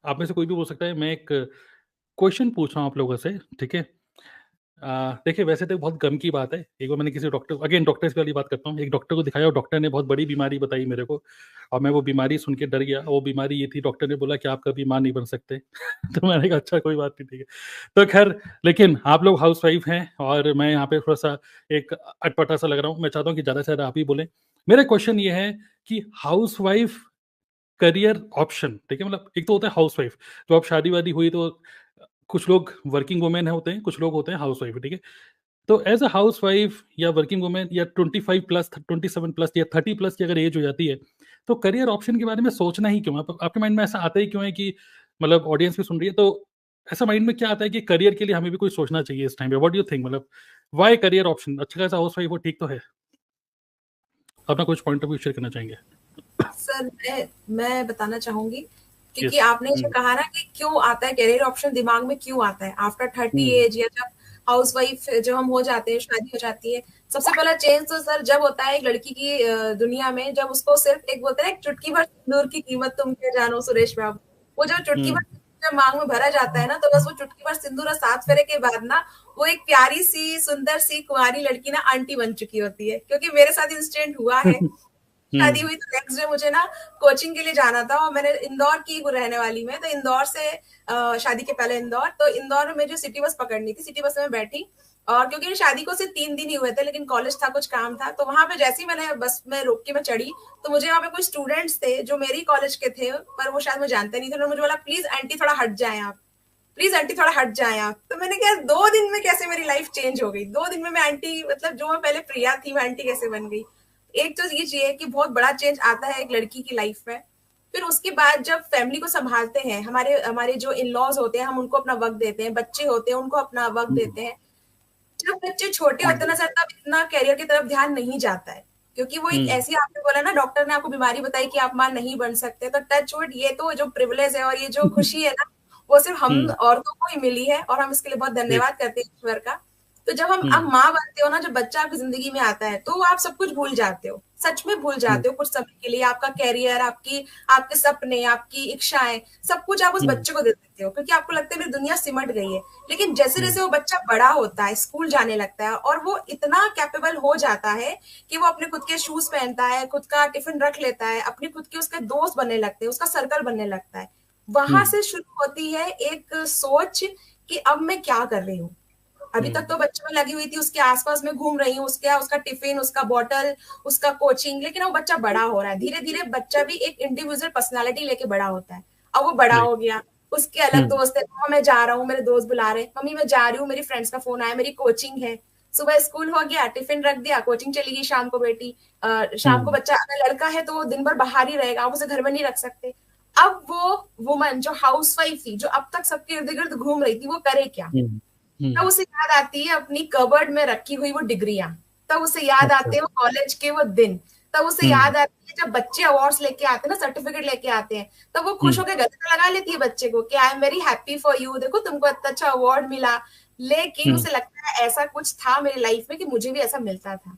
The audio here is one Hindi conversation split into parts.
आप में से कोई भी बोल सकता है। मैं एक क्वेश्चन पूछ रहा हूँ आप लोगों से, ठीक है? देखिए वैसे तो बहुत गम की बात है। एक बार मैंने किसी डॉक्टर, अगेन डॉक्टर्स वाली बात करता हूँ, एक डॉक्टर को दिखाया और डॉक्टर ने बहुत बड़ी बीमारी बताई मेरे को और मैं वो बीमारी सुन के डर गया। वो बीमारी ये थी, डॉक्टर ने बोला कि आप कभी माँ नहीं बन सकते। तो मैंने कहा अच्छा कोई बात नहीं, ठीक है। तो खैर, लेकिन आप लोग हाउसवाइफ हैं और मैं यहाँ पे थोड़ा-सा एक अटपटा सा लग रहा हूँ। मैं चाहता हूँ कि ज़्यादा से ज़्यादा आप ही बोलें। मेरा क्वेश्चन ये है कि हाउसवाइफ करियर ऑप्शन, ठीक है? मतलब एक तो होता है हाउसवाइफ, तो अब शादी-वादी हुई तो कुछ लोग वर्किंग वुमेन होते हैं, कुछ लोग होते हैं हाउसवाइफ, ठीक है? तो एज़ अ हाउसवाइफ या वर्किंग वुमन या 25 प्लस, 27 प्लस या 30 प्लस की अगर एज हो जाती है, तो करियर ऑप्शन के बारे में सोचना ही क्यों है? आपके माइंड में ऐसा आता ही क्यों है कि मतलब ऑडियंस भी सुन रही है, तो ऐसा माइंड में क्या आता है कि करियर के लिए हमें भी कुछ सोचना चाहिए इस टाइम पे? What do you think? मतलब व्हाई करियर ऑप्शन? अच्छा खासा हाउसवाइफ हो, ठीक तो है। अपना कुछ पॉइंट ऑफ व्यू शेयर करना चाहेंगे? सर मैं बताना चाहूंगी, क्योंकि यस। आपने जो हुँ, कहा ना कि क्यों आता है करियर ऑप्शन दिमाग में, क्यों आता है आफ्टर 30 हुँ, एज, या जब हाउसवाइफ जब हम हो जाते हैं, शादी हो जाती है। सबसे पहला चेंज तो सर जब होता है एक लड़की की दुनिया में, जब उसको सिर्फ एक बोलते हैं ना, एक चुटकी भर सिंदूर की कीमत तुम क्या जानो सुरेश बाबू। वो जो चुटकी हुँ, भर सिंदूर जब मांग में भरा जाता है ना, तो बस वो चुटकी भर सिंदूर और 7 फेरे के बाद ना, वो एक प्यारी सी सुंदर सी कुंवारी लड़की ना आंटी बन चुकी होती है। क्योंकि मेरे साथ इंसिडेंट हुआ है, शादी हुँ, हुई तो नेक्स्ट डे मुझे ना कोचिंग के लिए जाना था, और मैंने इंदौर की रहने वाली मैं, तो इंदौर से शादी के पहले इंदौर, तो इंदौर में जो सिटी बस पकड़नी थी, सिटी बस में बैठी। और क्योंकि शादी को सिर्फ 3 दिन ही हुए थे, लेकिन कॉलेज था, कुछ काम था, तो वहां पे जैसे ही मैंने बस में रोक के मैं चढ़ी, तो मुझे वहां पे कुछ स्टूडेंट्स थे जो मेरी कॉलेज के थे, पर वो शायद मुझे जानते नहीं थे। उन्होंने मुझे बोला, प्लीज आंटी थोड़ा हट जाए आप, प्लीज आंटी थोड़ा हट जाए आप। तो मैंने कहा 2 दिन में कैसे मेरी लाइफ चेंज हो गई, 2 दिन में मैं आंटी, मतलब जो मैं पहले प्रिया थी मैं आंटी कैसे बन गई। एक तो ये चाहिए कि बहुत बड़ा चेंज आता है एक लड़की की लाइफ में। फिर उसके बाद जब फैमिली को संभालते हैं, हमारे हमारे जो इन लॉज होते हैं, हम उनको अपना वक्त देते हैं, बच्चे होते हैं उनको अपना वक्त हुँ, देते हैं। जब बच्चे छोटे हुँ, होते हैं ना सर, तब इतना करियर की तरफ ध्यान नहीं जाता है, क्योंकि वो एक हुँ, ऐसी, आपने बोला ना डॉक्टर ने आपको बीमारी बताई कि आप मां नहीं बन सकते, तो टच वुड, ये तो जो प्रिविलेज है और ये जो खुशी है ना, वो सिर्फ हम हुँ, औरतों को ही मिली है, और हम इसके लिए बहुत जी, धन्यवाद करते हैं ईश्वर का। तो जब हम हुँ, अब माँ बनते हो ना, जब बच्चा आपकी जिंदगी में आता है, तो आप सब कुछ भूल जाते हो, सच में भूल हुँ, जाते हो कुछ समय के लिए। आपका कैरियर, आपकी आपके सपने, आपकी इच्छाएं, सब कुछ आप उस हुँ, बच्चे को दे देते हो, क्योंकि आपको लगता है मेरी दुनिया सिमट गई है। लेकिन जैसे हुँ, जैसे वो बच्चा बड़ा होता है, स्कूल जाने लगता है, और वो इतना कैपेबल हो जाता है कि वो अपने खुद के शूज पहनता है, खुद का टिफिन रख लेता है, अपने खुद के उसके दोस्त बनने लगते हैं, उसका सर्कल बनने लगता है। हुँ, वहां से शुरू होती है एक सोच कि अब मैं क्या कर रही हूँ। अभी तक हुँ, तो बच्चे में लगी हुई थी, उसके आसपास में घूम रही हूँ, उसका उसका टिफिन, उसका बॉटल, उसका कोचिंग। लेकिन वो बच्चा बड़ा हो रहा है, धीरे धीरे बच्चा भी एक इंडिविजुअल पर्सनालिटी लेके बड़ा होता है। अब वो बड़ा राइट। हो गया, उसके अलग हुँ, दोस्त है, मम्मा मैं जा रहा हूँ, मेरे दोस्त बुला रहे हैं, मम्मी मैं जा रही हूँ, मेरी फ्रेंड्स का फोन आया, मेरी कोचिंग है। सुबह स्कूल हो गया, टिफिन रख दिया, कोचिंग चली गई, शाम को बेटी, शाम को हुँ, बच्चा, अगर लड़का है तो वो दिन भर बाहर ही रहेगा, आप उसे घर में नहीं रख सकते। अब वो वुमन जो हाउसवाइफ थी, जो अब तक सबके इर्द गिर्द घूम रही थी, वो करे क्या? हुँ, तब हुँ, उसे याद आती है अपनी कबर्ड में रखी हुई वो डिग्रियां, तब उसे याद अच्छा, आते हैं वो कॉलेज के वो दिन, तब उसे हुँ, याद आती है जब बच्चे अवार्ड्स लेके आते हैं ना, सर्टिफिकेट लेके आते हैं, तब वो हुँ, खुश होकर गले में लगा लेती है बच्चे को कि आई am very happy for you, देखो तुमको इतना अच्छा अवार्ड मिला। लेकिन हुँ, उसे लगता है ऐसा कुछ था मेरी लाइफ में कि मुझे भी ऐसा मिलता था।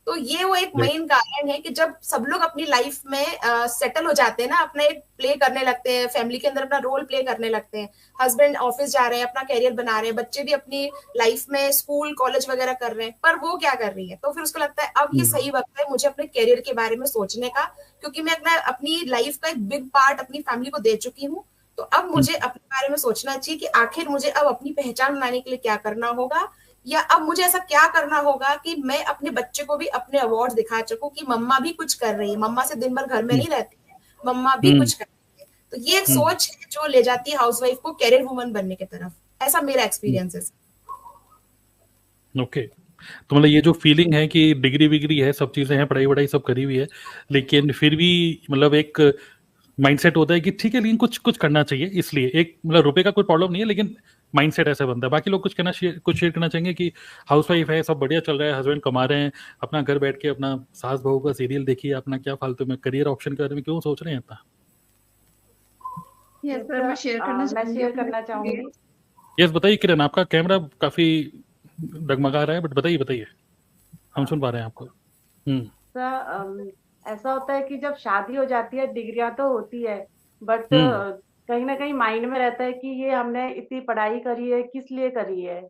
तो ये वो एक राइट, मेन कारण है कि जब सब लोग अपनी लाइफ में सेटल हो जाते हैं ना, अपना एक प्ले करने लगते हैं, फैमिली के अंदर अपना रोल प्ले करने लगते हैं, हस्बैंड ऑफिस जा रहे हैं, अपना कैरियर बना रहे हैं, बच्चे भी अपनी लाइफ में स्कूल कॉलेज वगैरह कर रहे हैं, पर वो क्या कर रही है, तो फिर उसको लगता है अब ये हुँ, सही वक्त है मुझे अपने कैरियर के बारे में सोचने का, क्योंकि मैं अपना अपनी लाइफ का एक बिग पार्ट अपनी फैमिली को दे चुकी हूँ। तो अब हुँ, मुझे अपने बारे में सोचना चाहिए कि आखिर मुझे अब अपनी पहचान बनाने के लिए क्या करना होगा, या अब मुझे ऐसा क्या करना होगा कि मैं अपने बच्चे को भी अपने अवार्ड दिखा सकूं कि मम्मा भी कुछ कर रही है, मम्मा से दिन भर घर में हुँ, नहीं रहती है, मम्मा भी हुँ, कुछ कर रही है। तो ये एक हुँ, सोच है जो ले जाती है हाउसवाइफ को कैरियर वुमन बनने की तरफ। ऐसा मेरा हुँ, एक्सपीरियंस है। ओके। तो मतलब ये जो फीलिंग है कि डिग्री-विग्री है, सब चीज़ें हैं, पढ़ाई-वढ़ाई सब करी हुई है, लेकिन फिर भी मतलब एक माइंडसेट होता है कि ठीक है, लेकिन कुछ कुछ करना चाहिए, इसलिए एक मतलब रुपए का कोई प्रॉब्लम नहीं है, लेकिन माइंडसेट ऐसा बनता है। बाकी लोग कुछ शेयर करना चाहेंगे कि हाउसवाइफ है, सब बढ़िया चल रहा है, हस्बैंड कमा रहे हैं, अपना घर बैठ के अपना सास-बहू का सीरियल देखिए, अपना क्या फालतू में करियर ऑप्शन के बारे में क्यों सोच रहे हैं इतना? यस यस सर, मैं शेयर करना मैं चाहूंगी शेयर अपने करना एक्सपीरियंस। चाहूंगी। यस, बताइए किरण, आपका कैमरा काफ़ी डगमगा रहा है, बट बताइए, बताइए, हम सुन पा रहे हैं आपको। हुँ, ऐसा ऐसा होता है कि जब शादी हो जाती है डिग्रियां तो होती है, बट हुँ, कहीं न कहीं माइंड में रहता है कि ये हमने इतनी पढ़ाई करी है, किस लिए करी है?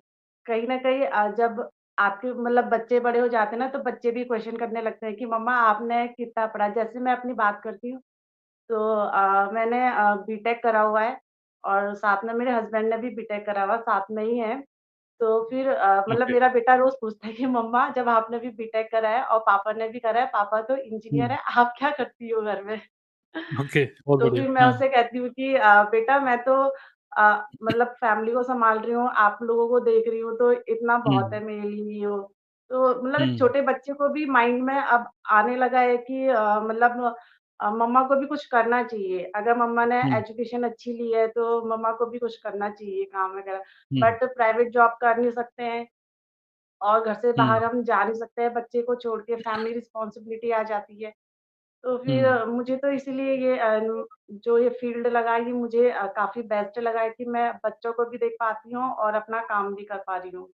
कहीं न कहीं जब आपके मतलब बच्चे बड़े हो जाते हैं ना, तो बच्चे भी क्वेश्चन करने लगते हैं कि मम्मा आपने कितना पढ़ा? जैसे मैं अपनी बात करती हूँ, तो मैंने बीटेक करा हुआ है और साथ में मेरे हस्बैंड ने भी बीटेक करा हुआ है, साथ में ही है। तो फिर मतलब ओके। मेरा बेटा रोज़ पूछता है कि मम्मा जब आपने भी बीटेक करा है और पापा ने भी करा है, पापा तो इंजीनियर हुँ, है, आप क्या करती हो घर में? ओके, बहुत तो बढ़िया। फिर मैं हाँ, उससे कहती हूँ कि बेटा मैं तो मतलब फैमिली को सँभाल रही हूँ, आप लोगों को देख रही हूँ, तो इतना बहुत हुँ, है मेरे लिए वो। तो मतलब एक हुँ, छोटे बच्चे को भी माइंड में अब आने लगा है कि मतलब मम्मा को भी कुछ करना चाहिए। अगर मम्मा ने हुँ, एजुकेशन अच्छी ली है, तो मम्मा को भी कुछ करना चाहिए काम वगैरह। हुँ, बट प्राइवेट जॉब कर नहीं सकते हैं और घर से हुँ, बाहर हम जा नहीं सकते हैं, बच्चे को छोड़ के फैमिली रिस्पॉन्सिबिलिटी आ जाती है। तो फिर हुँ, मुझे तो इसीलिए ये जो ये फ़ील्ड लगा ये मुझे काफ़ी बेस्ट लगा है कि मैं बच्चों को भी देख पाती हूँ और अपना काम भी कर पा रही हूँ।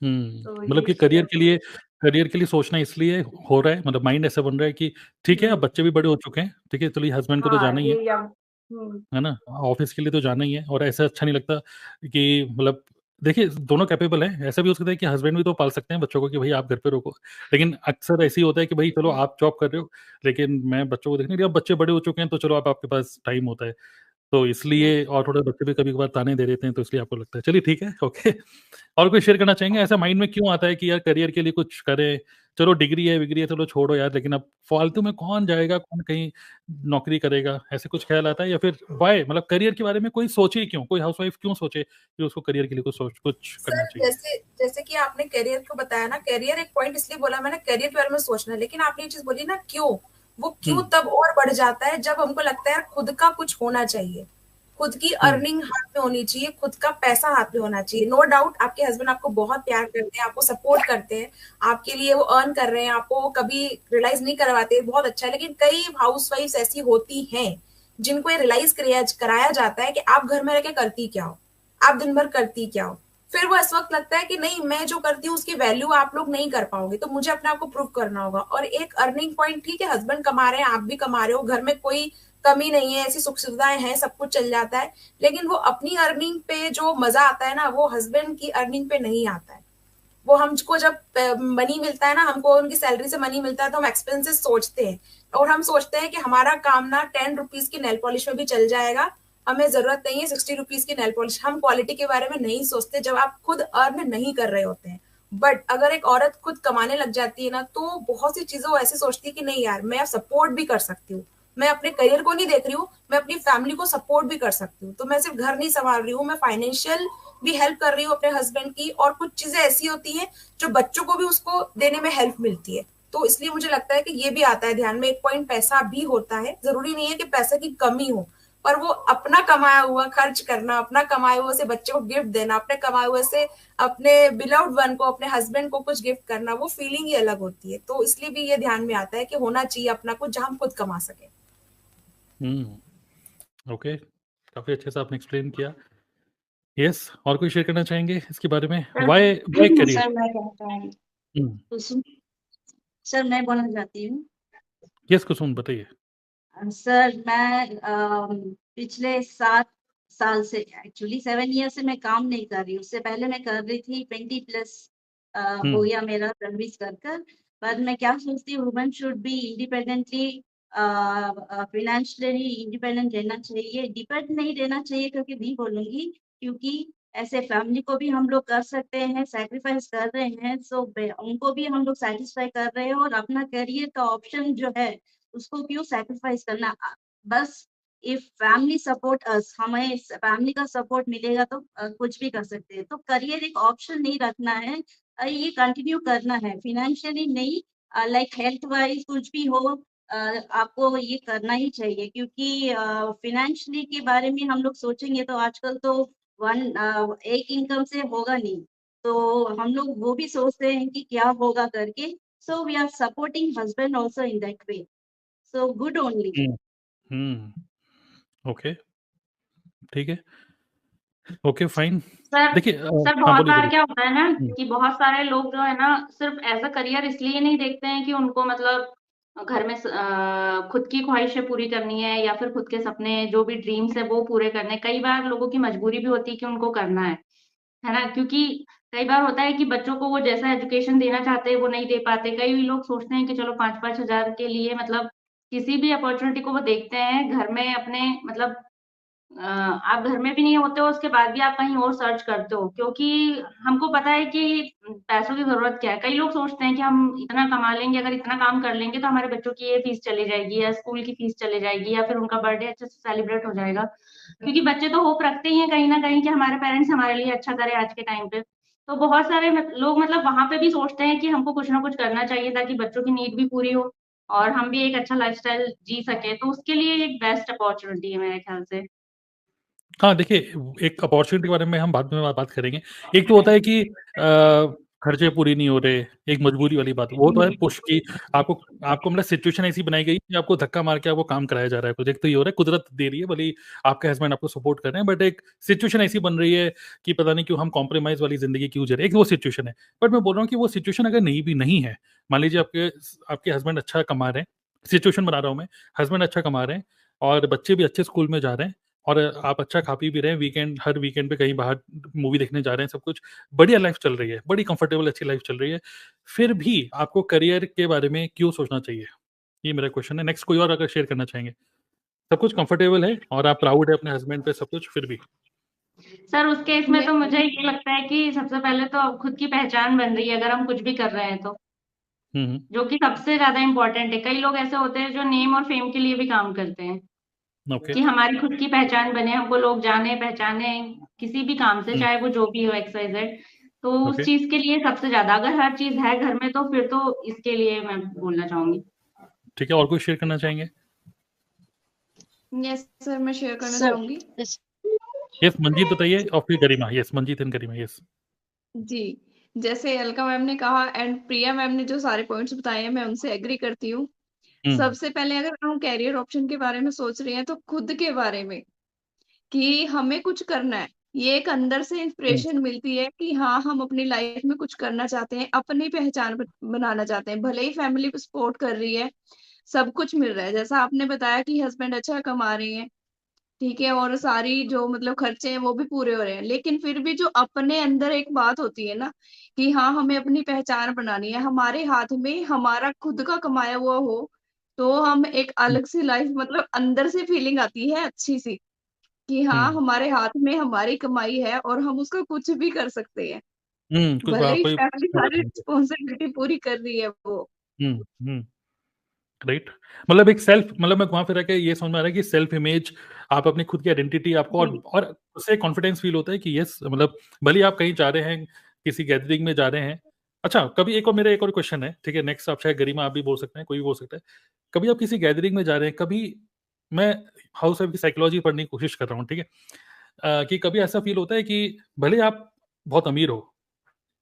हुँ। तो मतलब ये कि चीज़ है थोड़ी। करियर के लिए सोचना इसलिए हो रहा है, मतलब माइंड ऐसा बन रहा है कि ठीक है, अब हुँ। बच्चे भी बड़े हो चुके हैं, ठीक है, चलिए हस्बैंड को तो हाँ, जाना ही ये या हुँ, है ना? ऑफ़िस के लिए तो जाना ही है और ऐसा अच्छा नहीं लगता कि मतलब देखिए दोनों कैपेबल हैं, ऐसा भी हो सकता है कि हस्बैंड भी तो पाल सकते हैं बच्चों को कि भई आप घर पे रुको। लेकिन अक्सर ऐसे ही होता है कि भई चलो हुँ, आप जॉब कर रहे हो, लेकिन मैं बच्चों को देखने के लिए अब बच्चे बड़े हो चुके हैं तो चलो अब आपके पास टाइम होता है। तो इसलिए यस। और थोड़े बच्चे भी कभी-कभार ताने दे देते हैं तो इसलिए आपको लगता है। चलिए ठीक है, ओके। और कोई शेयर करना चाहेंगे? ऐसा माइंड में क्यों आता है कि यार करियर के लिए कुछ करें, चलो डिग्री है विग्री है चलो छोड़ो यार लेकिन अब फालतू में कौन जाएगा, कौन कहीं नौकरी करेगा? ऐसे कुछ ख़्याल आता है या फिर व्हाय मतलब करियर के बारे में कोई सोचे ही क्यों? कोई हाउसवाइफ क्यों सोचे कि उसको करियर के लिए कुछ करना सर चाहिए? जैसे जैसे कि आपने करियर को बताया ना, करियर एक पॉइंट इसलिए बोला मैंने, करियर के बारे में सोचना है, लेकिन आपने ये चीज बोली ना क्यों, वो हुँ, क्यों तब और बढ़ जाता है जब हमको लगता है यार खुद का कुछ होना चाहिए, खुद की हुँ, अर्निंग हाथ में होनी चाहिए, खुद का पैसा हाथ में होना चाहिए। नो डाउट आपके हस्बैंड आपको बहुत प्यार करते हैं, आपको सपोर्ट करते हैं, आपके लिए वो अर्न कर रहे हैं, आपको वो कभी रियलाइज नहीं करवाते, बहुत अच्छा है। लेकिन कई हाउस वाइफ ऐसी होती हैं जिनको ये रियलाइज कराया जाता है कि आप घर में रह के करती क्या हो, आप दिन भर करती क्या हो। फिर वो इस वक्त लगता है कि नहीं, मैं जो करती हूँ उसकी वैल्यू आप लोग नहीं कर पाओगे, तो मुझे अपने आप को प्रूव करना होगा। और एक अर्निंग पॉइंट, ठीक है हस्बैंड कमा रहे हैं, आप भी कमा रहे हो, घर में कोई कमी नहीं है, ऐसी सुख सुविधाएं हैं, सब कुछ चल जाता है, लेकिन वो अपनी अर्निंग पे जो मजा आता है ना, वो हस्बैंड की अर्निंग पे नहीं आता है। वो हमको जब मनी मिलता है ना, हमको उनकी सैलरी से मनी मिलता है, तो हम एक्सपेंसेस सोचते हैं, और हम सोचते हैं कि हमारा काम ना 10 रुपीज की नेल पॉलिश में भी चल जाएगा, हमें जरूरत नहीं है 60 रुपीज की नेल पॉलिश। हम क्वालिटी के बारे में नहीं सोचते जब आप खुद अर्न नहीं कर रहे होते हैं। बट अगर एक औरत खुद कमाने लग जाती है ना, तो बहुत सी चीजें वो ऐसे सोचती है कि नहीं यार, मैं सपोर्ट भी कर सकती हूँ, मैं अपने करियर को नहीं देख रही हूँ, मैं अपनी फैमिली को सपोर्ट भी कर सकती हूँ, तो मैं सिर्फ घर नहीं संभाल रही हूँ, मैं फाइनेंशियल भी हेल्प कर रही हूँ अपने हस्बैंड की, और कुछ चीजें ऐसी होती हैं जो बच्चों को भी उसको देने में हेल्प मिलती है। तो इसलिए मुझे लगता है कि ये भी आता है ध्यान में, एक पॉइंट पैसा भी होता है, जरूरी नहीं है कि पैसे की कमी हो, पर वो अपना कमाया हुआ खर्च करना, अपना कमाए हुए से बच्चे को गिफ्ट देना, अपने कमाए हुए से अपने बिलव्ड वन को, अपने हस्बैंड को कुछ गिफ्ट करना, वो फीलिंग ही अलग होती है। तो इसलिए भी ये ध्यान में आता है कि होना चाहिए अपना कुछ जहां हम खुद कमा सके। हुँ, ओके। काफ़ी अच्छे से आपने एक्सप्लेन किया। येस और कोई शेयर करना चाहेंगे इसके बारे में? Sir why career? सर मैं कहता हूँ हुँ, कुसुम सर मैं बोलना चाहती हूँ। येस कुसुम बताइए। सर मैं पिछले 7 साल से एक्चुअली 7 ईयर से मैं काम नहीं कर रही हूँ। उससे पहले मैं कर रही थी 20 प्लस हो हुँ, गया मेरा सर्विस कर कर। पर मैं क्या सोचती हूँ, women should be independently financially independent रहना चाहिए। डिपेंड नहीं रहना चाहिए क्योंकि नहीं बोलूँगी, क्योंकि ऐसे फैमिली को भी हम लोग कर सकते हैं, सैक्रिफाइस कर रहे हैं, सो बे उनको भी हम लोग सैटिस्फाई कर रहे हैं और अपना करियर का ऑप्शन जो है उसको क्यों सैक्रिफाइस करना। बस इफ फैमिली सपोर्ट अस, हमें फैमिली का सपोर्ट मिलेगा तो कुछ भी कर सकते हैं। तो करियर एक ऑप्शन नहीं रखना है, ये कंटिन्यू करना है, फाइनेंशियली नहीं, लाइक हेल्थ वाइज कुछ भी हो, आपको ये करना ही चाहिए, क्योंकि फाइनेंशियली के बारे में हम लोग सोचेंगे तो आजकल तो एक इनकम से होगा नहीं, तो हम लोग वो भी सोचते हैं कि क्या होगा करके। So we are supporting husband also in that way, so good only. Hmm, hmm, okay, ठीक है। Okay fine. सर देखिए सर हाँ, बहुत बोलिए, बार बोलिए। क्या होता है ना हुँ, कि बहुत सारे लोग जो है ना सिर्फ एज अ करियर इसलिए नहीं देखते हैं कि उनको मतलब घर में खुद की ख्वाहिशें पूरी करनी है या फिर खुद के सपने जो भी ड्रीम्स है वो पूरे करने हैं। कई बार लोगों की मजबूरी भी होती है कि उनको करना है ना? क्योंकि कई बार होता है कि बच्चों को वो जैसा एजुकेशन देना चाहते हैं वो नहीं दे पाते। कई लोग सोचते हैं कि चलो 5-5 हज़ार के लिए मतलब किसी भी अपॉर्च्युनिटी को वो देखते हैं घर में अपने मतलब आप घर में भी नहीं होते हो, उसके बाद भी आप कहीं और सर्च करते हो क्योंकि हमको पता है कि पैसों की ज़रूरत क्या है। कई लोग सोचते हैं कि हम इतना कमा लेंगे, अगर इतना काम कर लेंगे तो हमारे बच्चों की ये फीस चली जाएगी या स्कूल की फीस चली जाएगी या फिर उनका बर्थडे अच्छे से सेलिब्रेट हो जाएगा। क्योंकि बच्चे तो होप रखते ही हैं कहीं न कहीं कि हमारे पेरेंट्स हमारे लिए अच्छा करें आज के टाइम पे। तो बहुत सारे लोग मतलब वहाँ पे भी सोचते हैं कि हमको कुछ ना कुछ करना चाहिए ताकि बच्चों की नीड भी पूरी हो और हम भी एक अच्छा लाइफ़स्टाइल जी सकें। तो उसके लिए एक बेस्ट अपॉर्च्युनिटी है मेरे ख्याल से। हाँ, देखिए एक अपॉर्च्युनिटी के बारे में हम बाद में बात करेंगे। एक तो होता है कि खर्चे पूरी नहीं हो रहे, एक मजबूरी वाली बात, वो तो है पुश की आपको आपको मतलब सिचुएशन ऐसी बनाई गई कि आपको धक्का मार के आपको काम कराया जा रहा है कुछ। एक तो ये हो रहा है कुदरत दे रही है, भले ही आपके हस्बैंड आपको सपोर्ट कर रहे हैं, बट एक सिचुएशन ऐसी बन रही है कि पता नहीं क्यों हम कॉम्प्रोमाइज़ वाली ज़िंदगी क्यों जी रहे हैं, एक वो सिचुएशन है। बट मैं बोल रहा हूँ कि वो सिचुएशन अगर नहीं है, मान लीजिए आपके हस्बैंड अच्छा कमा रहे हैं, सिचुएशन बना रहा हूँ मैं, हस्बैंड अच्छा कमा रहे हैं और बच्चे भी अच्छे स्कूल में जा रहे हैं और आप अच्छा खा-पी भी रहे हैं, हर वीकेंड पे कहीं बाहर मूवी देखने जा रहे हैं, सब कुछ बढ़िया लाइफ़ चल रही है, बड़ी कंफर्टेबल अच्छी लाइफ़ चल रही है। फिर भी आपको करियर के बारे में क्यों सोचना चाहिए? ये मेरा क्वेश्चन है। नेक्स्ट कोई और अगर शेयर करना चाहेंगे? सब कुछ कंफर्टेबल है और आप प्राउड है अपने हस्बैंड पे सब कुछ फिर भी? सर उस केस में मैं तो मुझे ये लगता है कि सबसे पहले तो खुद की पहचान बन रही है अगर हम कुछ भी कर रहे हैं तो, हुँ, हुँ। जो कि सबसे ज़्यादा इम्पोर्टेंट है। कई लोग ऐसे होते हैं जो नेम और फेम के लिए भी काम करते हैं, ओके। कि हमारी खुद की पहचान बने, हमको लोग जाने पहचाने किसी भी काम से, हुँ, चाहे वो जो भी हो एक्स, वाई, ज़ेड। तो उस ओके। चीज़ के लिए सबसे ज़्यादा अगर हर चीज़ है घर में तो फिर तो इसके लिए मैं बोलना चाहूँगी। ठीक है, और कोई शेयर करना चाहेंगे? यस सर, मैं शेयर करना सर चाहूँगी। इस यस, मंजीत बताइए और फिर Garima. Yes, Manjeet and Garima. Yes. जी, जैसे अलका मैम ने कहा एंड प्रिया मैम ने जो सारे पॉइंट्स बताए हैं, मैं उनसे एग्री करती हूँ। हुँ, सबसे पहले अगर हम करियर ऑप्शन के बारे में सोच रहे हैं, तो खुद के बारे में कि हमें कुछ करना है। ये एक अंदर से हुँ, इंस्पिरेशन मिलती है कि हाँ, हम अपनी लाइफ में कुछ करना चाहते हैं, अपनी पहचान बनाना चाहते हैं। भले ही फैमिली सपोर्ट कर रही है, सब कुछ मिल रहा है। जैसा आपने बताया कि हस्बैंड अच्छा कमा रहे हैं, ठीक है, और सारी जो मतलब खर्चे हैं वो भी पूरे हो रहे हैं। लेकिन फिर भी जो अपने अंदर एक बात होती है ना कि हाँ, हमें अपनी पहचान बनानी है, हमारे हाथ में हमारा खुद का कमाया हुआ हो, तो हम एक हुँ, अलग सी लाइफ मतलब अंदर से फीलिंग आती है अच्छी-सी कि हाँ, हुँ, हमारे हाथ में हमारी कमाई है और हम उसका कुछ भी कर सकते हैं। हुँ, कुछ भले बात ही कोई फैमिली पूरा सारी करेंगे। रिस्पॉन्सिबिलिटी पूरी कर रही है वो। हुँ, हुँ। राइट, मतलब एक सेल्फ मतलब मैं घुमा फिरा के ये समझ में आ रहा है कि सेल्फ इमेज आप अपनी खुद की आइडेंटिटी आपको जी। और उससे कॉन्फिडेंस फील होता है कि यस मतलब भले ही आप कहीं जा रहे हैं किसी गैदरिंग में जा रहे हैं। अच्छा, कभी एक और मेरा एक और क्वेश्चन है, ठीक है? नेक्स्ट आप चाहे गरिमा आप भी बोल सकते हैं, कोई भी बोल सकता है। कभी आप किसी गैदरिंग में जा रहे हैं, कभी मैं हाउस वाइफ की साइकोलॉजी पढ़ने की कोशिश कर रहा हूँ, ठीक है? कि कभी ऐसा फील होता है कि भले ही आप बहुत अमीर हो,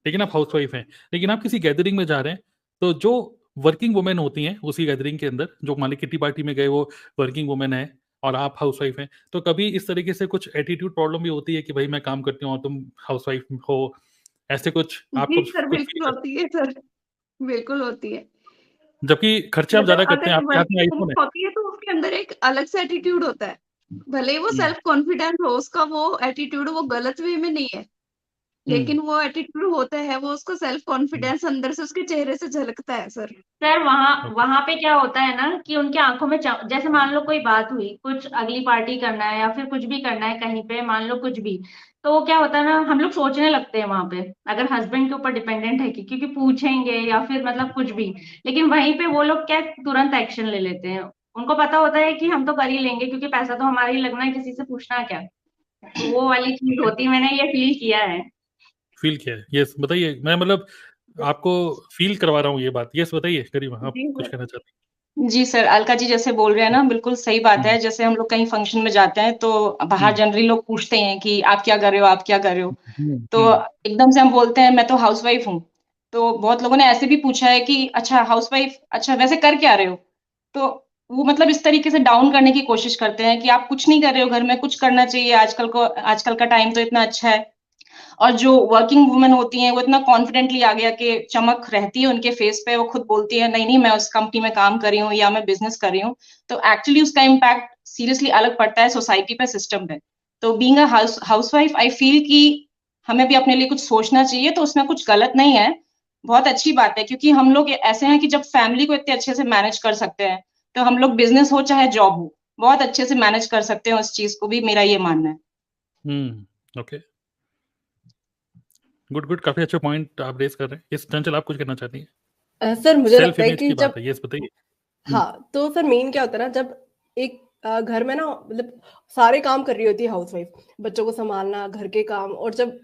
लेकिन आप हाउसवाइफ हैं, लेकिन आप किसी गैदरिंग में जा रहे हैं, तो जो वर्किंग वुमेन होती हैं उसी गैदरिंग के अंदर, जो मान लीजिए किटी पार्टी में गए वो वर्किंग वुमेन है और आप हाउसवाइफ हैं, तो कभी इस तरीके से कुछ एटीट्यूड प्रॉब्लम भी होती है कि भाई मैं काम करती हूँ और तुम हाउसवाइफ हो, ऐसे कुछ जी आपको सर, कुछ फील बिल्कुल करते होती है सर, बिल्कुल होती है। हैं? जबकि खर्चे आप ज़्यादा मतलब करते हैं, अगर आपके हाथ में वर्किंग आईफ़ोन है। वुमन होती है तो उसके अंदर एक अलग सा एटीट्यूड होता है। भले ही वो हुँ, सेल्फ कॉन्फिडेंट हो, उसका वो एटीट्यूड वो गलत वे में नहीं है, हुँ, लेकिन वो एटीट्यूड होता है, वो उसका सेल्फ हुँ, कॉन्फिडेंस अंदर से उसके चेहरे से झलकता है सर। सर वहाँ ओके, वहाँ पे क्या होता है ना कि उनकी आँखों में जैसे मान लो कोई बात हुई, कुछ अगली पार्टी करना है या फिर कुछ भी करना है कहीं पे मान लो कुछ भी, तो क्या होता है ना हम लोग सोचने लगते हैं वहाँ पे, अगर हस्बैंड के ऊपर डिपेंडेंट है कि क्योंकि पूछेंगे या फिर मतलब कुछ भी, लेकिन वहीं पे वो लोग क्या तुरंत एक्शन ले लेते हैं। उनको पता होता है कि हम तो कर ही लेंगे क्योंकि पैसा तो हमारा ही लगना है, किसी से पूछना क्या? तो वो वाली चीज़ ओके, होती है, मैंने ये फ़ील किया है। फ़ील किया है। येस, बताइए मैं मतलब आपको फ़ील करवा रहा हूँ ये बात। येस, बताइए गरिमा आप जी कुछ सर। कहना चाहती जी सर, अलका जी जैसे बोल रहे हैं हैं? ना, बिल्कुल सही बात हुँ, है। जैसे हम लोग कहीं फंक्शन में जाते हैं, तो बाहर हुँ, जनरली लोग पूछते हैं कि, "आप क्या कर रहे हो? आप क्या कर रहे हो?" हुँ, तो हुँ, एकदम से हम बोलते हैं, "मैं तो हाउसवाइफ़ हूँ।" तो बहुत लोगों ने ऐसे भी पूछा है कि, "अच्छा हाउसवाइफ़ अच्छा वैसे कर क्या रहे हो?" तो वो मतलब इस तरीके से डाउन करने की कोशिश करते हैं कि आप कुछ नहीं कर रहे हो घर में, कुछ करना चाहिए आजकल का टाइम तो इतना अच्छा है। और जो वर्किंग वुमेन होती हैं वो इतना कॉन्फिडेंटली आ गया कि चमक रहती है उनके फेस पे, वो खुद बोलती है नहीं मैं उस कंपनी में काम कर रही हूँ या मैं बिजनेस कर रही हूँ, तो एक्चुअली उसका इम्पैक्ट सीरियसली अलग पड़ता है सोसाइटी पे, सिस्टम पे। तो being a housewife I feel कि हमें भी अपने लिए कुछ सोचना चाहिए, तो उसमें कुछ गलत नहीं है, बहुत अच्छी बात है, क्योंकि हम लोग ऐसे हैं कि जब फैमिली को इतने अच्छे से मैनेज कर सकते हैं, तो हम लोग बिजनेस हो चाहे जॉब हो बहुत अच्छे से मैनेज कर सकते हैं उस चीज को भी, मेरा ये मानना है। ओके, गुड गुड, काफी अच्छा पॉइंट आप रेज कर रहे हैं। इस चंचल आप कुछ करना चाहती हैं? सर मुझे सेल्फ लगता है इमेज कि की बात जब है, यस बताइए। हाँ, तो सर मेन क्या होता है ना, जब एक घर में ना मतलब सारे काम कर रही होती है हाउसवाइफ, बच्चों को संभालना, घर के काम, और जब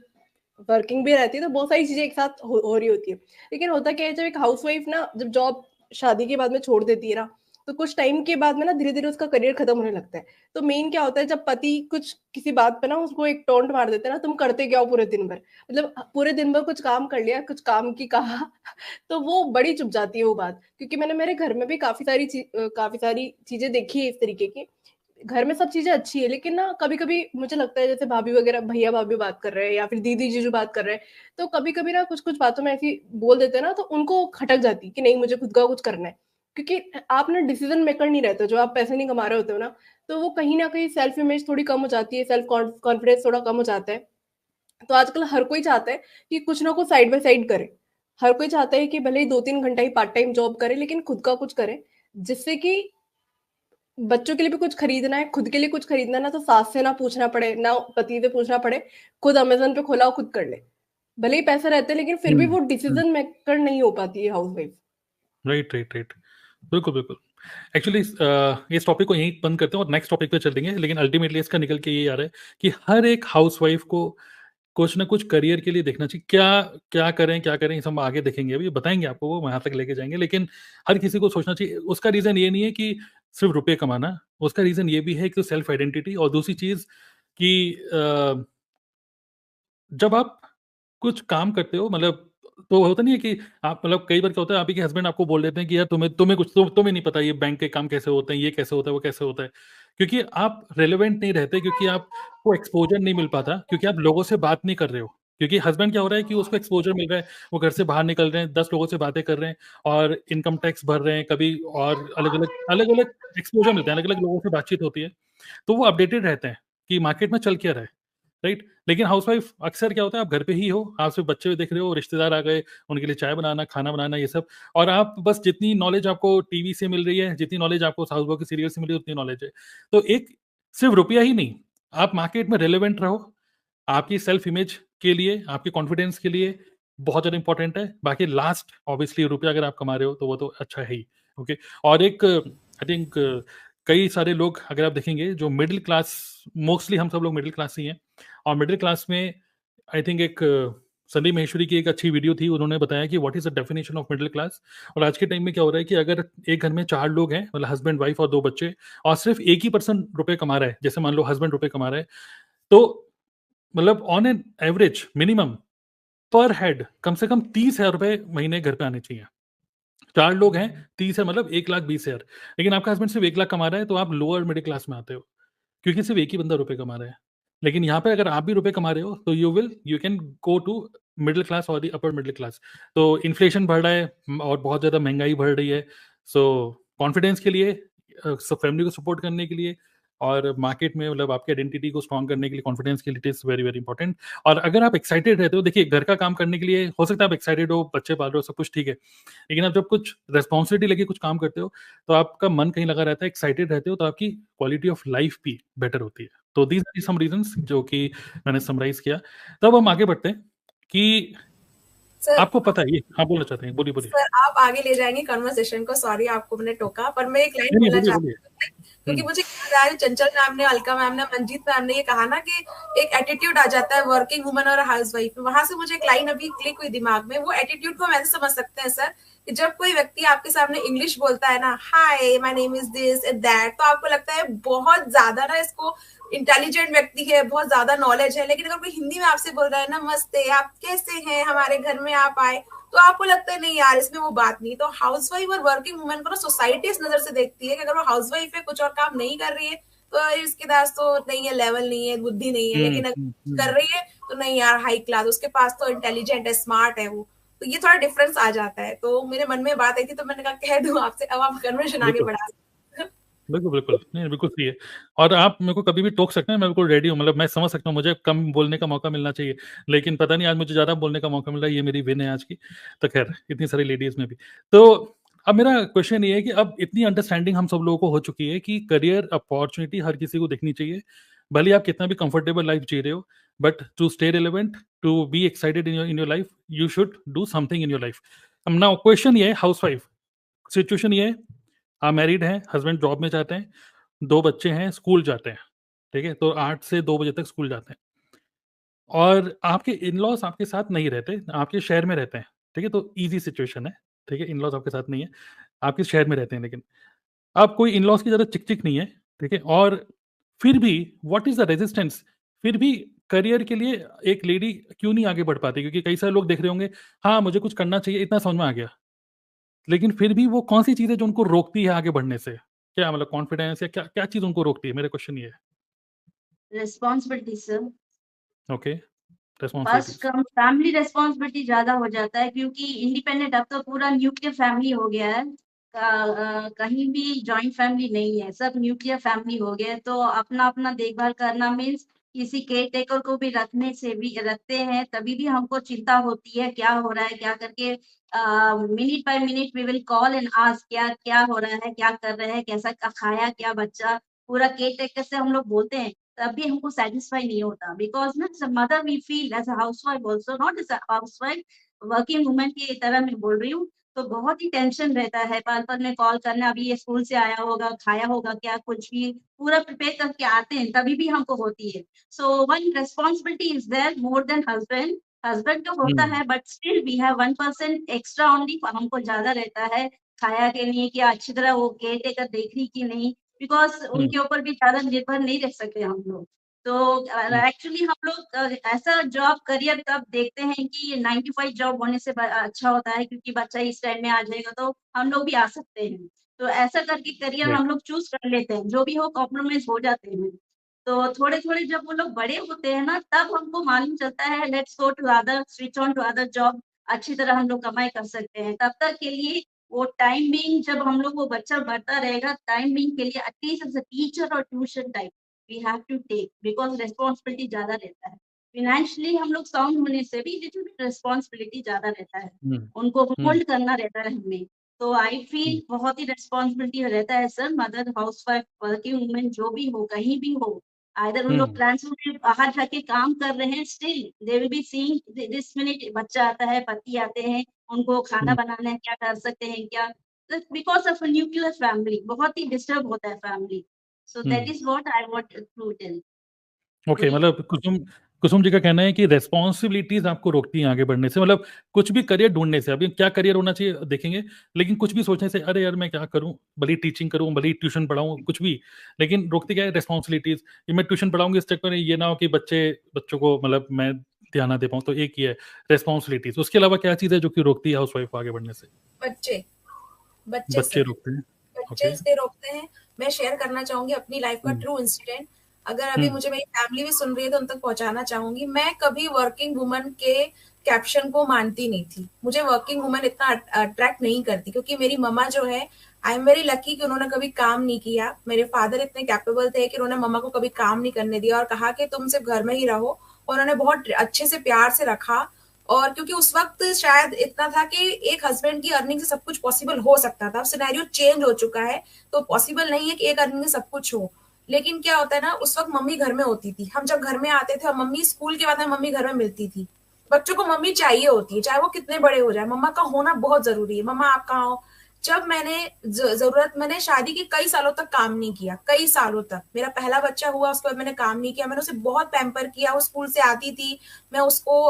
वर्किंग भी रहती है तो बहुत सारी चीजें एक साथ हो रही होती है। लेकिन होता क्या है, जब एक हाउसवाइफ ना जब जॉब शादी के बाद में छोड़ देती है ना, तो कुछ टाइम के बाद में ना धीरे धीरे उसका करियर खत्म होने लगता है। तो मेन क्या होता है, जब पति कुछ किसी बात पे ना उसको एक टोंट मार देते हैं ना, तुम करते क्या हो पूरे दिन भर, मतलब पूरे दिन भर कुछ काम कर लिया, कुछ काम की कहा तो वो बड़ी चुप जाती है वो बात। क्योंकि मैंने मेरे घर में भी काफी सारी चीजें देखी है इस तरीके की। घर में सब चीजें अच्छी है, लेकिन ना कभी कभी मुझे लगता है जैसे भाभी वगैरह, भैया भाभी बात कर रहे हैं या फिर दीदी जीजू बात कर रहे हैं, तो कभी कभी ना कुछ कुछ बातों में ऐसी बोल देते हैं ना, तो उनको खटक जाती कि नहीं मुझे खुद का कुछ करना है। क्योंकि आप ना डिसीजन मेकर नहीं रहते, जो आप पैसे नहीं कमा रहे होते हो ना, तो वो कहीं ना कहीं सेल्फ इमेज थोड़ी कम हो जाती है, सेल्फ कॉन्फिडेंस थोड़ा कम हो जाता है। तो आजकल हर कोई चाहता है कि कुछ ना कुछ साइड बाय साइड करे। हर कोई चाहता है कि भले ही 2-3 घंटा ही पार्ट टाइम जॉब करे, लेकिन खुद का कुछ करे, जिससे कि बच्चों के लिए भी कुछ खरीदना है, खुद के लिए कुछ खरीदना है ना, तो सास से ना पूछना पड़े, ना पति से पूछना पड़े, खुद अमेज़न पे खोला और खुद कर ले। भले ही पैसे रहते हैं, लेकिन फिर भी वो डिसीज़न मेकर नहीं हो पाती है हाउसवाइफ। राइट राइट राइट, बिल्कुल बिल्कुल। एक्चुअली इस टॉपिक को यहीं बंद करते हैं और नेक्स्ट टॉपिक पे चलेंगे, लेकिन अल्टीमेटली इसका निकल के ये आ रहा है कि हर एक हाउसवाइफ को कुछ ना कुछ करियर के लिए देखना चाहिए। क्या क्या करें क्या करें, इस हम आगे देखेंगे, अभी बताएंगे आपको, वो वहां तक लेके जाएंगे। लेकिन हर किसी को सोचना चाहिए। उसका रीजन ये नहीं है कि सिर्फ रुपए कमाना, उसका रीजन ये भी है कि सेल्फ आइडेंटिटी। और दूसरी चीज कि जब आप कुछ काम करते हो, मतलब तो होता नहीं है कि आप, मतलब कई बार क्या होता है, आप ही के हस्बैंड आपको बोल देते हैं कि यार तुम्हें नहीं पता ये बैंक के काम कैसे होते हैं, ये कैसे होता है, वो कैसे होता है। क्योंकि आप रेलेवेंट नहीं रहते, क्योंकि आपको एक्सपोजर नहीं मिल पाता, क्योंकि आप लोगों से बात नहीं कर रहे हो। क्योंकि हस्बैंड क्या हो रहा है कि उसको एक्सपोजर मिल रहा है, वो घर से बाहर निकल रहे हैं, 10 लोगों से बातें कर रहे हैं और इनकम टैक्स भर रहे हैं कभी, और अलग अलग एक्सपोजर मिलते हैं, अलग अलग लोगों से बातचीत होती है, तो वो अपडेटेड रहते हैं कि मार्केट में चल क्या रहा है। राइट। लेकिन हाउसवाइफ अक्सर क्या होता है, आप घर पे ही हो, आप सिर्फ बच्चे देख रहे हो, रिश्तेदार आ गए, उनके लिए चाय बनाना, खाना बनाना, ये सब। और आप बस जितनी नॉलेज आपको टीवी से मिल रही है, जितनी नॉलेज आपको हाउसवाइफ के सीरियल से मिल रही है, उतनी नॉलेज है। तो एक सिर्फ रुपया ही नहीं, आप मार्केट में रेलेवेंट रहो, आपकी सेल्फ इमेज के लिए, आपके कॉन्फिडेंस के लिए बहुत ज़्यादा इंपॉर्टेंट है। बाकी लास्ट ऑब्वियसली रुपया अगर आप कमा रहे हो तो वो तो अच्छा है ही। ओके। और एक आई थिंक कई सारे लोग अगर आप देखेंगे जो मिडिल क्लास, मोस्टली हम सब लोग मिडिल क्लास ही हैं, और मिडिल क्लास में आई थिंक एक संदीप महेश्वरी की एक अच्छी वीडियो थी, उन्होंने बताया कि what is the definition of middle class. और आज के टाइम में क्या हो रहा है कि अगर एक घर में 4 लोग हैं, मतलब हस्बैंड वाइफ और 2 बच्चे, और सिर्फ एक ही पर्सन रुपए कमा रहा है, जैसे मान लो हस्बैंड रुपए कमा रहा है, तो मतलब ऑन एन एवरेज मिनिमम पर हेड कम से कम 30,000 रुपए महीने घर पे आने चाहिए। 4 लोग हैं, 30 है, मतलब 1,20,000। लेकिन आपका हस्बैंड सिर्फ 1 लाख कमा रहा है, तो आप लोअर मिडिल क्लास में आते हो, क्योंकि सिर्फ एक ही बंदा रुपए कमा रहा है। लेकिन यहाँ पे अगर आप भी रुपए कमा रहे हो, तो you can go to middle class और द अपर मिडिल क्लास। तो इन्फ्लेशन बढ़ रहा है और बहुत ज़्यादा महंगाई बढ़ रही है। सो कॉन्फिडेंस के लिए, सब फैमिली को सपोर्ट करने के लिए, और मार्केट में मतलब आपकी आइडेंटिटी को स्ट्रॉन्ग करने के लिए, कॉन्फिडेंस के लिए it is very very important. और अगर आप एक्साइटेड रहते हो, देखिए घर का काम करने के लिए हो सकता है आप एक्साइटेड हो, बच्चे पाल रहे हो, सब कुछ ठीक है, लेकिन आप जब कुछ रेस्पॉन्सिबिलिटी लेके कुछ काम करते हो, तो आपका मन कहीं लगा रहता है, एक्साइटेड रहते हो, तो आपकी क्वालिटी ऑफ लाइफ भी बेटर होती है। तो दीज आर सम रीजंस जो कि मैंने समराइज किया। तब हम आगे बढ़ते हैं कि सर आपको पता है ये, हाँ बोलना चाहते हैं, बोलिए बोलिए। सर आप आगे ले जाएंगे कन्वर्सेशन को, सॉरी आपको मैंने टोका, पर मैं एक लाइन नहीं बोलना बोलिए चाहती बोलिए। हूँ, क्योंकि मुझे याद आ रहा है चंचल मैम ने, अलका मैम ने, मंजीत मैम ने ये कहा ना कि एक एटीट्यूड आ जाता है वर्किंग वुमन और हाउस वाइफ में। वहां से मुझे एक लाइन अभी क्लिक हुई दिमाग में। वो एटीट्यूड को मैंने समझ सकते हैं सर, कि जब कोई व्यक्ति आपके सामने इंग्लिश बोलता है ना, hi my name is this and that, तो आपको लगता है बहुत ज्यादा ना इसको इंटेलिजेंट व्यक्ति है, बहुत ज्यादा नॉलेज है। लेकिन अगर कोई हिंदी में आपसे बोल रहा है, नमस्ते, आप कैसे हैं, हमारे घर में आप आए, तो आपको लगता है नहीं यार इसमें वो बात नहीं। तो हाउसवाइफ और वर्किंग वुमेन को ना सोसाइटी इस नजर से देखती है कि अगर वो हाउसवाइफ है, कुछ और काम नहीं कर रही है, तो इसके पास तो नहीं है, लेवल नहीं है, बुद्धि नहीं है, लेकिन अगर कर रही है तो नहीं यार हाई क्लास, उसके पास तो इंटेलिजेंट है, स्मार्ट है वो, तो ये थोड़ा डिफरेंस आ जाता है। तो मेरे मन में बात आई थी तो मैंने कहा कह दूं आपसे, अब आप कन्वर्सेशन आगे बढ़ा सकते हैं। बिल्कुल, बिल्कुल। नहीं, बिल्कुल सही है। और आप मेरे को कभी भी टोक सकते हैं, मैं बिल्कुल रेडी हूँ। मतलब मैं समझ सकता हूँ, मुझे कम बोलने का मौका मिलना चाहिए, लेकिन पता नहीं आज मुझे ज़्यादा बोलने का मौका मिल रहा है, ये मेरी विन है आज की। तो खैर, इतनी सारी लेडीज़ में भी। तो अब मेरा क्वेश्चन ये है कि अब इतनी अंडरस्टैंडिंग हम सब लोगों को हो चुकी है कि करियर अपॉर्च्युनिटी हर किसी को देखनी चाहिए। भले ही आप कितना भी कंफर्टेबल लाइफ जी रहे हो, but to stay relevant, to be excited in your life, you should do something in your life. अब नाउ क्वेश्चन ये है, हाउसवाइफ सिचुएशन ये है, आप मैरिड हैं, हस्बैंड जॉब में जाते हैं, 2 बच्चे हैं, स्कूल जाते हैं, ठीक है? तो 8 से 2 बजे तक स्कूल जाते हैं और आपके इन-लॉज़ आपके साथ नहीं रहते, आपके शहर में रहते हैं, ठीक है? तो ईज़ी सिचुएशन है, ठीक है? इन-लॉज़ आपके साथ नहीं है, आपके शहर में रहते हैं लेकिन। अब कोई इन-लॉज़ की ज़्यादा चिक-चिक नहीं है, ठीक है? और फिर भी व्हाट इज़ द रेजिस्टेंस? फिर भी करियर के लिए एक लेडी क्यों नहीं आगे बढ़ पाती? क्योंकि कई सारे लोग देख रहे होंगे, हाँ, मुझे कुछ करना चाहिए, इतना समझ में आ गया। लेकिन फिर भी वो कौन-सी चीज़ है जो उनको रोकती है आगे बढ़ने से? क्या मतलब कॉन्फिडेंस या क्या क्या चीज़ उनको रोकती है? मेरा क्वेश्चन ये है। Responsibility sir. Okay, first responsibilities. कम फैमिली रिस्पॉन्सिबिलिटी ज्यादा हो जाता है, क्योंकि इंडिपेंडेंट अब तो पूरा न्यूक्लियर फैमिली हो गया है। कहीं भी जॉइंट फैमिली नहीं है, सब न्यूक्लियर फैमिली हो गया है। तो अपना अपना देखभाल करना मीन्स किसी केयर टेकर को भी रखते हैं, तभी भी हमको चिंता होती है क्या हो रहा है, क्या करके minute by minute we will call and ask क्या क्या हो रहा है, क्या कर रहे हैं, कैसा खाया क्या बच्चा, पूरा केयर टेकर से हम लोग बोलते हैं, तब भी हमको सेटिस्फाई नहीं होता। बिकॉज ना as a mother we feel, as a housewife also, not as a housewife, working woman की तरह मैं बोल रही हूँ, तो बहुत ही टेंशन रहता है, पल-पल में कॉल करना, अभी ये स्कूल से आया होगा, खाया होगा क्या, कुछ भी पूरा प्रिपेयर करके आते हैं, तभी भी हमको होती है। So one responsibility is there more than husband. Husband तो होता हुँ, है, but still we have 1% extra only, हमको ज्यादा रहता है खाया के लिए, कि अच्छी तरह वो केयर टेकर देख रही कि नहीं, बिकॉज़ हुँ, उनके ऊपर भी ज़्यादा निर्भर नहीं रह सकते हम लोग। तो हुँ, एक्चुअली हम लोग ऐसा जॉब करियर तब देखते हैं कि 9 टू 5 जॉब होने से अच्छा होता है, क्योंकि बच्चा इस टाइम में आ जाएगा तो हम लोग भी आ सकते हैं। तो ऐसा करके करियर राइट। हम लोग चूज़ कर लेते हैं, जो भी हो कॉम्प्रोमाइज़ हो जाते हैं। तो थोड़े-थोड़े जब वो लोग बड़े होते हैं ना, तब हमको मालूम चलता है let's go to other, switch on to other job, अच्छी तरह हम लोग कमाई कर सकते हैं। तब तक के लिए वो टाइम बीइंग, जब हम लोग वो बच्चा बढ़ता रहेगा, टाइम बीइंग के लिए एटलीस्ट एज़ अ टीचर और tuition type we have to take, because responsibility ज़्यादा रहता है। फाइनेंशियली हम लोग साउंड होने से भी लिटिल बिट रिस्पॉन्सिबिलिटी ज़्यादा रहता है। हुँ, उनको हुँ, होल्ड करना रहता है हमें। तो आई हुँ, फील बहुत ही रिस्पॉन्सिबिलिटी रहता है sir, mother, housewife, working women जो भी हो, कहीं भी हो। आइदर उन लोग हुँ, ट्रांसपोर्ट में बाहर जाके काम कर रहे हैं, still they will be seeing this minute बच्चा आता है, पति आते हैं, उनको खाना हुँ, बनाना है, क्या कर सकते हैं क्या? Because of a nuclear family बहुत ही डिस्टर्ब होता है family. So that hmm. Is what I want to tell. Okay, मतलब कुसुम कुसुम जी का कहना है कि रिस्पॉन्सिबिलिटीज़ आपको रोकती हैं आगे बढ़ने से, मतलब कुछ भी करियर ढूँढने से। अभी क्या करियर होना चाहिए देखेंगे, लेकिन कुछ भी सोचने से, अरे यार मैं क्या करूँ? भले ही टीचिंग करूँ, भले ही ट्यूशन पढ़ाऊँ, कुछ भी, लेकिन रोकती क्या है? रिस्पॉन्सिबिलिटीज़। ये मैं ट्यूशन पढ़ाऊँगी इस चक्कर में ये ना हो कि बच्चों को मतलब मैं ध्यान ना दे पाऊँ, तो एक ही है रिस्पॉन्सिबिलिटीज़। उसके अलावा क्या चीज़ है जो कि रोकती है हाउसवाइफ को आगे बढ़ने से? बच्चे, बच्चे बच्चे से रोकते हैं। बच्चे ओके। इसलिए रोकते हैं। मैं शेयर करना चाहूँगी अपनी लाइफ का हुँ, ट्रू इंसिडेंट। अगर अभी हुँ, मुझे मेरी फैमिली भी सुन रही है तो उन तक पहुँचाना चाहूँगी। मैं कभी वर्किंग वुमन के कैप्शन को मानती नहीं थी। मुझे वर्किंग वुमन इतना अट्रैक्ट नहीं करती, क्योंकि मेरी मम्मा जो है, आई एम वेरी लकी कि उन्होंने कभी काम नहीं किया। मेरे फादर इतने कैपेबल थे कि उन्होंने मम्मा को कभी काम नहीं करने दिया और कहा कि तुम सिर्फ घर में ही रहो। और उन्होंने बहुत अच्छे से प्यार से रखा। और क्योंकि उस वक्त शायद इतना था कि एक हस्बैंड की अर्निंग से सब कुछ पॉसिबल हो सकता था। अब सिनेरियो चेंज हो चुका है, तो पॉसिबल नहीं है कि एक अर्निंग से सब कुछ हो। लेकिन क्या होता है ना, उस वक्त मम्मी घर में होती थी। हम जब घर में आते थे और मम्मी स्कूल के बाद में मम्मी घर में मिलती थी। बच्चों को मम्मी चाहिए होती है, चाहे वो कितने बड़े हो जाए, मम्मा का होना बहुत जरूरी है। मम्मा आप कहाँ हो? जब मैंने शादी के कई सालों तक काम नहीं किया, कई सालों तक। मेरा पहला बच्चा हुआ उसके बाद मैंने काम नहीं किया। मैंने उसे बहुत पैम्पर किया। वो स्कूल से आती थी, मैं उसको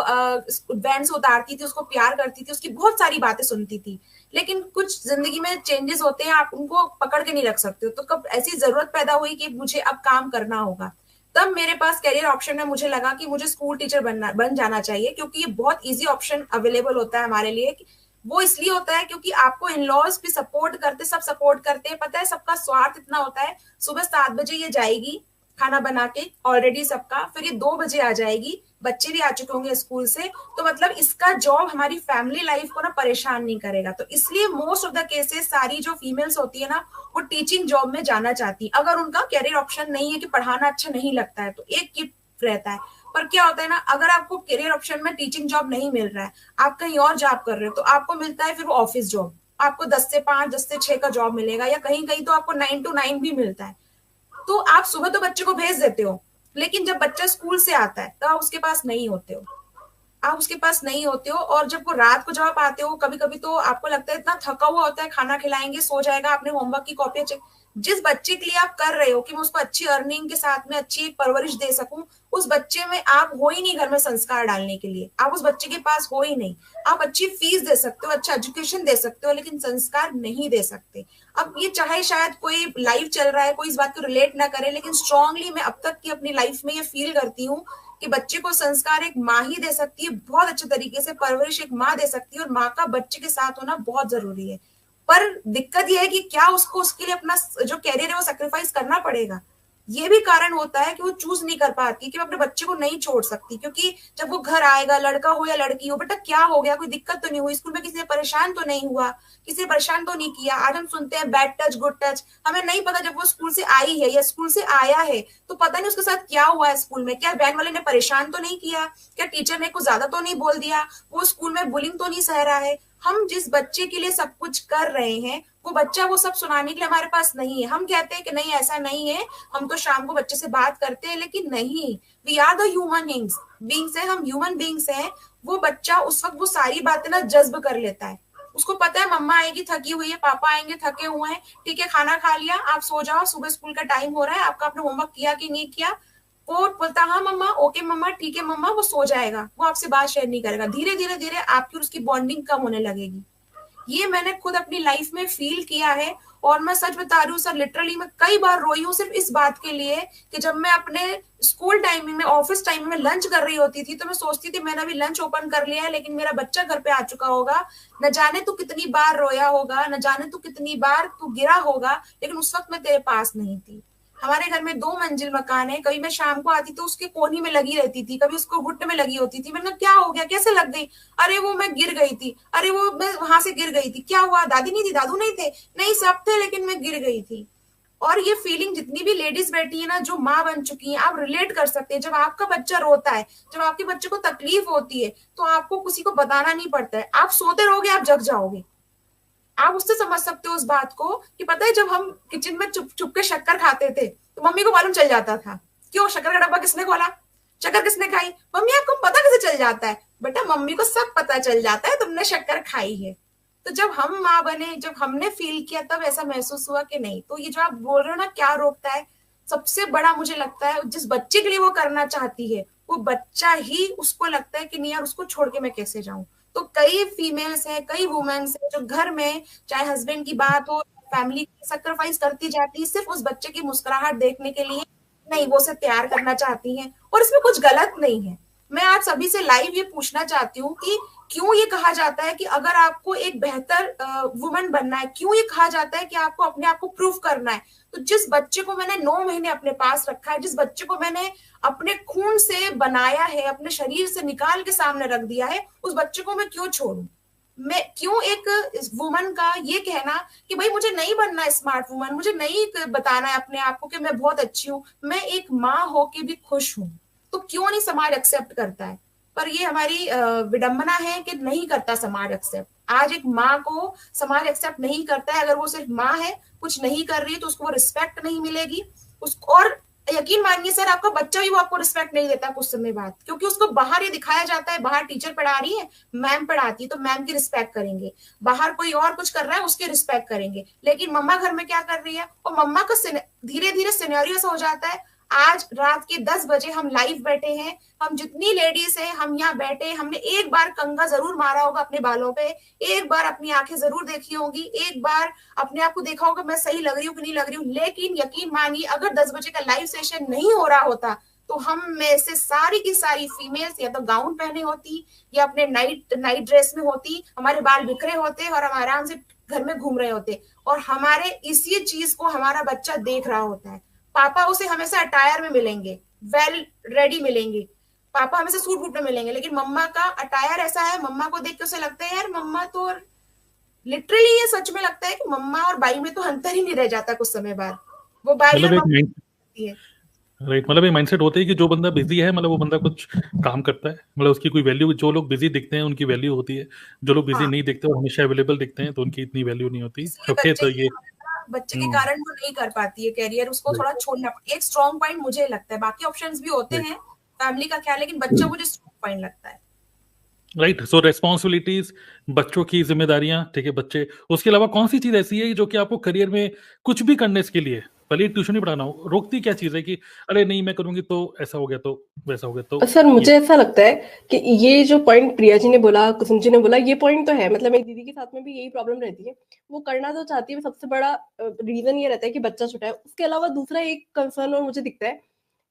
वैन से उतारती थी, उसको प्यार करती थी, उसकी बहुत सारी बातें सुनती थी। लेकिन कुछ जिंदगी में चेंजेस होते हैं, आप उनको पकड़ के नहीं रख सकते हो। तो कब ऐसी जरूरत पैदा हुई कि मुझे अब काम करना होगा, तब मेरे पास करियर ऑप्शन में मुझे लगा कि मुझे स्कूल टीचर बन जाना चाहिए, क्योंकि ये बहुत इजी ऑप्शन अवेलेबल होता है हमारे लिए। वो इसलिए होता है क्योंकि आपको इन-लॉज भी सपोर्ट करते, सब सपोर्ट करते हैं। पता है सबका स्वार्थ इतना होता है, सुबह 7 बजे ये जाएगी खाना बना के ऑलरेडी सबका, फिर ये 2 बजे आ जाएगी, बच्चे भी आ चुके होंगे स्कूल से, तो मतलब इसका जॉब हमारी फैमिली लाइफ को ना परेशान नहीं करेगा। तो इसलिए मोस्ट ऑफ द केसेस सारी जो फीमेल्स होती है ना, वो टीचिंग जॉब में जाना चाहती है। अगर उनका कैरियर ऑप्शन नहीं है कि पढ़ाना अच्छा नहीं लगता है, तो एक ये रहता है। पर क्या होता है ना, अगर आपको करियर ऑप्शन में टीचिंग जॉब नहीं मिल रहा है, आप कहीं और जॉब कर रहे हो, तो आपको मिलता है फिर वो ऑफिस जॉब। आपको 10 से 5, 10 से 6 का जॉब मिलेगा, या कहीं कहीं तो आपको 9 to 9 भी मिलता है। तो आप सुबह तो बच्चे को भेज देते हो, लेकिन जब बच्चा स्कूल से आता है तो आप उसके पास नहीं होते हो, आप उसके पास नहीं होते हो। और जब वो रात को जब आप आते हो, कभी कभी तो आपको लगता है इतना थका हुआ होता है, खाना खिलाएंगे, सो जाएगा, आपने होमवर्क की कॉपी चेक। जिस बच्चे के लिए आप कर रहे हो कि मैं उसको अच्छी अर्निंग के साथ में अच्छी एक परवरिश दे सकूं, उस बच्चे में आप हो ही नहीं घर में संस्कार डालने के लिए, आप उस बच्चे के पास हो ही नहीं। आप अच्छी फीस दे सकते हो, अच्छा एजुकेशन दे सकते हो, लेकिन संस्कार नहीं दे सकते। अब ये चाहे शायद कोई लाइफ चल रहा है, कोई इस बात को रिलेट ना करे, लेकिन स्ट्रांगली मैं अब तक की अपनी लाइफ में ये फील करती हूँ कि बच्चे को संस्कार एक माँ ही दे सकती है, बहुत अच्छे तरीके से परवरिश एक माँ दे सकती है, और माँ का बच्चे के साथ होना बहुत जरूरी है। पर दिक्कत यह है कि क्या उसको उसके लिए अपना जो कैरियर है वो सेक्रीफाइस करना पड़ेगा। ये भी कारण होता है कि वो चूज नहीं कर पाती कि मैं अपने बच्चे को नहीं छोड़ सकती, क्योंकि जब वो घर आएगा, लड़का हो या लड़की हो, बेटा क्या हो गया, कोई दिक्कत तो नहीं हुई, स्कूल में किसी ने परेशान तो नहीं हुआ, किसी ने परेशान तो नहीं किया। आज हम सुनते हैं बैड टच गुड टच, हमें नहीं पता जब वो स्कूल से आई है या स्कूल से आया है तो पता नहीं उसके साथ क्या हुआ है स्कूल में। क्या वैन वाले ने परेशान तो नहीं किया, क्या टीचर ने कुछ ज्यादा तो नहीं बोल दिया, वो स्कूल में बुलिंग तो नहीं सह रहा है। हम जिस बच्चे के लिए सब कुछ कर रहे हैं, वो बच्चा वो सब सुनाने के लिए हमारे पास नहीं है। हम कहते हैं कि नहीं ऐसा नहीं है, हम तो शाम को बच्चे से बात करते हैं, लेकिन नहीं, we are the human beings है, हम ह्यूमन बींग्स हैं। वो बच्चा उस वक्त वो सारी बातें ना जज्ब कर लेता है। उसको पता है मम्मा आएगी थकी हुई है, पापा आएंगे थके हुए हैं, ठीक है खाना खा लिया, आप सो जाओ, सुबह स्कूल का टाइम हो रहा है, आपका आपने होमवर्क किया कि नहीं किया। वो बोलता हाँ मम्मा, ओके मम्मा, ठीक है मम्मा, वो सो जाएगा, वो आपसे बात शेयर नहीं करेगा। धीरे धीरे धीरे आपकी और उसकी बॉन्डिंग कम होने लगेगी। ये मैंने खुद अपनी लाइफ में फील किया है, और मैं सच बता रही हूँ सर, लिटरली मैं कई बार रोई हूँ सिर्फ इस बात के लिए कि जब मैं अपने स्कूल टाइमिंग में, ऑफिस टाइम में लंच कर रही होती थी, तो मैं सोचती थी मैंने अभी लंच ओपन कर लिया है, लेकिन मेरा बच्चा घर पे आ चुका होगा, न जाने तू कितनी बार रोया होगा, न जाने तू कितनी बार तू गिरा होगा, लेकिन उस वक्त मैं तेरे पास नहीं थी। हमारे घर में 2 मंजिल मकान है, कभी मैं शाम को आती तो उसके कोनी में लगी रहती थी, कभी उसको घुटने में लगी होती थी। मैंने कहा क्या हो गया, कैसे लग गई, अरे वो मैं गिर गई थी, अरे वो मैं वहां से गिर गई थी, क्या हुआ, दादी नहीं थी, दादू नहीं थे, नहीं सब थे, लेकिन मैं गिर गई थी। और ये फीलिंग जितनी भी लेडीज बैठी है ना, जो माँ बन चुकी हैं, आप रिलेट कर सकते हैं। जब आपका बच्चा रोता है, जब आपके बच्चे को तकलीफ होती है, तो आपको किसी को बताना नहीं पड़ता है, आप सोते रहोगे, आप जग जाओगे। आप उससे समझ सकते हो उस बात को कि पता है जब हम किचन में चुप चुप के शक्कर खाते थे, तो मम्मी को मालूम चल जाता था, क्यों, शक्कर का डब्बा किसने खोला, शक्कर किसने खाई, मम्मी आपको पता कैसे चल जाता है, बेटा मम्मी को सब पता चल जाता है, तुमने शक्कर खाई है। तो जब हम माँ बने, जब हमने फील किया, तब ऐसा महसूस हुआ कि नहीं। तो ये जो आप बोल रहे हो ना, क्या रोकता है, सबसे बड़ा मुझे लगता है जिस बच्चे के लिए वो करना चाहती है, वो बच्चा ही उसको लगता है कि नहीं यार, उसको छोड़ के मैं कैसे जाऊं। तो कई फीमेल्स हैं, कई वुमेन्स हैं जो घर में चाहे हस्बैंड की बात हो, फैमिली सैक्रिफाइस करती जाती है सिर्फ उस बच्चे की मुस्कुराहट देखने के लिए, नहीं वो उसे तैयार करना चाहती हैं, और इसमें कुछ गलत नहीं है। मैं आज सभी से लाइव ये पूछना चाहती हूँ कि क्यों ये कहा जाता है कि अगर आपको एक बेहतर वुमन बनना है, क्यों ये कहा जाता है कि आपको अपने आप को प्रूव करना है। तो जिस बच्चे को मैंने 9 महीने अपने पास रखा है, जिस बच्चे को मैंने अपने खून से बनाया है, अपने शरीर से निकाल के सामने रख दिया है, उस बच्चे को मैं क्यों छोड़ूं। मैं क्यों एक वुमन का ये कहना कि भाई मुझे नहीं बनना है स्मार्ट वुमन, मुझे नहीं बताना है अपने आप को कि मैं बहुत अच्छी हूँ, मैं एक माँ होके भी खुश हूँ, तो क्यों नहीं समाज एक्सेप्ट करता है। पर ये हमारी विडंबना है कि नहीं करता समाज एक्सेप्ट। आज एक माँ को समाज एक्सेप्ट नहीं करता है, अगर वो सिर्फ माँ है, कुछ नहीं कर रही है, तो उसको रिस्पेक्ट नहीं मिलेगी उसको। और यकीन मानिए सर, आपका बच्चा भी वो आपको रिस्पेक्ट नहीं देता कुछ समय बाद, क्योंकि उसको बाहर ये दिखाया जाता है, बाहर टीचर पढ़ा रही है, मैम पढ़ाती है, तो मैम की रिस्पेक्ट करेंगे, बाहर कोई और कुछ कर रहा है उसके रिस्पेक्ट करेंगे। लेकिन मम्मा घर में क्या कर रही है, और मम्मा का धीरे धीरे सिनेरियो ऐसा हो जाता है। आज रात के 10 बजे हम लाइव बैठे हैं, हम जितनी लेडीज हैं हम यहाँ बैठे, हमने एक बार कंघा जरूर मारा होगा अपने बालों पे, एक बार अपनी आंखें जरूर देखी होंगी, एक बार अपने आप को देखा होगा मैं सही लग रही हूँ कि नहीं लग रही हूँ। लेकिन यकीन मानिए, अगर 10 बजे का लाइव सेशन नहीं हो रहा होता, तो हम में से सारी की सारी फीमेल्स या तो गाउन पहने होती या अपने नाइट ड्रेस में होती, हमारे बाल बिखरे होते और हम आराम से घर में घूम रहे होते, और हमारे इसी चीज को हमारा बच्चा देख रहा होता है। पापा उसे हमेशा अटायर में मिलेंगे, वेल रेडी मिलेंगे, पापा हमेशा सूट बूट में मिलेंगे, लेकिन मम्मा का अटायर ऐसा है, मम्मा को देख के उसे लगता है यार मम्मा तो, लिटरली ये सच में लगता है कि मम्मा और बाई में तो अंतर ही नहीं रह जाता कुछ समय बाद, वो बाई मतलब और एक है। राइट, मतलब एक माइंडसेट होता है कि जो बंदा बिजी है मतलब वो बंदा कुछ काम करता है, मतलब उसकी कोई वैल्यू, जो लोग बिजी दिखते हैं उनकी वैल्यू होती है, जो लोग बिजी हाँ, नहीं दिखते वो हमेशा अवेलेबल दिखते हैं तो उनकी इतनी वैल्यू नहीं होती। इसलिए ओके, तो ये बच्चे के कारण वो नहीं कर पाती है कैरियर, उसको थोड़ा छोड़ना, एक स्ट्रॉन्ग पॉइंट मुझे लगता है, बाकी ऑप्शंस भी होते हैं फैमिली का ख्याल, लेकिन बच्चा मुझे स्ट्रॉन्ग पॉइंट लगता है। राइट, सो रेस्पॉन्सिबिलिटीज, बच्चों की जिम्मेदारियां, ठीक है, बच्चे, उसके अलावा कौन सी चीज ऐसी है जो कि आपको करियर में कुछ भी करने के लिए, भले ट्यूशन ही पढ़ाना हो, रोकती क्या चीज है कि अरे नहीं मैं करूंगी तो ऐसा हो गया तो वैसा हो गया तो? सर मुझे ऐसा लगता है कि ये जो पॉइंट प्रिया जी ने बोला, कुसुम जी ने बोला, ये पॉइंट तो है, मतलब मेरी दीदी के साथ में भी यही प्रॉब्लम रहती है, वो करना तो चाहती है, सबसे बड़ा रीजन ये रहता है कि बच्चा छोटा है। उसके अलावा दूसरा एक कंसर्न और मुझे दिखता है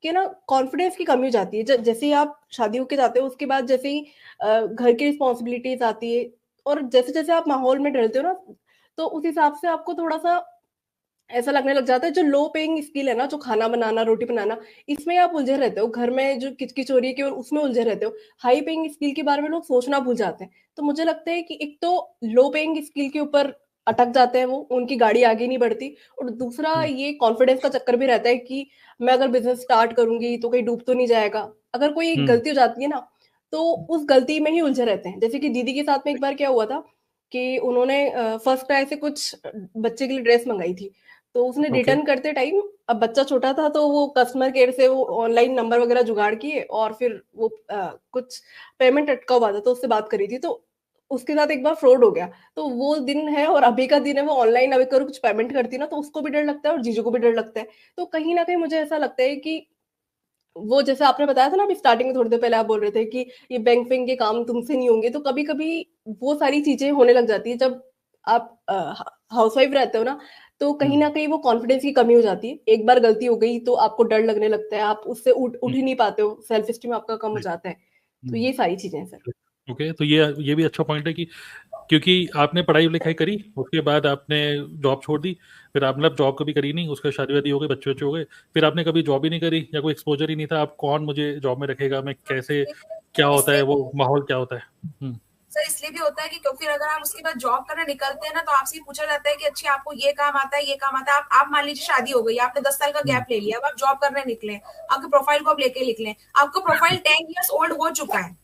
कि ना कॉन्फिडेंस की कमी हो जाती है, जैसे ही आप शादी होके जाते हो उसके बाद जैसे ही घर की रिस्पॉन्सिबिलिटीज आती है और जैसे जैसे आप माहौल में डरते हो ना, तो उस हिसाब से आपको थोड़ा सा ऐसा लगने लग जाता है, जो लो पेइंग स्किल है ना, जो खाना बनाना, रोटी बनाना, इसमें आप उलझे रहते हो, घर में जो किचकिच हो रही है केवल उसमें उलझे रहते हो, हाई पेइंग स्किल के बारे में लोग सोचना भूल जाते हैं। तो मुझे लगता है कि एक तो लो पेइंग स्किल के ऊपर अटक जाते हैं वो, उनकी गाड़ी आगे नहीं बढ़ती, और दूसरा ये कॉन्फिडेंस का चक्कर भी रहता है कि मैं अगर बिजनेस स्टार्ट करूंगी तो कहीं डूब तो नहीं जाएगा। अगर कोई एक गलती हो जाती है ना, तो उस गलती में ही उलझे रहते हैं। जैसे कि दीदी के साथ में एक बार क्या हुआ था कि उन्होंने फर्स्ट क्राई से कुछ बच्चे के लिए ड्रेस मंगाई थी, तो उसने रिटर्न करते टाइम, अब बच्चा छोटा था तो वो कस्टमर केयर से वो ऑनलाइन नंबर वगैरह जुगाड़ किए और फिर वो कुछ पेमेंट अटका हुआ था तो उससे बात करी थी, तो उसके साथ एक बार फ्रॉड हो गया। तो वो दिन है और अभी का दिन है, वो ऑनलाइन अभी करो कुछ पेमेंट करती ना तो उसको भी डर लगता है और जीजू को भी डर लगता है। तो कहीं ना कहीं मुझे ऐसा लगता है कि वो जैसे आपने बताया था ना अभी स्टार्टिंग में, थोड़ी देर पहले आप बोल रहे थे कि ये बैंक फिंग के काम तुमसे नहीं होंगे, तो कभी कभी वो सारी चीजें होने लग जाती है जब आप हाउसवाइफ रहते हो ना, तो कहीं ना कहीं वो कॉन्फिडेंस की कमी हो जाती है। एक बार गलती हो गई तो आपको डर लगने लगता है, आप उससे उठ ही नहीं पाते हो, सेल्फ स्टीम आपका कम हो जाता है। तो ये सारी चीजें हैं सर। ओके, तो ये भी अच्छा पॉइंट है कि क्योंकि आपने पढ़ाई लिखाई करी, उसके बाद आपने जॉब छोड़ दी, फिर आपने जॉब कभी करी नहीं, उसके शादी वादी हो गई, बच्चे बच्चे हो गए, फिर आपने कभी जॉब ही नहीं करी या कोई एक्सपोजर ही नहीं था, आप कौन मुझे जॉब में रखेगा, मैं कैसे, क्या होता है वो माहौल, क्या होता है? सर इसलिए भी होता है कि क्योंकि अगर आप उसके बाद जॉब करने निकलते हैं ना, तो आपसे पूछा जाता है कि अच्छा आपको ये काम आता है, ये काम आता है। आप मान लीजिए शादी हो गई, आपने 10 साल का गैप ले लिया, अब आप जॉब करने निकले, आपके प्रोफाइल को आप लेके निकले, आपका प्रोफाइल 10 इयर्स ओल्ड हो चुका है,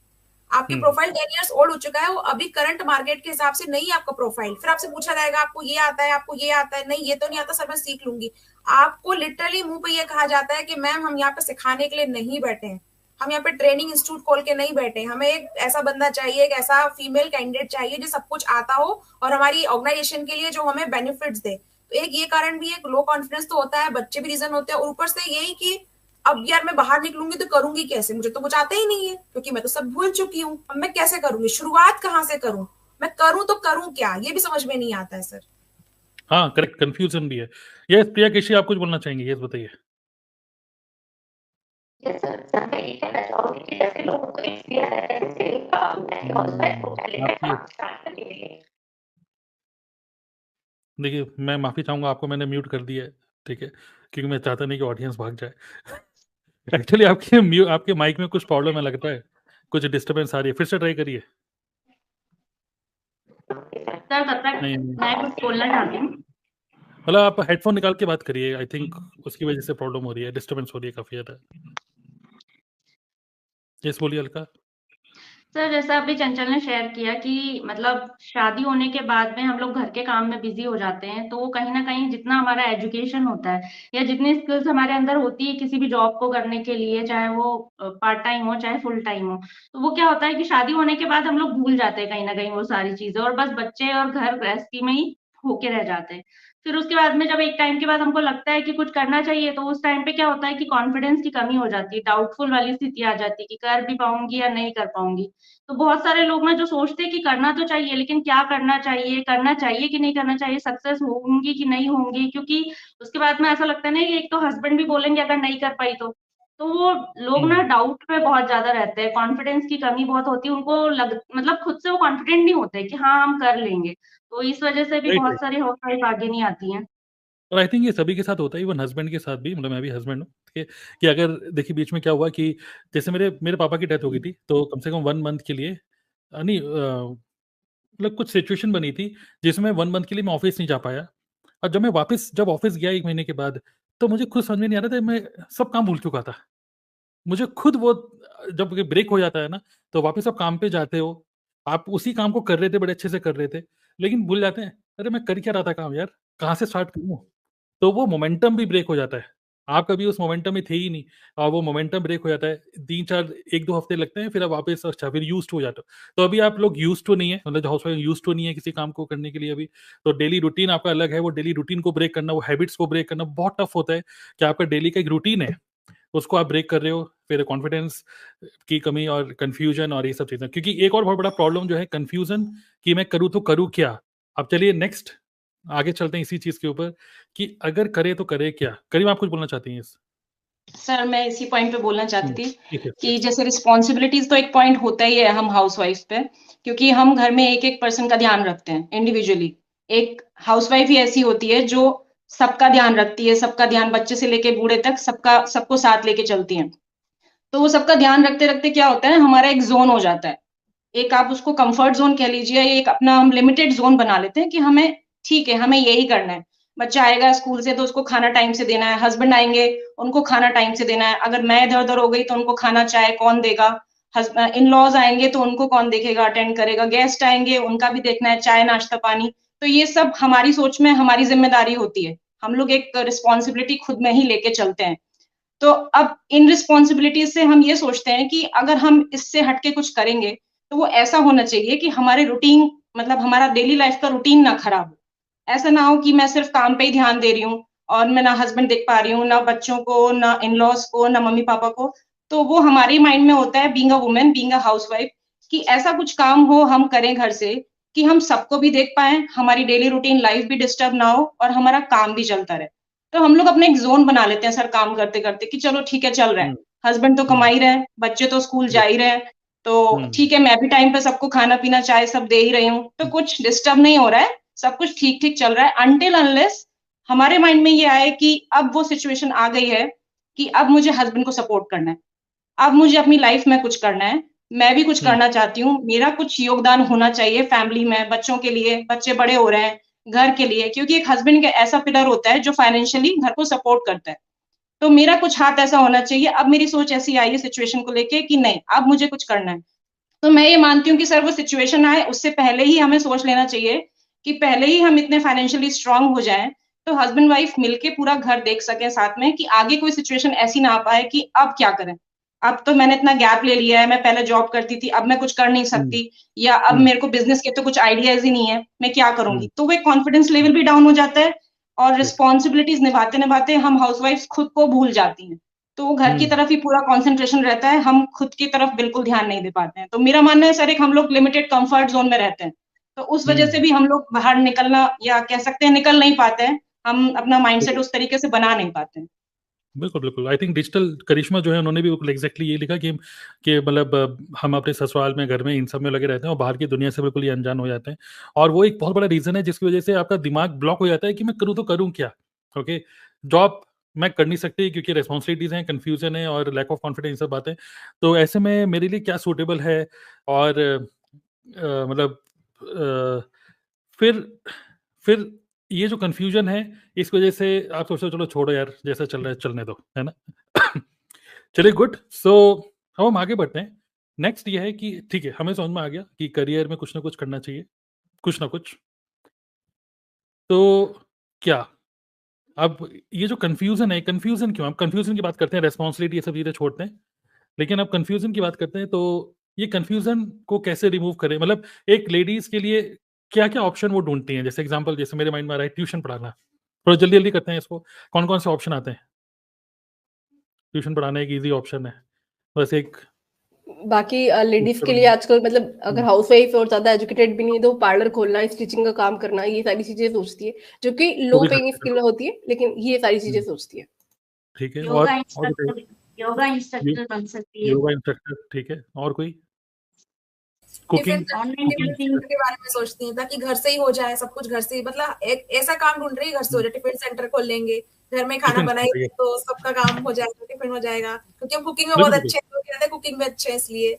आपकी प्रोफाइल 10 इयर्स ओल्ड हो चुका है, वो अभी करंट मार्केट के हिसाब से नहीं है आपका प्रोफाइल। फिर आपसे पूछा जाएगा आपको ये आता है, आपको ये आता है, नहीं ये तो नहीं आता सर, मैं सीख लूंगी। आपको लिटरली मुंह पे ये कहा जाता है कि मैम हम यहाँ पे सिखाने के लिए नहीं बैठे हैं, हम यहाँ पे ट्रेनिंग इंस्टीट्यूट खोल के नहीं बैठे, हमें एक ऐसा बंदा चाहिए, एक ऐसा फीमेल कैंडिडेट चाहिए जो सब कुछ आता हो और हमारी ऑर्गेनाइजेशन के लिए जो हमें बेनिफिट्स दे। तो एक ये कारण भी है, लो कॉन्फिडेंस तो होता है, बच्चे भी रीजन होते हैं, और ऊपर से यही कि अब यार मैं बाहर निकलूंगी तो करूंगी कैसे, मुझे तो कुछ आता ही नहीं है क्योंकि मैं तो सब भूल चुकी हूँ, अब मैं कैसे करूंगी, शुरुआत कहाँ से करूं, मैं करूं तो करूं क्या, ये भी समझ में नहीं आता है सर। हाँ करेक्ट, कंफ्यूजन भी है। ये प्रिया केशी आप कुछ बोलना चाहेंगे, ये बताइए। देखिए मैं माफी चाहूंगा, आपको मैंने म्यूट कर दिया है, ठीक है, क्योंकि मैं चाहता नहीं कि ऑडियंस भाग जाए। एक्चुअली आपके माइक में कुछ प्रॉब्लम है लगता है, कुछ डिस्टरबेंस आ रही है, फिर से ट्राई करिए। सर तब तक मैं कुछ बोलना चाहती हूँ। मतलब आप हेडफोन निकाल के बात करिए, आई थिंक उसकी वजह से प्रॉब्लम हो रही है, डिस्टरबेंस हो रही है काफी ज्यादा। यस बोलिए अलका। सर जैसा अभी चंचल ने शेयर किया कि मतलब शादी होने के बाद में हम लोग घर के काम में बिजी हो जाते हैं, तो वो कहीं ना कहीं जितना हमारा एजुकेशन होता है या जितनी स्किल्स हमारे अंदर होती है किसी भी जॉब को करने के लिए, चाहे वो पार्ट टाइम हो चाहे फुल टाइम हो, तो वो क्या होता है कि शादी होने के बाद हम लोग भूल जाते हैं कहीं ना कहीं वो सारी चीजें, और बस बच्चे और घर गृहस्थी में ही होके रह जाते हैं। फिर उसके बाद में जब एक टाइम के बाद हमको लगता है कि कुछ करना चाहिए, तो उस टाइम पे क्या होता है कि कॉन्फिडेंस की कमी हो जाती है, डाउटफुल वाली स्थिति आ जाती है कि कर भी पाऊंगी या नहीं कर पाऊंगी। तो बहुत सारे लोग ना जो सोचते हैं कि करना तो चाहिए, लेकिन क्या करना चाहिए कि नहीं करना चाहिए, सक्सेस होंगी कि नहीं होंगी, क्योंकि उसके बाद में ऐसा लगता है ना कि एक तो हस्बैंड भी बोलेंगे अगर नहीं कर पाई तो, तो वो लोग ना हम्म, डाउट पे बहुत ज्यादा रहते हैं, कॉन्फिडेंस की कमी बहुत होती है उनको, मतलब खुद से वो कॉन्फिडेंट नहीं होते कि हाँ हम कर लेंगे, तो इस वजह से भी राइट, बहुत सारी हाउसवाइफ आगे नहीं आती हैं। और आई थिंक ये सभी के साथ होता है, इवन हस्बैंड के साथ भी, मतलब मैं भी हस्बैंड हूँ, कि अगर देखिए बीच में क्या हुआ कि जैसे मेरे मेरे पापा की डेथ हो गई थी, तो कम से कम 1 मंथ के लिए नहीं मतलब कुछ सिचुएशन बनी थी जिसमें 1 मंथ के लिए मैं ऑफिस नहीं जा पाया। और जब ऑफिस गया 1 महीने के बाद, तो मुझे खुद समझ में नहीं आ रहा था, मैं सब काम भूल चुका था। मुझे खुद वो जब ब्रेक हो जाता है ना, तो वापस आप काम पे जाते हो, आप उसी काम को कर रहे थे, बड़े अच्छे से कर रहे थे, लेकिन भूल जाते हैं, अरे मैं कर क्या रहा था काम यार, कहाँ से स्टार्ट करूँ? तो वो मोमेंटम भी ब्रेक हो जाता है। आप कभी उस मोमेंटम में थे ही नहीं, और वो मोमेंटम ब्रेक हो जाता है। 3-4 1-2 हफ्ते लगते हैं, फिर आप वापस अच्छा फिर यूज़्ड हो जाते हो। तो अभी आप लोग यूज़्ड तो नहीं है, मतलब जो हाउसवाइफ यूज़्ड तो नहीं है किसी काम को करने के लिए अभी। तो डेली रूटीन आपका अलग है, वो डेली रूटीन को ब्रेक करना, वो हैबिट्स को ब्रेक करना बहुत टफ होता है, कि आपका डेली का एक रूटीन है, उसको आप ब्रेक कर रहे हो, फिर कॉन्फिडेंस की कमी और कन्फ्यूजन और ये सब चीज़ें। क्योंकि एक और बहुत बड़ा प्रॉब्लम जो है कन्फ्यूजन, कि मैं करूँ तो करूँ क्या? अब चलिए नेक्स्ट आगे चलते हैं इसी चीज़ के ऊपर, कि अगर करे तो करे क्या? करीम, आप कुछ बोलना चाहती हैं इस? सर मैं इसी पॉइंट पे बोलना चाहती थी ठीक है। कि जैसे रिस्पॉन्सिबिलिटीज तो एक पॉइंट होता ही है हम हाउसवाइफ पे, क्योंकि हम घर में एक एक पर्सन का ध्यान रखते हैं इंडिविजुअली। एक हाउसवाइफ ही ऐसी होती है जो सबका ध्यान रखती है, सबका ध्यान बच्चे से लेके बूढ़े तक सबको साथ लेके चलती है। तो वो सबका ध्यान रखते रखते क्या होता है, हमारा एक जोन हो जाता है, एक आप उसको कंफर्ट जोन कह लीजिए, या एक अपना हम लिमिटेड जोन बना लेते हैं कि हमें ठीक है, हमें यही करना है। बच्चा आएगा स्कूल से तो उसको खाना टाइम से देना है, हस्बैंड आएंगे उनको खाना टाइम से देना है, अगर मैं इधर उधर हो गई तो उनको खाना चाय कौन देगा, इन लॉज आएंगे तो उनको कौन देखेगा, अटेंड करेगा, गेस्ट आएंगे उनका भी देखना है, चाय नाश्ता पानी। तो ये सब हमारी सोच में हमारी जिम्मेदारी होती है, हम लोग एक रिस्पॉन्सिबिलिटी खुद में ही लेके चलते हैं। तो अब इन रिस्पॉन्सिबिलिटीज से हम ये सोचते हैं कि अगर हम इससे हटके कुछ करेंगे तो वो ऐसा होना चाहिए कि हमारे रूटीन, मतलब हमारा डेली लाइफ का रूटीन ना खराब हो। ऐसा ना हो कि मैं सिर्फ काम पे ही ध्यान दे रही हूँ और मैं ना हस्बैंड देख पा रही हूँ, ना बच्चों को, ना इन लॉज को, ना मम्मी पापा को। तो वो हमारे माइंड में होता है, being a women, being a housewife, कि ऐसा कुछ काम हो हम करें घर से कि हम सबको भी देख पाए, हमारी डेली रूटीन लाइफ भी डिस्टर्ब ना हो और हमारा काम भी चलता रहे। तो हम लोग अपने एक जोन बना लेते हैं सर काम करते करते, कि चलो ठीक है चल रहा है, हुँ, हस्बैंड तो कमा हुँ, ही रहे हैं, बच्चे तो स्कूल जा राइट, ही रहे हैं, तो हुँ, ठीक है मैं भी टाइम पे सबको खाना पीना चाय सब दे ही रही हूँ, तो हुँ, कुछ डिस्टर्ब नहीं हो रहा है, सब कुछ ठीक ठीक चल रहा है, अनटिल अनलेस हमारे माइंड में ये आए कि अब वो सिचुएशन आ गई है कि अब मुझे हस्बैंड को सपोर्ट करना है, अब मुझे अपनी लाइफ में कुछ करना है, मैं भी कुछ हुँ, करना चाहती हूँ, मेरा कुछ योगदान होना चाहिए फैमिली में, बच्चों के लिए, बच्चे बड़े हो रहे हैं, घर के लिए, क्योंकि एक हस्बैंड का ऐसा पिलर होता है जो फाइनेंशियली घर को सपोर्ट करता है। तो मेरा कुछ हाथ ऐसा होना चाहिए। अब मेरी सोच ऐसी आई है सिचुएशन को लेके कि नहीं, अब मुझे कुछ करना है। तो मैं ये मानती हूँ कि सर वो सिचुएशन आए उससे पहले ही हमें सोच लेना चाहिए कि पहले ही हम इतने फाइनेंशियली स्ट्रांग हो जाएं, तो हस्बैंड वाइफ मिलके पूरा घर देख सकें साथ में, कि आगे कोई सिचुएशन ऐसी ना आ पाए कि अब क्या करें। अब तो मैंने इतना गैप ले लिया है, मैं पहले जॉब करती थी, अब मैं कुछ कर नहीं हुँ, सकती, या अब हुँ, मेरे को बिजनेस के तो कुछ आइडियाज ही नहीं है, मैं क्या हुँ, करूंगी, तो वो एक कॉन्फिडेंस लेवल भी डाउन हो जाता है, और राइट, रिस्पॉन्सिबिलिटीज निभाते निभाते हम हाउसवाइफ खुद को भूल जाती हैं। तो वो घर की हुँ, तरफ ही पूरा कंसंट्रेशन रहता है, हम खुद की तरफ बिल्कुल ध्यान नहीं दे पाते हैं। तो मेरा मानना है सर, एक हम लोग लिमिटेड कंफर्ट जोन में रहते हैं, तो उस वजह से हुँ, भी हम लोग बाहर निकलना, या कह सकते हैं निकल नहीं पाते हैं, हम अपना माइंडसेट बिल्कुल। उस तरीके से बना नहीं पाते हैं। बिल्कुल, बिल्कुल। आई थिंक डिजिटल करिश्मा जो है उन्होंने भी बिल्कुल एग्ज़ैक्टली ये लिखा कि मतलब हम अपने ससुराल में, घर में इन सब में लगे रहते हैं और बाहर की दुनिया से बिल्कुल ही अनजान हो जाते हैं। और वो एक बहुत बड़ा रीज़न है जिसकी वज़ह से आपका दिमाग ब्लॉक हो जाता है कि मैं करूँ तो करूँ क्या? ओके, जॉब मैं कर नहीं सकती क्योंकि रिस्पॉन्सिबिलिटीज़ हैं, कन्फ्यूज़न है और लैक ऑफ कॉन्फिडेंस, ये सब बातें। तो ऐसे में मेरे लिए क्या सूटेबल है? और मतलब अ, फिर फिर ये जो कन्फ्यूज़न है, इस वज़ह से आप सोचते हो चलो छोड़ो यार, जैसा चल रहा है चलने दो, है ना? चलिए गुड। सो अब हम आगे बढ़ते हैं। नेक्स्ट ये है कि ठीक है, हमें समझ में आ गया कि करियर में कुछ ना कुछ करना चाहिए, कुछ ना कुछ। तो क्या अब ये जो कन्फ्यूज़न है, कन्फ्यूज़न क्यों? अब कन्फ्यूज़न की बात करते हैं, रिस्पॉन्सिबिलिटी ये सब चीज़ें छोड़ते हैं। लेकिन अब कन्फ्यूज़न की बात करते हैं, तो ये कन्फ्यूज़न को कैसे रिमूव करें? मतलब एक लेडीज़ के लिए क्या-क्या ऑप्शन वो ढूँढती हैं? जैसे एग्ज़ाम्पल, जैसे मेरे माइंड में आ रहा है ट्यूशन पढ़ाना। थोड़ा जल्दी-जल्दी करते हैं इसको। कौन-कौन से ऑप्शन आते हैं? ट्यूशन पढ़ाना एक ईज़ी ऑप्शन है। बस एक बाकी लेडीज़ टीचर के लिए बनना। आजकल मतलब अगर हुँ, हाउसवाइफ और ज़्यादा एजुकेटेड भी नहीं है तो पार्लर खोलना, स्टिचिंग का काम करना, ये सारी चीज़ें सोचती है, जो कि वो लो भी पेइंग करते हैं, स्किल बिल्कुल। होती है, लेकिन ये सारी चीज़ें हुँ, सोचती है। ठीक है। योगा और बताइए? इंस्ट्रक्टर योगा इंस्ट्रक्टर बन सकती है। योगा इंस्ट्रक्टर, ठीक है। और कोई? कुकिंग? ऑनलाइन टिफिन सेंटर के बारे में सोचती हैं ताकि घर से ही हो जाए सब कुछ, घर से ही, मतलब एक ऐसा काम ढूंढ रही है घर से हो जाए। टिफिन सेंटर खोल लेंगे, घर में खाना टिफिन बनाएंगे सेंटर, तो सबका काम हो जाएगा, टिफिन हो जाएगा, क्योंकि हम कुकिंग में बहुत बिल्कुल, अच्छे हैं, तो कहते हैं कुकिंग में अच्छे हैं इसलिए।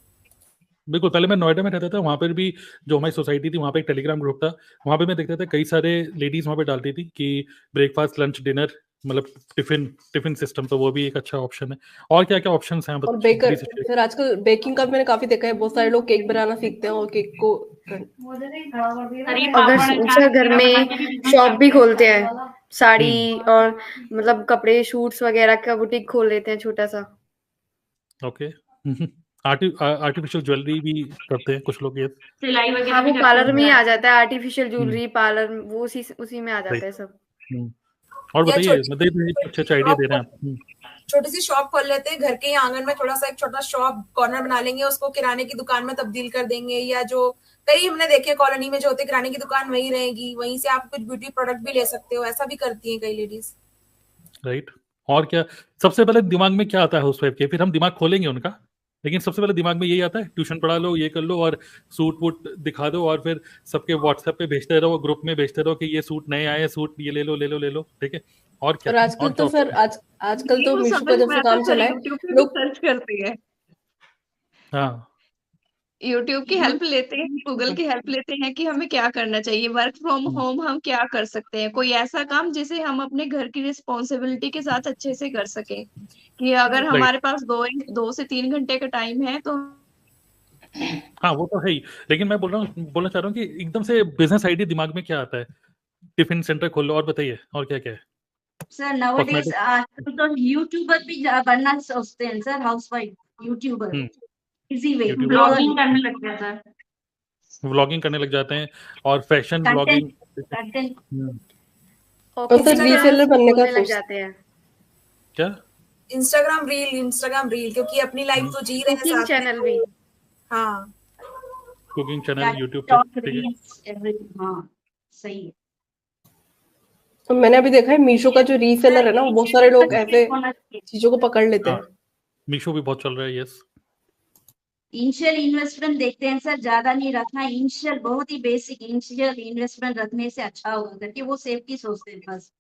बिल्कुल। पहले मैं नोएडा में रहता था, वहाँ पर भी जो हमारी सोसाइटी थी, वहाँ पे एक टेलीग्राम ग्रुप था। वहाँ पे मैं देखता था कई सारे लेडीज़ वहाँ पे डालती थी कि ब्रेकफ़ास्ट, लंच, डिनर, मतलब टिफ़िन सिस्टम, तो वो भी एक अच्छा ऑप्शन है। और क्या-क्या ऑप्शंस हैं और बत बेकर, प्लीज़ शेयर? फिर आजकल बेकिंग का मैंने काफ़ी देखा है, बहुत सारे लोग केक बनाना सीखते हैं और केक को अगर सर घर में शॉप भी खोलते हैं, साड़ी और मतलब कपड़े, शूट्स वगैरह का बुटीक खोल लेते हैं छोटा सा। ओके। आर्टिफ़िशियल ज्वेलरी भी करते हैं कुछ लोग, ये सिलाई वगैरह हाँ, भी वो करते पार्लर हैं। में ही आ जाता है, आर्टिफिशियल हुँ, ज्वेलरी, पार्लर वो उसी में आ सही। जाता है सब। हुँ। और या बताइए, छोटी मतलब अच्छे-अच्छे आइडिया दे रहे हैं आप। छोटी सी शॉप खोल लेते हैं घर के ही आंगन में, थोड़ा सा एक छोटा शॉप कॉर्नर बना लेंगे, उसको किराने की दुकान में तब्दील कर देंगे, या जो कई हमने देखे कॉलोनी में जो होते किराने की दुकान वहीं रहेगी, वहीं से आप कुछ ब्यूटी प्रोडक्ट भी ले सकते हो, ऐसा भी करती हैं कई लेडीज। राइट। और क्या सबसे पहले दिमाग में क्या आता है हाउसवाइफ के? फिर हम दिमाग खोलेंगे उनका, लेकिन सबसे पहले दिमाग में यही आता है, ट्यूशन पढ़ा लो, ये कर लो और सूट वूट दिखा दो, और फिर सबके व्हाट्सएप पे भेजते रहो, ग्रुप में भेजते रहो कि ये सूट नए आए हैं, सूट ये ले लो, ले लो, ले लो, ठीक है। और क्या? और आजकल और क्या तो सर ऑप्शन? आजकल तो वो मीशो का समझ जब में से आता है काम सर, चला है, यूट्यूब पे भी लोग सर्च करते हैं, हाँ, यूट्यूब की हेल्प लेते हैं, गूगल की हेल्प लेते हैं कि हमें क्या करना चाहिए, वर्क फ्रॉम हुँ, होम हम क्या कर सकते हैं, कोई ऐसा काम जिसे हम अपने घर की रिस्पॉन्सिबिलिटी के साथ अच्छे से कर सकें, कि अगर राइट। हमारे पास 2 से 3 घंटे का टाइम है तो हाँ, वो तो है ही, लेकिन मैं बोलना चाह रहा हूँ कि एकदम से बिज़नेस आइडिया दिमाग में क्या आता है? टिफ़िन सेंटर खोल लो, और बताइए और क्या-क्या है? Sir nowadays cosmetic? आजकल तो यूट्यूबर भी बनना सोचते हैं सर, हाउसवाइफ यूट्यूबर, हुँ, इजी वे यूट्यूबर, ब्लॉगिंग करने लग गया सर। व्लॉगिंग करने लग जाते हैं और फैशन कंटेंट व्लॉगिंग। कंटेंट हुँ, और और सर इंस्टाग्राम रीसेलर बनने का खोलने लग सोच जाते हैं। क्या? इंस्टाग्राम रील, क्योंकि अपनी लाइफ हुँ, तो जी रहे हैं कुकिंग साथ में, चैनल भी। तो हाँ। कुकिंग चैनल यूट्यूब पे, टॉक ठीक है। रील्स एवरीथिंग, हाँ सही है। तो मैंने अभी देखा है मीशो का जो रीसेलर है ना, वो बहुत सारे लोग ऐसे होना चाहिए। चीजों को पकड़ लेते हाँ, हैं। मीशो भी बहुत चल रहा है, यस। इनिशियल इन्वेस्टमेंट देखते हैं सर, ज्यादा नहीं रखना, इनिशियल बहुत ही बेसिक इनिशियल इन्वेस्टमेंट रखने से अच्छा होगा, करके वो सेफ्टी सोचते हैं बस,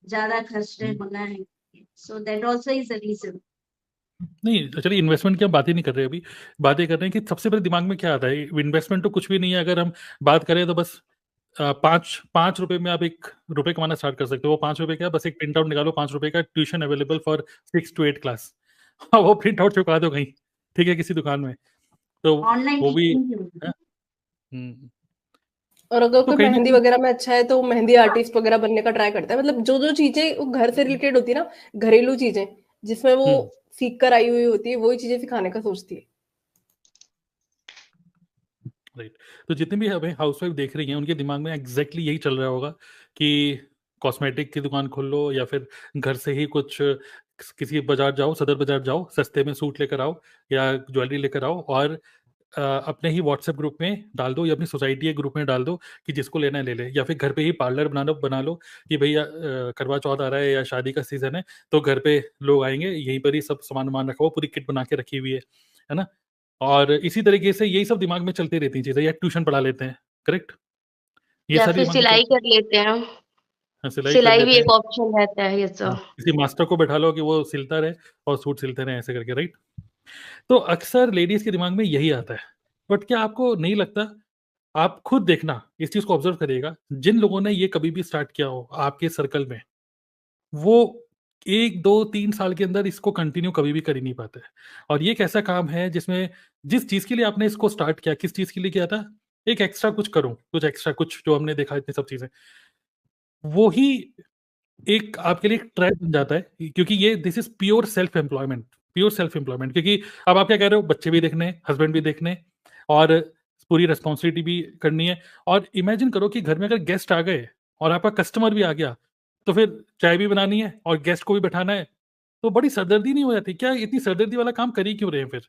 ज्यादा खर्च नहीं होना है, so that also is a reason. नहीं, चलिए इन्वेस्टमेंट की हम बात ही नहीं कर रहे अभी। बात ये कर रहे हैं कि सबसे पहले दिमाग में क्या आता है? इन्वेस्टमेंट तो कुछ भी नहीं है, अगर हम बात करें तो बस 5 रुपए में आप 1 रुपए कमाना स्टार्ट कर सकते हो। वो 5 रुपए क्या, बस एक प्रिंट आउट निकालो, 5 रुपए का tuition available for 6 to 8 class. वो प्रिंट आउट चुका दो कहीं, ठीक है, किसी दुकान में। तो ऑनलाइन वो भी टीचिंग भी होती है। है। हुँ, और अगर तो कोई कहीं न मेहंदी कहीं वगैरह में अच्छा है तो मेहंदी आर्टिस्ट वगैरह बनने का ट्राई करता है। मतलब जो चीजें वो घर से रिलेटेड होती है ना, घरेलू चीजें जिसमें वो हुँ, सीख कर आई हुई होती है, वही चीजें सिखाने का सोचती है। राइट। तो जितने भी हमें हाउसवाइफ देख रही हैं, उनके दिमाग में एग्ज़ैक्टली यही चल रहा होगा कि कॉस्मेटिक की दुकान खोल लो, या फिर घर से ही कुछ किसी बाज़ार जाओ, सदर बाज़ार जाओ, सस्ते में सूट लेकर आओ या ज्वेलरी लेकर आओ, और अपने ही व्हाट्सएप ग्रुप में डाल दो, या अपनी सोसाइटी के ग्रुप में डाल दो कि जिसको लेना है ले ले, या फिर घर पे ही पार्लर बना लो कि भैया करवा चौथ आ रहा है या शादी का सीज़न है, तो घर पे लोग आएँगे, यहीं पर ही सब सामान-वामान रखा हुआ, पूरी किट बना के रखी हुई है ना? और इसी तरीके से यही सब दिमाग में चलती रहती हैं चीज़ें, या ट्यूशन पढ़ा लेते हैं, करेक्ट? ये या सारी फिर दिमाग में सिलाई चलती कर लेते हैं। हैं, सिलाई कर सिलाई भी लेते हैं। एक ऑप्शन रहता है, ये हाँ, सब। किसी मास्टर को बैठा लो कि वो सिलता रहे और सूट सिलते रहें, ऐसे करके, राइट? तो अक्सर लेडीज़ के दिमाग में यही आता है। बट क्या आपको नहीं लगता, आप खुद देखना, इस चीज़ को ऑब्ज़र्व करिएगा, जिन लोगों ने ये कभी भी स्टार्ट किया हो आपके सर्कल में, वो 1, 2, 3 साल के अंदर इसको कंटिन्यू कभी भी कर ही नहीं पाते हैं। और ये एक ऐसा काम है जिसमें जिस चीज़ के लिए आपने इसको स्टार्ट किया, किस चीज़ के लिए किया था? एक एक्स्ट्रा कुछ करूँ, कुछ एक्स्ट्रा कुछ जो हमने देखा इतनी सब चीज़ें, वो ही एक आपके लिए एक ट्रैप बन जाता है, क्योंकि ये this is pure self employment, क्योंकि अब आप क्या कह रहे हो, बच्चे भी देखने हैं, हस्बैंड भी देखने हैं, और पूरी रिस्पॉन्सिबिलिटी भी करनी है। और इमेजिन करो कि घर में अगर गेस्ट आ गए और आपका कस्टमर भी आ गया, तो फिर चाय भी बनानी है और गेस्ट को भी बैठाना है, तो बड़ी सरदर्दी नहीं हो जाती? क्या इतनी सरदर्दी वाला काम कर ही क्यों रहे हैं फिर?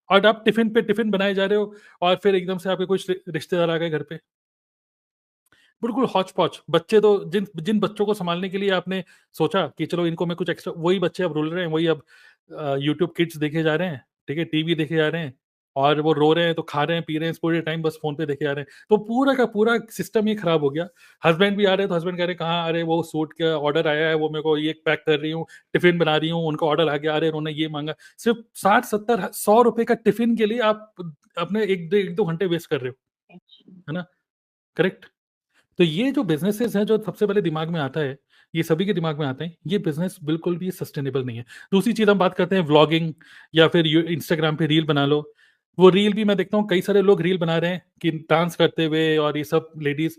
और आप टिफ़िन पे टिफ़िन बनाए जा रहे हो, और फिर एकदम से आपके कुछ रिश्तेदार आ गए घर पे। बिल्कुल हौच-पौच। बच्चे तो जिन जिन बच्चों को सँभालने के लिए आपने सोचा कि चलो इनको मैं कुछ एक्स्ट्रा, वही बच्चे अब रुल रहे हैं, वही अब यूट्यूब किड्स देखे जा रहे हैं, ठीक है, टीवी देखे जा रहे हैं, और वो रो रहे हैं तो खा रहे हैं, पी रहे हैं, पूरे टाइम बस फोन पे देखे जा रहे हैं। तो पूरा का पूरा सिस्टम ही खराब हो गया। हस्बैंड भी आ रहे हैं तो हस्बैंड कह रहे हैं कहाँ, अरे वो सूट का ऑर्डर आया है, वो मेरे को ये पैक कर रही हूँ, टिफिन बना रही हूँ, उनका ऑर्डर आ गया, अरे उन्होंने ये मांगा। सिर्फ 60-70-100 रुपए का टिफिन के लिए आप अपने 1-2 घंटे वेस्ट कर रहे हो, है ना? करेक्ट। तो ये जो बिजनेसेस हैं, जो सबसे पहले दिमाग में आता है, ये सभी के दिमाग में आते हैं, ये बिजनेस बिल्कुल भी सस्टेनेबल नहीं है। दूसरी चीज हम बात करते हैं व्लॉगिंग, या फिर इंस्टाग्राम पे रील बना लो। वो रील भी मैं देखता हूँ कई सारे लोग रील बना रहे हैं कि डांस करते हुए, और ये सब लेडीज,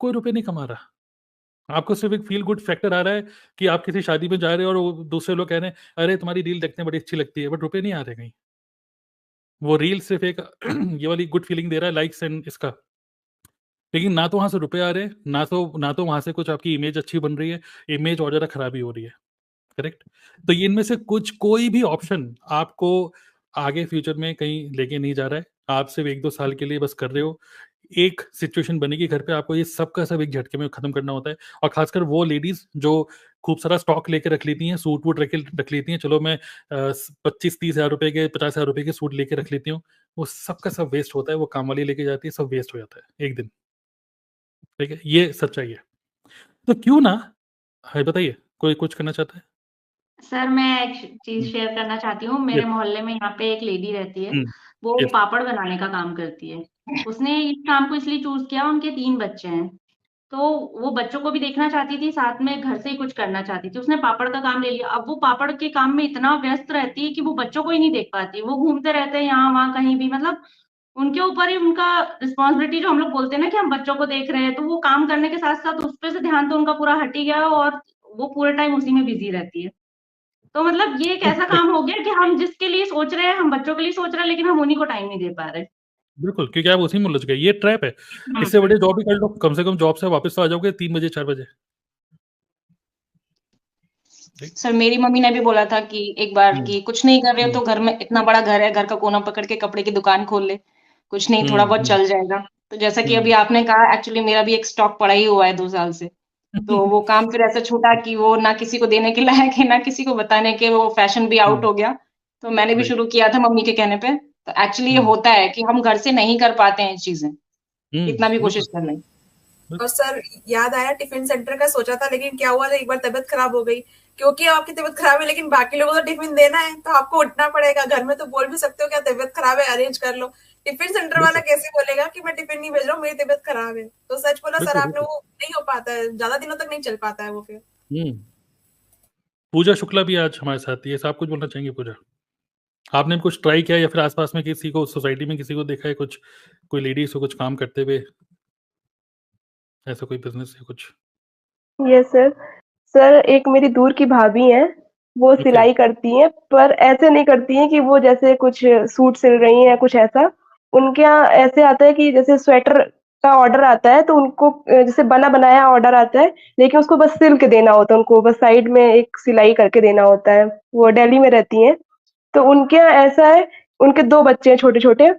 कोई रुपए नहीं कमा रहा। आपको सिर्फ एक फील गुड फैक्टर आ रहा है कि आप किसी शादी में जा रहे हो और वो दूसरे लोग कह रहे हैं अरे तुम्हारी रील देखते हैं बड़ी अच्छी लगती है, बट रुपए नहीं आ रहे कहीं। वो रील सिर्फ एक ये वाली गुड फीलिंग दे रहा है, लाइक्स एंड इसका, लेकिन ना तो वहां से रुपए आ रहे हैं, ना तो वहां से कुछ आपकी इमेज अच्छी बन रही है, इमेज और ज्यादा खराबी हो रही है। करेक्ट। तो ये इनमें से कोई भी ऑप्शन आपको आगे फ्यूचर में कहीं लेके नहीं जा रहा है। आप सिर्फ 1-2 साल के लिए बस कर रहे हो। एक सिचुएशन बनेगी घर पे, आपको ये सब का सब एक झटके में खत्म करना होता है। और खासकर वो लेडीज जो खूब सारा स्टॉक लेके रख लेती हैं, सूट वूट रख लेती हैं, चलो मैं 25-30 हज़ार रुपए के, 50 हज़ार रुपए के सूट लेके रख लेती हूँ, वो सब का सब वेस्ट होता है। वो काम वाली लेके जाती है, सब वेस्ट हो जाता है एक दिन। ठीक है, ये सच्चाई है। तो क्यों ना, है बताइए, कोई कुछ करना चाहता है? सर मैं एक चीज शेयर करना चाहती हूँ। मेरे Yes. मोहल्ले में यहाँ पे एक लेडी रहती है, हम्म, वो yes. पापड़ बनाने का काम करती है। उसने इस काम को इसलिए चूज किया, उनके 3 बच्चे हैं, तो वो बच्चों को भी देखना चाहती थी, साथ में घर से ही कुछ करना चाहती थी। उसने पापड़ का काम ले लिया। अब वो पापड़ के काम में इतना व्यस्त रहती है कि वो बच्चों को ही नहीं देख पाती। वो घूमते रहते हैं यहाँ वहाँ कहीं भी, मतलब उनके ऊपर ही उनका रिस्पॉन्सिबिलिटी, जो हम लोग बोलते हैं ना कि हम बच्चों को देख रहे हैं, तो वो काम करने के साथ साथ उस पे से ध्यान तो उनका पूरा हट ही गया, और वो पूरे टाइम उसी में बिजी रहती है। तो मतलब ये एक ऐसा काम हो गया कि हम जिसके लिए सोच रहे हैं, हम बच्चों के लिए सोच रहे हैं, लेकिन हम उन्हीं को टाइम नहीं दे पा रहे। बिल्कुल, क्योंकि आप उसी में उलझ गए। ये ट्रैप है। इससे बड़े जॉब ही कर लो, कम से कम जॉब से वापस तो आ जाओगे 3 बजे 4 बजे। सर मेरी मम्मी ने भी बोला था कि एक बार कि कुछ नहीं कर रहे हो तो घर में इतना बड़ा घर है, घर का कोना पकड़ के कपड़े की दुकान खोल ले, कुछ नहीं थोड़ा बहुत चल जाएगा। तो जैसा कि अभी आपने कहा, एक्चुअली मेरा भी एक स्टॉक पड़ा ही हुआ है 2 साल से। तो वो काम फिर ऐसा छूटा कि वो ना किसी को देने के लायक है, ना किसी को बताने के, वो फैशन भी आउट हो गया। तो मैंने भी शुरू किया था मम्मी के कहने पे। तो एक्चुअली ये होता है कि हम घर से नहीं कर पाते हैं चीजें, इतना भी कोशिश कर लें। और सर याद आया टिफिन सेंटर का, सोचा था, लेकिन क्या हुआ, एक बार तबीयत खराब हो गई। क्योंकि आपकी तबीयत खराब है, लेकिन बाकी लोगों को तो टिफिन देना है, तो आपको उठना पड़ेगा। घर में तो बोल भी सकते हो क्या तबीयत खराब है, अरेंज कर लो। टिफिन सेंटर वाला कैसे बोलेगा कि मैं टिफिन नहीं भेज रहा हूँ, मेरी तबीयत खराब है। तो सच बोला सर आपने, वो नहीं हो पाता है, ज्यादा दिनों तक नहीं चल पाता है वो फिर। पूजा शुक्ला भी आज हमारे साथ है, आप कुछ बोलना चाहेंगे पूजा? आपने कुछ ट्राई किया, या फिर आसपास में किसी को, सोसाइटी में किसी को देखा है, कुछ कोई लेडीज को कुछ काम करते हुए, ऐसा कोई बिजनेस या कुछ? Yes sir. सर एक मेरी दूर की भाभी हैं, वो सिलाई करती हैं, पर ऐसे नहीं करती हैं कि वो जैसे कुछ सूट सिल रही हैं या कुछ ऐसा। उनके यहाँ ऐसे आता है कि जैसे स्वेटर का ऑर्डर आता है, तो उनको जैसे बना बनाया ऑर्डर आता है, लेकिन उसको बस सिल के देना होता है, उनको बस साइड में एक सिलाई करके देना होता है। वो दिल्ली में रहती हैं। तो उनके यहाँ ऐसा है, उनके 2 बच्चे हैं छोटे-छोटे,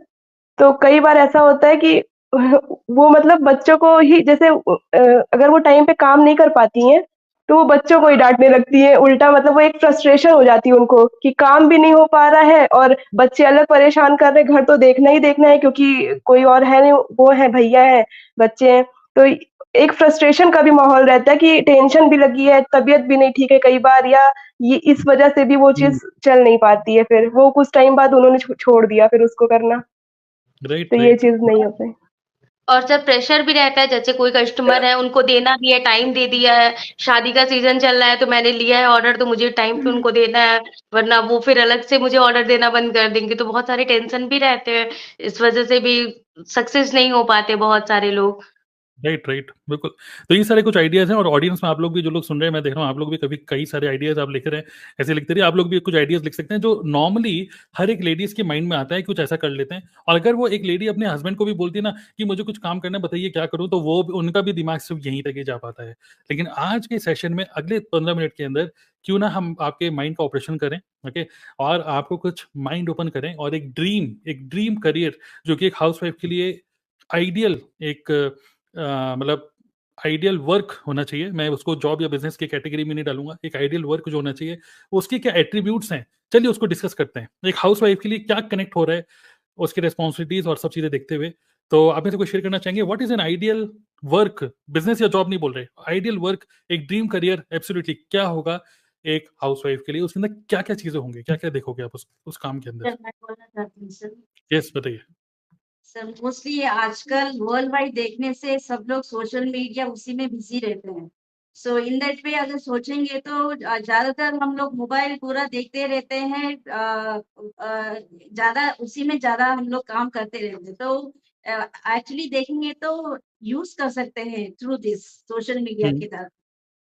तो कई बार ऐसा होता है कि वो मतलब बच्चों को ही जैसे अगर वो टाइम पे काम नहीं कर पाती हैं, तो वो बच्चों को ही डाँटने लगती हैं। उल्टा मतलब वो एक फ्रस्ट्रेशन हो जाती है उनको कि काम भी नहीं हो पा रहा है और बच्चे अलग परेशान कर रहे हैं, घर तो देखना ही देखना है क्योंकि कोई और है नहीं, वो है भैया हैं, बच्चे हैं। तो एक फ्रस्ट्रेशन का भी माहौल रहता है कि टेंशन भी लगी है, तबीयत भी नहीं ठीक है कई बार, या ये इस वजह से भी वो चीज़ चल नहीं पाती है। फिर वो कुछ टाइम बाद उन्होंने छोड़ दिया फिर उसको करना। तो ये चीज़ नहीं होता है। और जब प्रेशर भी रहता है, जैसे कोई कस्टमर है, उनको देना भी है, टाइम दे दिया है, शादी का सीजन चल रहा है, तो मैंने लिया है ऑर्डर, तो मुझे टाइम पे उनको देना है, वरना वो फिर अलग से मुझे ऑर्डर देना बंद कर देंगे। तो बहुत सारे टेंशन भी रहते हैं, इस वजह से भी सक्सेस नहीं हो पाते बहुत सारे लोग। राइट, बिल्कुल। तो ये सारे कुछ आइडियाज हैं, और ऑडियंस में आप लोग भी, जो लोग सुन रहे हैं, मैं देख रहा हूँ आप लोग भी कभी कई सारे आइडियाज आप लिख रहे हैं, ऐसे लिखते रहिए। आप लोग भी कुछ आइडियाज लिख सकते हैं जो नॉर्मली हर एक लेडीज के माइंड में आता है, कुछ ऐसा कर लेते हैं। और अगर वो एक लेडी अपने हस्बैंड को भी बोलती है ना कि मुझे कुछ काम करना, बताइए क्या करूँ, तो वो उनका भी दिमाग सिर्फ यहीं तक ही जा पाता है। लेकिन आज के सेशन में अगले 15 मिनट के अंदर क्यों ना हम आपके माइंड का ऑपरेशन करें, ओके, और आपको कुछ माइंड ओपन करें, और एक ड्रीम करियर जो कि एक हाउसवाइफ के लिए आइडियल एक मतलब आइडियल वर्क होना चाहिए, मैं उसको जॉब या बिजनेस की कैटेगरी में नहीं डालूंगा, एक आइडियल वर्क जो होना चाहिए, उसके क्या एट्रीब्यूट्स हैं, चलिए उसको डिस्कस करते हैं। एक हाउसवाइफ के लिए क्या कनेक्ट हो रहा है, उसकी रेस्पॉन्सिबिलिटीज और सब चीजें देखते हुए, तो आप में से कोई शेयर करना चाहेंगे? What is an ideal work, business या जॉब नहीं बोल रहे, आइडियल वर्क, एक ड्रीम करियर एब्सोल्युटली क्या होगा एक हाउसवाइफ के लिए, उसके अंदर क्या क्या चीजें होंगी, क्या क्या देखोगे आप उस काम के अंदर? सर मैं बोलना चाहती हूँ सर। यस बताइए। सर मोस्टली आजकल वर्ल्ड वाइड देखने से सब लोग सोशल मीडिया उसी में बिजी रहते हैं। सो इन दैट वे अगर सोचेंगे तो ज्यादातर हम लोग मोबाइल पूरा देखते रहते हैं, ज्यादा उसी में ज्यादा हम लोग काम करते रहते हैं। तो एक्चुअली देखेंगे तो यूज कर सकते हैं थ्रू दिस सोशल मीडिया की तरफ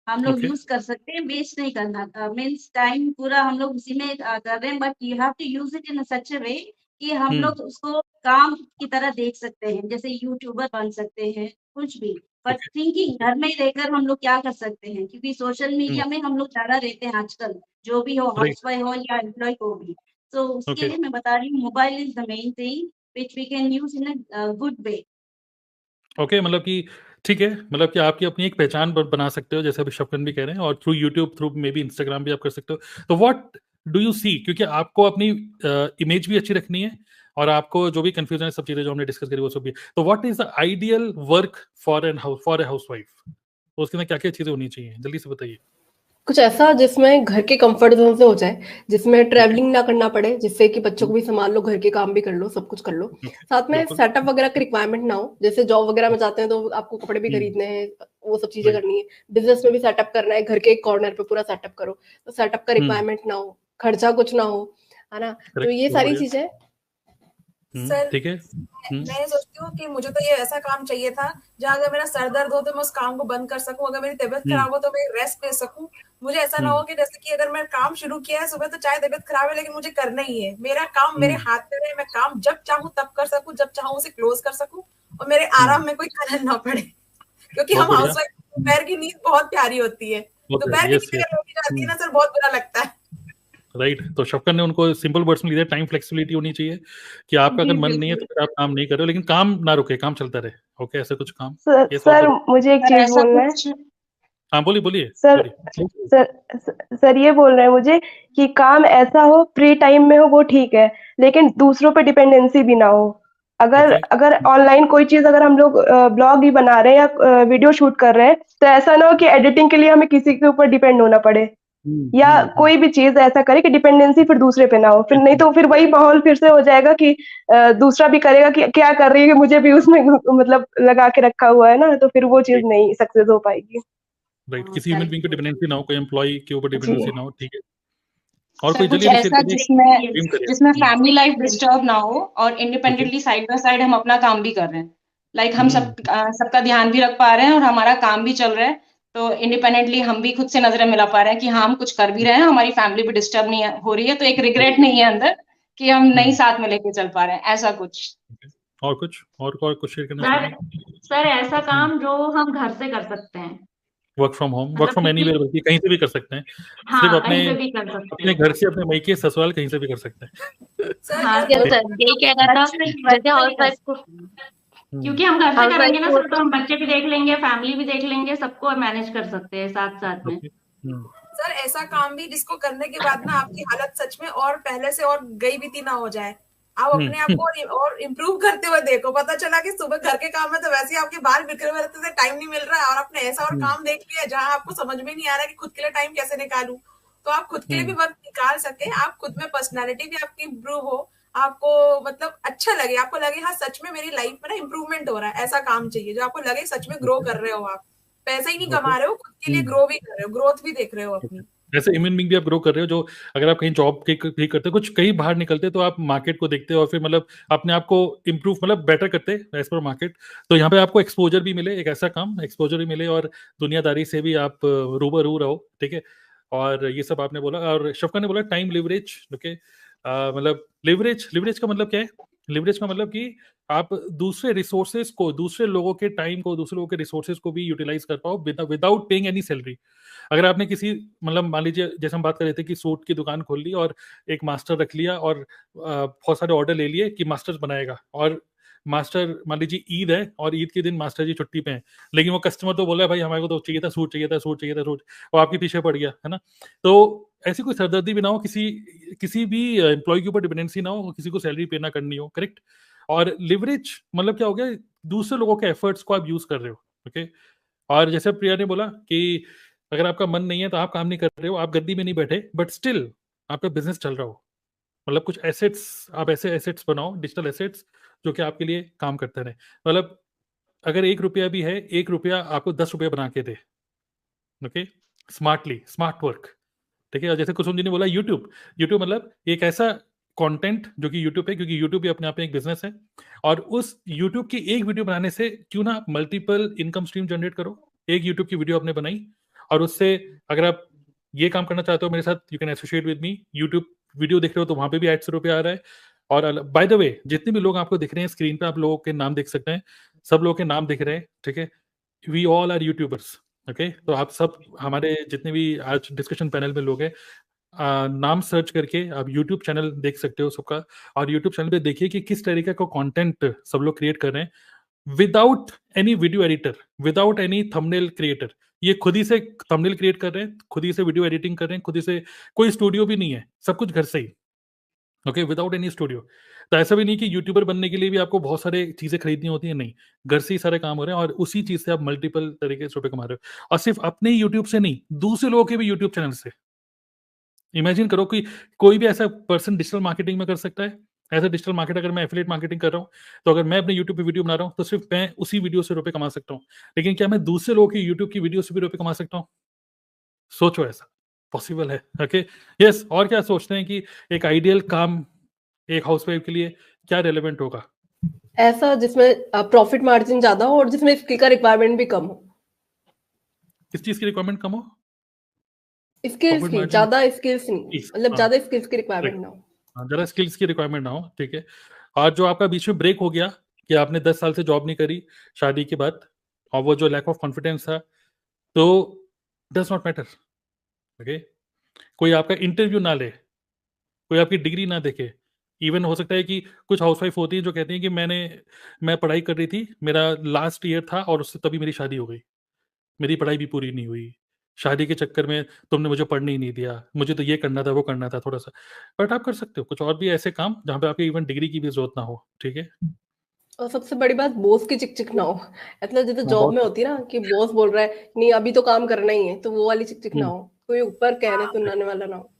हम लोग ओके यूज कर सकते हैं, वेस्ट नहीं करना। मीन्स टाइम पूरा हम लोग उसी में कर रहे हैं, but you have to use it in such a way कि हम लोग उसको काम की तरह देख सकते हैं, जैसे यूट्यूबर बन सकते हैं, कुछ भी। बट ओके थिंकिंग घर में रहकर हम लोग क्या कर सकते हैं, क्योंकि सोशल मीडिया में हम लोग ज्यादा रहते हैं आजकल, जो भी हो, राइट हाउसवाइफ हो या एम्प्लॉय को भी। तो उसके ओके लिए मैं बता रही हूँ, mobile is the main thing which we can use in a good way. Okay, मतलब कि ठीक है, मतलब कि आपकी अपनी एक पहचान बना सकते हो, जैसे अभी शफकन भी कह रहे हैं, और through YouTube, through may be Instagram भी आप कर सकते हो। तो व्हाट डू यू सी, क्योंकि आपको अपनी इमेज भी अच्छी रखनी है, और आपको जो भी कंफ्यूजन है, सब चीजें जो हमने डिस्कस करी वो सब भी, तो what is the ideal work for a housewife, उसके अंदर क्या क्या चीजें होनी चाहिए, जल्दी से बताइए। कुछ ऐसा जिसमें घर के कंफर्ट जोन से हो जाए, जिसमें ट्रैवलिंग ना करना पड़े, जिससे कि बच्चों को भी संभाल लो, घर के काम भी कर लो, सब कुछ कर लो। साथ में बिल्कुल सेटअप वगैरह की रिक्वायरमेंट ना हो, जैसे जॉब वगैरह में जाते हैं तो आपको कपड़े भी खरीदने हैं, वो सब चीजें राइट करनी है। बिजनेस में भी सेटअप करना है, घर के एक कॉर्नर पे पूरा सेटअप करो, तो सेटअप का रिक्वायरमेंट ना हो, खर्चा कुछ ना हो, है ना। तो करेक्ट, ये बहुत सारी बढ़िया। चीजें। सर ठीक है। मैं सोचती हूँ कि मुझे तो ये ऐसा काम चाहिए था जहाँ अगर मेरा सर दर्द हो तो मैं उस काम को बंद कर सकूं, अगर मेरी तबीयत खराब हो तो मैं रेस्ट ले सकूं। मुझे ऐसा ना हो कि जैसे कि अगर मैं काम शुरू किया है सुबह, तो चाहे तबीयत खराब है लेकिन मुझे करना ही है, मेरा काम मेरे हाथ में रहे, मैं काम जब चाहूँ तब कर सकूं, जब चाहूँ उसे क्लोज कर सकूं, और मेरे आराम में कोई खलल ना पड़े। क्योंकि बहुत हम बढ़िया। हाउसवाइफ, दोपहर की नींद बहुत प्यारी होती है, दोपहर की यस नींद यस। अगर रोटी जाती है ना सर, बहुत बुरा लगता है। राइट, तो शफकन ने उनको सिंपल वर्ड्स में लिया, टाइम फ्लेक्सिबिलिटी होनी चाहिए, कि आपका जी अगर मन नहीं है तो बिल्कुल फिर आप काम नहीं कर रहे हो, लेकिन काम ना रुके, काम चलता रहे। ओके, ऐसे कुछ काम। सर यस, और सर बताइए। मुझे एक सर चीज ऐसा बोलना है। कुछ हाँ बोलिए बोलिए सर बोलिए। सर ये बोल रहे हैं मुझे कि काम ऐसा हो, फ्री टाइम में हो वो ठीक है, लेकिन दूसरों पे डिपेंडेंसी भी ना हो। अगर ओके अगर ऑनलाइन कोई चीज, अगर हम लोग ब्लॉग ही बना रहे हैं या वीडियो शूट कर रहे हैं, तो ऐसा ना हो कि एडिटिंग के लिए हमें किसी के ऊपर डिपेंड होना पड़े, या कोई भी चीज ऐसा करे कि डिपेंडेंसी फिर दूसरे पे ना हो। फिर नहीं तो फिर वही माहौल फिर से हो जाएगा कि दूसरा भी करेगा कि क्या कर रही है, कि मुझे भी उसमें मतलब लगा के रखा हुआ है ना, तो फिर वो चीज नहीं सक्सेस हो पाएगी। राइट, किसी ह्यूमन बीइंग पे डिपेंडेंसी ना हो, कोई एम्प्लॉय के ऊपर जी डिपेंडेंसी ना हो। ठीक है, और कोई सर कुछ जल्दी अभी शेयर ऐसा करिए जिसमें ड्रीम करियर। जिसमें फैमिली लाइफ डिस्टर्ब ना हो और okay independently side by side हम अपना काम भी कर रहे हैं, लाइक हम सबका ध्यान भी रख पा रहे हैं और हमारा काम भी चल रहा है, तो इंडिपेंडेंटली हम भी खुद से नजरें मिला पा रहे हैं कि हाँ हम कुछ कर भी रहे हैं, हमारी फैमिली भी डिस्टर्ब नहीं हो रही है, तो एक रिग्रेट नहीं है अंदर कि हम नहीं साथ में लेके चल पा रहे हैं, ऐसा कुछ। और कुछ और कुछ शेयर करना सर चाहेंगे? सर ऐसा काम जो हम घर से कर सकते हैं, वर्क फ्रॉम होम, वर्क मतलब फ्रॉम किसी, एनीवेयर, बल्कि कहीं से भी कर सकते हैं, सिर्फ हाँ अपने कहीं पे भी कर सकते अपने हैं। घर से, अपने मायके ससुराल कहीं से भी कर सकते हैं। सर हाँ यस सर, सर, यही कह रहा था, जैसे हाउस वाइफ को, क्योंकि हम घर से हाउस वाइफ करेंगे ना को, सर, तो हम बच्चे भी देख लेंगे, फैमिली भी देख लेंगे, सबको मैनेज कर सकते हैं साथ साथ में। सर ऐसा काम भी जिसको करने के बाद ना आपकी हालत सच में और पहले से और गई बीती ना हो जाए, आप अपने आप को और इम्प्रूव करते हुए देखो। पता चला कि सुबह घर के काम में तो वैसे ही आपके बाल बिखरे हुए रहते थे, टाइम नहीं मिल रहा है, और आपने ऐसा और काम देख लिया जहां आपको समझ में नहीं आ रहा है कि खुद के लिए टाइम कैसे निकालूं, तो आप खुद के लिए भी वक्त निकाल सके, आप खुद में पर्सनालिटी भी आपकी इम्प्रूव हो, आपको मतलब अच्छा लगे, आपको लगे हाँ सच में मेरी लाइफ में ना इम्प्रूवमेंट हो रहा है। ऐसा काम चाहिए जो आपको लगे सच में ग्रो कर रहे हो, आप पैसा ही नहीं कमा रहे हो, खुद के लिए ग्रो भी कर रहे हो, ग्रोथ भी देख रहे हो अपनी। जैसे ह्यूमन बीइंग भी आप ग्रो कर रहे हो, जो अगर आप कहीं जॉब के भी करते हो, कुछ कहीं बाहर निकलते तो आप मार्केट को देखते हो और फिर मतलब अपने आप को इम्प्रूव, मतलब बेटर करते एज पर मार्केट। तो यहाँ पे आपको एक्सपोजर भी मिले, एक ऐसा काम एक्सपोजर भी मिले, और दुनियादारी से भी आप रूबरू रहो। ठीक है, और ये सब आपने बोला, और शफका ने बोला टाइम लिवरेज। ओके, मतलब लिवरेज का मतलब क्या है? लिवरेज का मतलब कि आप दूसरे रिसोर्सेज को, दूसरे लोगों के टाइम को, दूसरे लोगों के रिसोर्सेज को भी यूटिलाइज कर पाओ विदाउट पेइंग एनी सैलरी। अगर आपने किसी, मतलब मान लीजिए जैसे हम बात कर रहे थे कि सूट की दुकान खोल ली और एक मास्टर रख लिया और बहुत सारे ऑर्डर ले लिए कि मास्टर्स बनाएगा, और मास्टर मान लीजिए ईद है और ईद के दिन मास्टर जी छुट्टी पे हैं, लेकिन वो कस्टमर तो बोला है भाई हमारे को तो चाहिए था सूट, चाहिए था सूट, चाहिए था सूट, और आपके पीछे पड़ गया, है ना। तो ऐसी कोई सरदर्दी भी ना हो, किसी भी एम्प्लॉय के ऊपर डिपेंडेंसी ना हो, किसी को सैलरी पे ना करनी हो, करेक्ट। और लिवरेज मतलब क्या हो गया, दूसरे लोगों के एफर्ट्स को आप यूज कर रहे हो, ओके। और जैसे प्रिया ने बोला कि अगर आपका मन नहीं है तो आप काम नहीं कर रहे हो, आप गद्दी में नहीं बैठे, बट स्टिल आपका बिजनेस चल रहा हो, मतलब कुछ एसेट्स, आप ऐसे एसेट्स बनाओ, डिजिटल एसेट्स, जो कि आपके लिए काम करते रहे। मतलब अगर 1 रुपया भी है, 1 रुपया आपको 10 रुपया बना के दे, ओके, स्मार्टली, स्मार्ट वर्क, ठीक है। और जैसे कुसुम जी ने बोला यूट्यूब, यूट्यूब मतलब एक ऐसा कंटेंट जो कि यूट्यूब है, क्योंकि यूट्यूब भी अपने आप में एक बिजनेस है, और उस यूट्यूब की एक वीडियो बनाने से क्यों ना आप मल्टीपल इनकम स्ट्रीम जनरेट करो। एक यूट्यूब की वीडियो आपने बनाई और उससे अगर आप ये काम करना चाहते हो मेरे साथ, you can associate with me. YouTube video देख रहे हो तो वहां पे भी 800 रुपये आ रहा है। और बाय द वे जितने भी लोग आपको दिख रहे हैं स्क्रीन पे, आप लोगों के नाम देख सकते हैं, सब लोगों के नाम दिख रहे हैं, ठीक है। We all are YouTubers, okay. तो आप सब हमारे जितने भी आज डिस्कशन पैनल में लोग हैं, नाम सर्च करके आप यूट्यूब चैनल देख सकते हो सबका, और यूट्यूब चैनल पे देखिए कि किस तरीके का कंटेंट सब लोग क्रिएट कर रहे हैं without any video editor, without any thumbnail creator. ये खुद ही से थंबनेल क्रिएट कर रहे हैं, खुद ही से वीडियो एडिटिंग कर रहे हैं, खुद ही से, कोई स्टूडियो भी नहीं है, सब कुछ घर से ही, ओके, विदाउट एनी स्टूडियो। तो ऐसा भी नहीं कि यूट्यूबर बनने के लिए भी आपको बहुत सारे चीजें खरीदनी होती है, नहीं, घर से ही सारे काम हो रहे हैं और उसी चीज से आप मल्टीपल तरीके से रुपए कमा रहे हो, और सिर्फ अपने यूट्यूब से नहीं, दूसरे लोगों के भी यूट्यूब चैनल से। इमेजिन करो कि कोई भी ऐसा पर्सन डिजिटल मार्केटिंग में कर सकता है। एज अ डिजिटल मार्केटर अगर मैं एफिलिएट मार्केटिंग कर रहा हूँ, तो अगर मैं अपने यूट्यूब पे वीडियो बना रहा हूँ तो सिर्फ मैं उसी वीडियो से रुपए कमा सकता हूँ, लेकिन क्या मैं दूसरे लोगों की यूट्यूब की वीडियो से भी रुपए कमा सकता हूँ? सोचो, ऐसा पॉसिबल है, ओके। यस, और क्या सोचते हैं कि एक आइडियल काम एक हाउसवाइफ के लिए क्या रेलेवेंट होगा? ऐसा जिसमें प्रॉफिट मार्जिन ज्यादा हो और जिसमें स्किल का रिक्वायरमेंट भी कम हो। किस चीज की रिक्वायरमेंट कम हो? स्किल्स Profit की, margin? ज्यादा स्किल्स नहीं, Skills, मतलब हाँ। ज्यादा स्किल्स की रिक्वायरमेंट ना हो। जरा स्किल्स की रिक्वायरमेंट ना हो, ठीक है। और जो आपका बीच में ब्रेक हो गया कि आपने 10 साल से जॉब नहीं करी शादी के बाद, और वो जो लैक ऑफ कॉन्फिडेंस था, तो डज नॉट मैटर, ओके। कोई आपका इंटरव्यू ना ले, कोई आपकी डिग्री ना देखे। इवन हो सकता है कि कुछ हाउसवाइफ होती है जो कहती हैं कि मैं पढ़ाई कर रही थी, मेरा लास्ट ईयर था और उससे तभी मेरी शादी हो गई, मेरी पढ़ाई भी पूरी नहीं हुई, शादी के चक्कर में तुमने मुझे पढ़ने ही नहीं दिया, मुझे तो ये करना था, वो करना था थोड़ा सा। बट आप कर सकते हो कुछ और भी ऐसे काम जहाँ पे आपके इवन डिग्री की भी जरूरत ना हो, ठीक है। और सबसे बड़ी बात, बॉस की चिक चिक ना हो। मतलब जैसे हाँ, जॉब में बहुत। होती है ना कि बॉस बोल रहा है नहीं अभी तो काम करना ही है, तो वो वाली चिक चिक ना हो, कोई ऊपर कहने सुनाने वाला ना हो।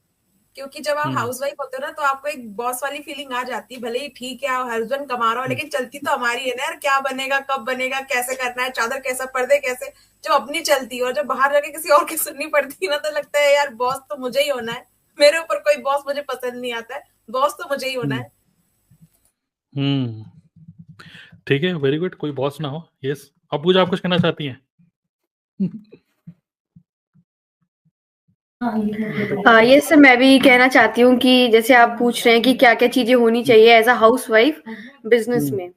क्योंकि जब आप हाउसवाइफ होते हो ना तो आपको एक बॉस वाली फीलिंग आ जाती है, भले ही ठीक है हस्बैंड कमा रहा हो, लेकिन चलती तो हमारी है ना यार, क्या बनेगा, कब बनेगा, कैसे करना है, चादर कैसा, पर्दे कैसे, जो अपनी चलती है। और जब बाहर जाके किसी और की सुननी पड़ती है ना, तो लगता है यार बॉस तो मुझे ही होना है, मेरे ऊपर कोई बॉस मुझे पसंद नहीं आता है, बॉस तो मुझे ही होना है। ठीक है, वेरी गुड, कोई बॉस ना हो। यस, अब पूजा आप कुछ कहना चाहती हैं? ये सर मैं भी कहना चाहती हूँ कि जैसे आप पूछ रहे हैं कि क्या क्या चीजें होनी चाहिए as a housewife business में,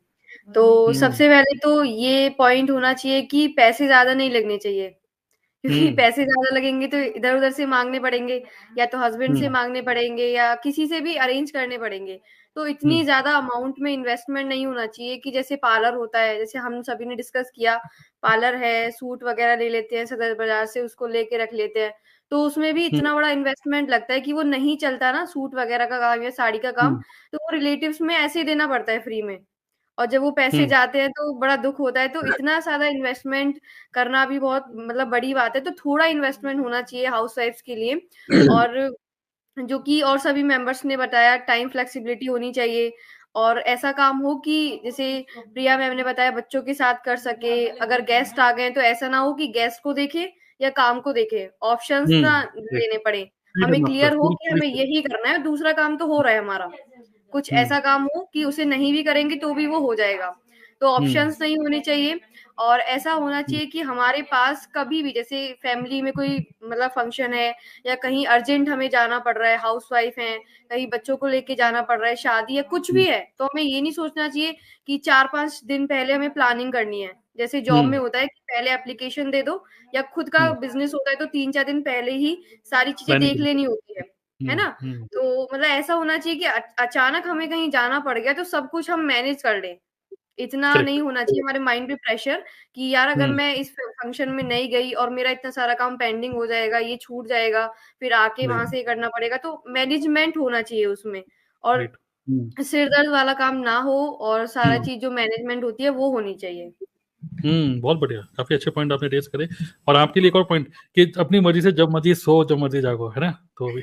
तो सबसे पहले तो ये पॉइंट होना चाहिए कि पैसे ज्यादा नहीं लगने चाहिए, क्योंकि पैसे ज्यादा लगेंगे तो इधर उधर से मांगने पड़ेंगे, या तो हस्बैंड से मांगने पड़ेंगे या किसी से भी अरेंज करने पड़ेंगे। तो इतनी ज्यादा अमाउंट में इन्वेस्टमेंट नहीं होना चाहिए कि जैसे पार्लर होता है, जैसे हम सभी ने डिस्कस किया, पार्लर है, सूट वगैरह ले लेते हैं सदर बाजार से, उसको लेके रख लेते हैं, तो उसमें भी इतना बड़ा इन्वेस्टमेंट लगता है कि वो नहीं चलता ना, सूट वगैरह का काम या साड़ी का काम, तो वो रिलेटिव्स में ऐसे ही देना पड़ता है फ्री में, और जब वो पैसे जाते हैं तो बड़ा दुख होता है। तो इतना ज्यादा इन्वेस्टमेंट करना भी बहुत मतलब बड़ी बात है, तो थोड़ा इन्वेस्टमेंट होना चाहिए हाउसवाइफ्स के लिए। और जो कि और सभी मेंबर्स ने बताया, टाइम फ्लेक्सिबिलिटी होनी चाहिए, और ऐसा काम हो कि जैसे प्रिया मैम ने बताया बच्चों के साथ कर सके, अगर गेस्ट आ गए तो ऐसा ना हो कि गेस्ट को देखे या काम को देखे, ऑप्शंस ना लेने पड़े, हमें क्लियर हो कि हमें यही करना है, दूसरा काम तो हो रहा है हमारा, कुछ ऐसा काम हो कि उसे नहीं भी करेंगे तो भी वो हो जाएगा, तो ऑप्शंस नहीं होने चाहिए। और ऐसा होना चाहिए कि हमारे पास कभी भी जैसे फैमिली में कोई मतलब फंक्शन है या कहीं अर्जेंट हमें जाना पड़ रहा है, हाउसवाइफ है, कहीं बच्चों को लेके जाना पड़ रहा है, शादी या कुछ भी है, तो हमें ये नहीं सोचना चाहिए कि 4-5 दिन पहले हमें प्लानिंग करनी है। जैसे जॉब में होता है कि पहले एप्लीकेशन दे दो, या खुद का बिजनेस होता है तो 3-4 दिन पहले ही सारी चीजें देख लेनी होती है ना। तो मतलब ऐसा होना चाहिए कि अचानक हमें कहीं जाना पड़ गया तो सब कुछ हम मैनेज कर लें, इतना Correct. नहीं होना चाहिए हमारे माइंड पे प्रेशर कि यार अगर मैं इस फंक्शन में नहीं गई और मेरा इतना सारा काम पेंडिंग हो जाएगा, ये छूट जाएगा, फिर आके वहां से करना पड़ेगा। तो मैनेजमेंट होना चाहिए उसमें, और राइट। सिर दर्द वाला काम ना हो, और सारा चीज जो मैनेजमेंट होती है वो होनी चाहिए। बहुत बढ़िया, काफी अच्छे पॉइंट आपने रेज करे। और आपके लिए एक और पॉइंट कि अपनी मर्जी से जब मर्जी सो, जब मर्जी जागो, है ना? तो भी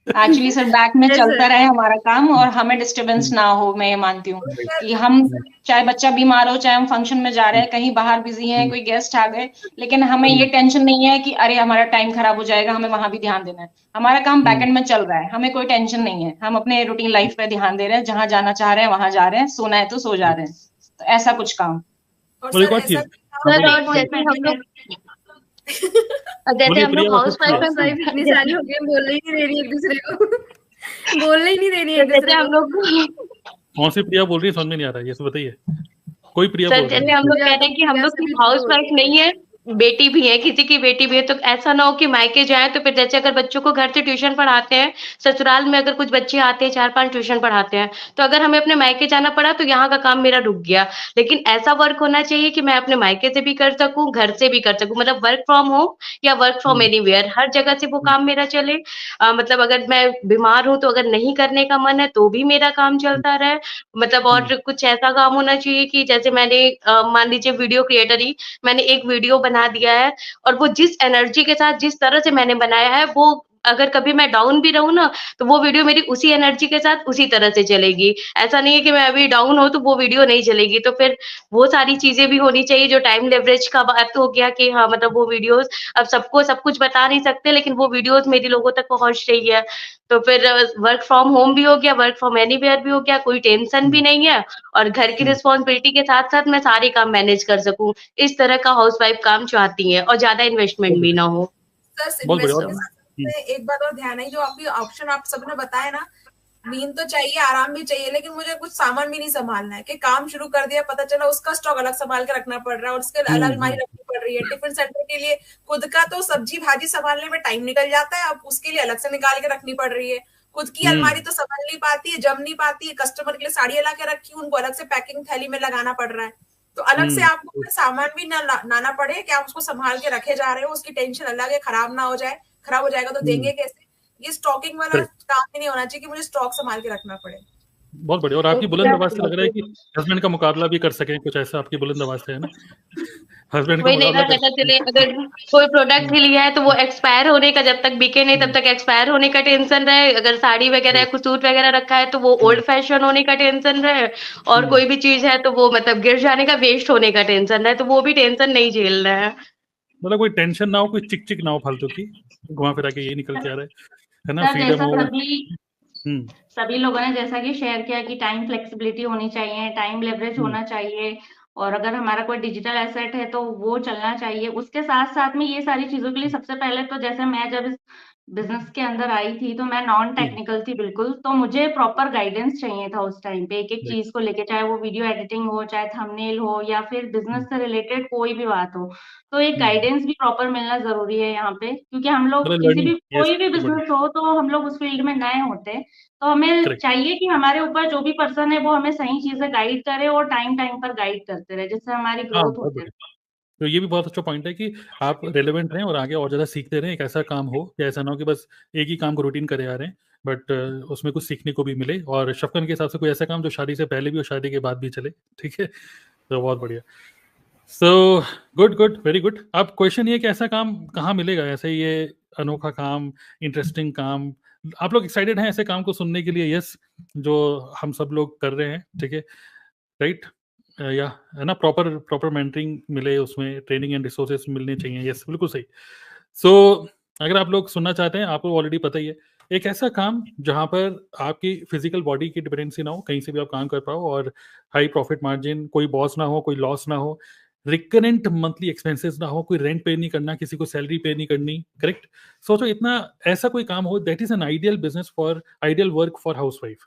एक्चुअली सर बैक में Yes, चलता sir. रहे हमारा काम और हमें डिस्टरबेंस ना हो। मैं ये मानती हूँ कि हम चाहे बच्चा बीमार हो, चाहे हम फंक्शन में जा रहे हैं, कहीं बाहर बिजी हैं, कोई गेस्ट आ गए, लेकिन हमें ये टेंशन नहीं है कि अरे हमारा टाइम खराब हो जाएगा, हमें वहां भी ध्यान देना है। हमारा काम बैकएंड में चल रहा है, हमें कोई टेंशन नहीं है। हम अपने रूटीन लाइफ पे ध्यान दे रहे हैं, जहां जाना चाह रहे हैं वहां जा रहे हैं, सोना है तो सो जा रहे हैं। तो ऐसा कुछ काम। और एक और चीज, सर, और जैसे हम लोग हाउस वाइफ इतनी सारी हो गई, बोलने ही नहीं दे रही एक दूसरे को बोलने ही नहीं दे रही एक जैसे दूसरे हम लोग कौन सी प्रिया बोल रही है समझ में नहीं आ रहा है, ये तो बताइए। कोई प्रिया सर, बोल रही जैसे है? हम लोग कह रहे हैं कि हम लोग सिर्फ हाउस वाइफ नहीं है, बेटी भी है, किसी की बेटी भी है। तो ऐसा ना हो कि मायके जाए तो फिर जैसे अगर बच्चों को घर से ट्यूशन पढ़ाते हैं, ससुराल में अगर कुछ बच्चे आते हैं 4-5 ट्यूशन पढ़ाते हैं, तो अगर हमें अपने मायके जाना पड़ा तो यहाँ का काम मेरा रुक गया। लेकिन ऐसा वर्क होना चाहिए कि मैं अपने मायके से भी कर सकूं, घर से भी कर सकूं, मतलब वर्क फ्रॉम होम या वर्क फ्रॉम एनीवेयर, हर जगह से वो काम मेरा चले। मतलब अगर मैं बीमार हूं तो अगर नहीं करने का मन है तो भी मेरा काम चलता रहे। मतलब और कुछ ऐसा काम होना चाहिए कि जैसे मैंने मान लीजिए वीडियो क्रिएटर ही, मैंने एक वीडियो बना दिया है और वो जिस एनर्जी के साथ जिस तरह से मैंने बनाया है, वो अगर कभी मैं डाउन भी रहूं ना, तो वो वीडियो मेरी उसी एनर्जी के साथ उसी तरह से चलेगी। ऐसा नहीं है कि मैं अभी डाउन हो तो वो वीडियो नहीं चलेगी। तो फिर वो सारी चीजें भी होनी चाहिए। जो टाइम लेवरेज का बात हो गया कि हाँ, मतलब वो वीडियोस अब सबको सब कुछ बता नहीं सकते, लेकिन वो वीडियोस मेरी लोगों तक पहुंच रही है। तो फिर वर्क फ्रॉम होम भी हो गया, वर्क फ्रॉम एनीवेयर भी हो गया, कोई टेंशन भी नहीं है, और घर की रिस्पॉन्सिबिलिटी के साथ साथ मैं सारे काम मैनेज कर सकूं। इस तरह का हाउसवाइफ काम चाहती है, और ज्यादा इन्वेस्टमेंट भी ना हो। सर, बहुत बढ़िया। इन्वेस्टमेंट के साथ एक बात और ध्यान है, जो आपकी ऑप्शन आप सबने बताया ना, नींद तो चाहिए, आराम भी चाहिए, लेकिन मुझे कुछ सामान भी नहीं संभालना है कि काम शुरू कर दिया, पता चला उसका स्टॉक अलग संभाल के रखना पड़ रहा है और उसके अलग अलमारी रखनी पड़ रही है। टिफिन सेंटर के लिए खुद का तो सब्जी भाजी संभालने में टाइम निकल जाता है, अब उसके लिए अलग से निकाल के रखनी पड़ रही है। खुद की अलमारी तो संभाल नहीं पाती है, जम नहीं पाती है, कस्टमर के लिए साड़ियां ला के रखी, उनको अलग से पैकिंग थैली में लगाना पड़ रहा है। तो अलग से आपको सामान भी ना लाना पड़े कि आप उसको संभाल के रखे जा रहे हो, उसकी टेंशन अलग है, खराब ना हो जाए, खराब हो जाएगा तो देंगे कैसे। ये स्टॉकिंग वाला काम ही नहीं होना चाहिए कि मुझे स्टॉक संभाल के रखना पड़े। बहुत बढ़िया। और आपकी बुलंद आवाज से लग रहा है कि हस्बैंड का मुकाबला भी कर सकें, कुछ ऐसा आपकी बुलंद आवाज से है ना? हस्बैंड का वही नहीं मुकाबला पता चले, अगर कोई प्रोडक्ट भी लिया है तो वो एक्सपायर होने का, जब तक बिके नहीं तब तक एक्सपायर होने का टेंशन रहे। अगर साड़ी वगैरह कुछ सूट वगैरह रखा है तो वो ओल्ड फैशन होने का टेंशन रहे, और कोई भी चीज है तो वो मतलब गिर जाने का, वेस्ट होने का टेंशन रहे। तो वो भी टेंशन नहीं झेल रहा है। मतलब कोई टेंशन ना हो, कोई चिक चिक ना हो फालतू की, घुमा फिरा के यही निकल के आ रहा है ना? सर, फ्रीडम जैसा हो। सभी लोगों ने जैसा कि शेयर किया कि टाइम फ्लेक्सिबिलिटी होनी चाहिए, टाइम लेवरेज होना चाहिए, और अगर हमारा कोई डिजिटल एसेट है तो वो चलना चाहिए। उसके साथ साथ में ये सारी चीजों के लिए सबसे पहले तो जैसे मैं जब इस बिजनेस के अंदर आई थी तो मैं नॉन टेक्निकल थी बिल्कुल, तो मुझे प्रॉपर गाइडेंस चाहिए था उस टाइम पे, एक एक चीज को लेके, चाहे वो वीडियो एडिटिंग हो, चाहे थंबनेल हो, या फिर बिजनेस से रिलेटेड कोई भी बात हो। तो एक गाइडेंस भी प्रॉपर मिलना जरूरी है यहाँ पे, क्योंकि हम लोग किसी भी कोई भी बिजनेस हो तो हम लोग उस फील्ड में नए होते हैं, तो हमें चाहिए कि हमारे ऊपर जो भी पर्सन है वो हमें सही चीजें गाइड करे और टाइम टाइम पर गाइड करते रहे, जिससे हमारी ग्रोथ होती है। तो ये भी बहुत अच्छा पॉइंट है कि आप रेलेवेंट रहें और आगे और ज़्यादा सीखते रहें। एक ऐसा काम हो कि ऐसा ना हो कि बस एक ही काम को रूटीन करे आ रहे हैं, बट उसमें कुछ सीखने को भी मिले। और शफकन के हिसाब से कोई ऐसा काम जो शादी से पहले भी और शादी के बाद भी चले, ठीक है? तो बहुत बढ़िया। So good good, very good. अब क्वेश्चन ये कि ऐसा काम कहाँ मिलेगा, ऐसे ये अनोखा काम, इंटरेस्टिंग काम? आप लोग एक्साइटेड हैं ऐसे काम को सुनने के लिए? यस, जो हम सब लोग कर रहे हैं, ठीक है, राइट? या है ना, प्रॉपर मेंटरिंग मिले, उसमें ट्रेनिंग एंड रिसोर्सेज मिलने चाहिए। यस, बिल्कुल सही। सो अगर आप लोग सुनना चाहते हैं, आपको ऑलरेडी पता ही है, एक ऐसा काम जहां पर आपकी फिजिकल बॉडी की डिपेंडेंसी ना हो, कहीं से भी आप काम कर पाओ, और हाई प्रॉफिट मार्जिन, कोई बॉस ना हो, कोई लॉस ना हो, रिकरेंट मंथली एक्सपेंसेस ना हो, कोई रेंट पे नहीं करना, किसी को सैलरी पे नहीं करनी। करेक्ट? सोचो इतना ऐसा कोई काम हो, that is an ideal business for, ideal work for housewife.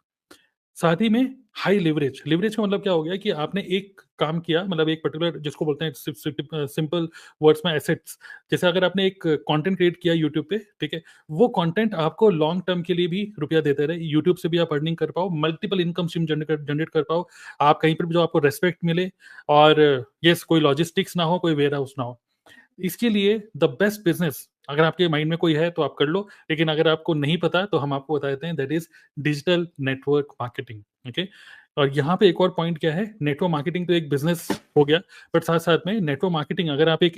साथ ही में हाई लिवरेज। लिवरेज का मतलब क्या हो गया कि आपने एक काम किया, मतलब एक पर्टिकुलर जिसको बोलते हैं सिंपल वर्ड्स में एसेट्स। जैसे अगर आपने एक कंटेंट क्रिएट किया यूट्यूब पे, ठीक है, वो कंटेंट आपको लॉन्ग टर्म के लिए भी रुपया देते रहे, यूट्यूब से भी आप अर्निंग कर पाओ, मल्टीपल इनकम स्ट्रीम जनरेट कर पाओ, आप कहीं पर भी जो आपको रेस्पेक्ट मिले, और यस कोई लॉजिस्टिक्स ना हो, कोई वेयर हाउस ना हो। इसके लिए द बेस्ट बिजनेस अगर आपके माइंड में कोई है तो आप कर लो, लेकिन अगर आपको नहीं पता तो हम आपको बता देते हैं, that is digital network marketing. Okay, और यहाँ पे एक और पॉइंट क्या है, नेटवर्क मार्केटिंग तो एक बिजनेस हो गया, बट साथ साथ में नेटवर्क मार्केटिंग अगर आप एक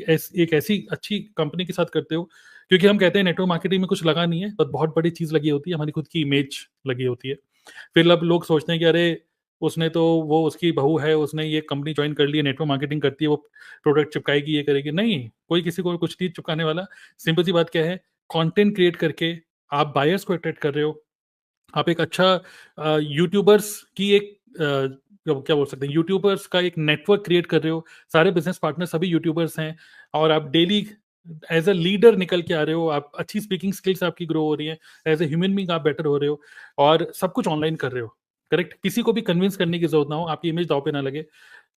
ऐसी अच्छी कंपनी के साथ करते हो, क्योंकि हम कहते हैं नेटवर्क मार्केटिंग में कुछ लगा नहीं है, बट बहुत बड़ी चीज लगी होती है, हमारी खुद की इमेज लगी होती है। फिर अब लोग सोचते हैं कि अरे उसने तो, वो उसकी बहू है, उसने ये कंपनी ज्वाइन कर ली है, नेटवर्क मार्केटिंग करती है, वो प्रोडक्ट चिपकाएगी, ये करेगी। नहीं, कोई किसी को कुछ नहीं चिपकाने वाला। सिंपल सी बात क्या है, कंटेंट क्रिएट करके आप बायर्स को अट्रैक्ट कर रहे हो, आप एक अच्छा यूट्यूबर्स की एक क्या बोल सकते हैं, यूट्यूबर्स का एक नेटवर्क क्रिएट कर रहे हो, सारे बिजनेस पार्टनर सभी यूट्यूबर्स हैं, और आप डेली एज अ लीडर निकल के आ रहे हो, आप अच्छी स्पीकिंग स्किल्स आपकी ग्रो हो रही है, एज ए ह्यूमन बीइंग आप बेटर हो रहे हो, और सब कुछ ऑनलाइन कर रहे हो। करेक्ट, किसी को भी कन्विंस करने की जरूरत ना हो, आपकी इमेज दाव पे ना लगे,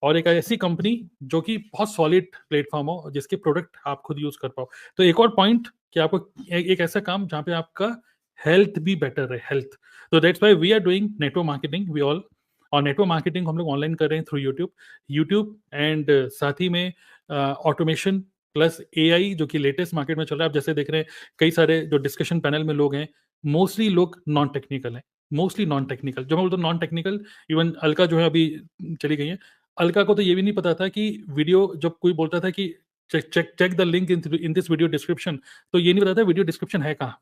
और एक ऐसी कंपनी जो कि बहुत सॉलिड प्लेटफॉर्म हो, जिसके प्रोडक्ट आप खुद यूज कर पाओ। तो एक और पॉइंट कि आपको एक ऐसा काम जहाँ पे आपका हेल्थ भी बेटर है, हेल्थ। तो that's why we are doing network marketing, we all. और नेटवर्क मार्केटिंग हम लोग ऑनलाइन कर रहे हैं थ्रू यूट्यूब एंड साथ ही में ऑटोमेशन प्लस एआई, जो कि लेटेस्ट मार्केट में चल रहा है। आप जैसे देख रहे हैं कई सारे जो डिस्कशन पैनल में लोग हैं, मोस्टली लोग नॉन टेक्निकल हैं, मोस्टली नॉन टेक्निकल। जो मैं बोलता हूँ नॉन टेक्निकल, इवन अलका जो है अभी चली गई है, अलका को तो ये भी नहीं पता था कि वीडियो, जब कोई बोलता था कि check the link in this video description, तो ये नहीं पता था वीडियो डिस्क्रिप्शन है कहाँ।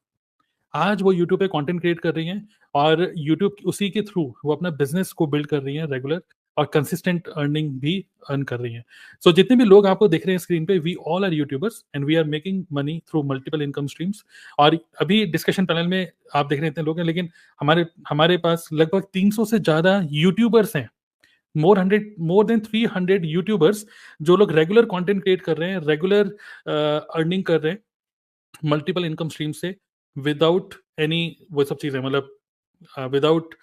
आज वो यूट्यूब पे कंटेंट क्रिएट कर रही हैं, और यूट्यूब उसी के थ्रू वो अपना बिजनेस को बिल्ड कर रही हैं रेगुलर, और कंसिस्टेंट अर्निंग भी अर्न कर रही हैं। सो जितने भी लोग आपको देख रहे हैं स्क्रीन पे, we all are YouTubers and we are making money through multiple income streams. और अभी डिस्कशन पैनल में आप देख रहे हैं इतने लोग हैं, लेकिन हमारे पास लगभग 300 से ज्यादा यूट्यूबर्स हैं, मोर देन 300 यूट्यूबर्स, जो लोग रेगुलर कंटेंट क्रिएट कर रहे हैं, रेगुलर अर्निंग कर रहे हैं मल्टीपल इनकम स्ट्रीम से, विदाउट एनी वो सब चीज़ें, मतलब विदाउट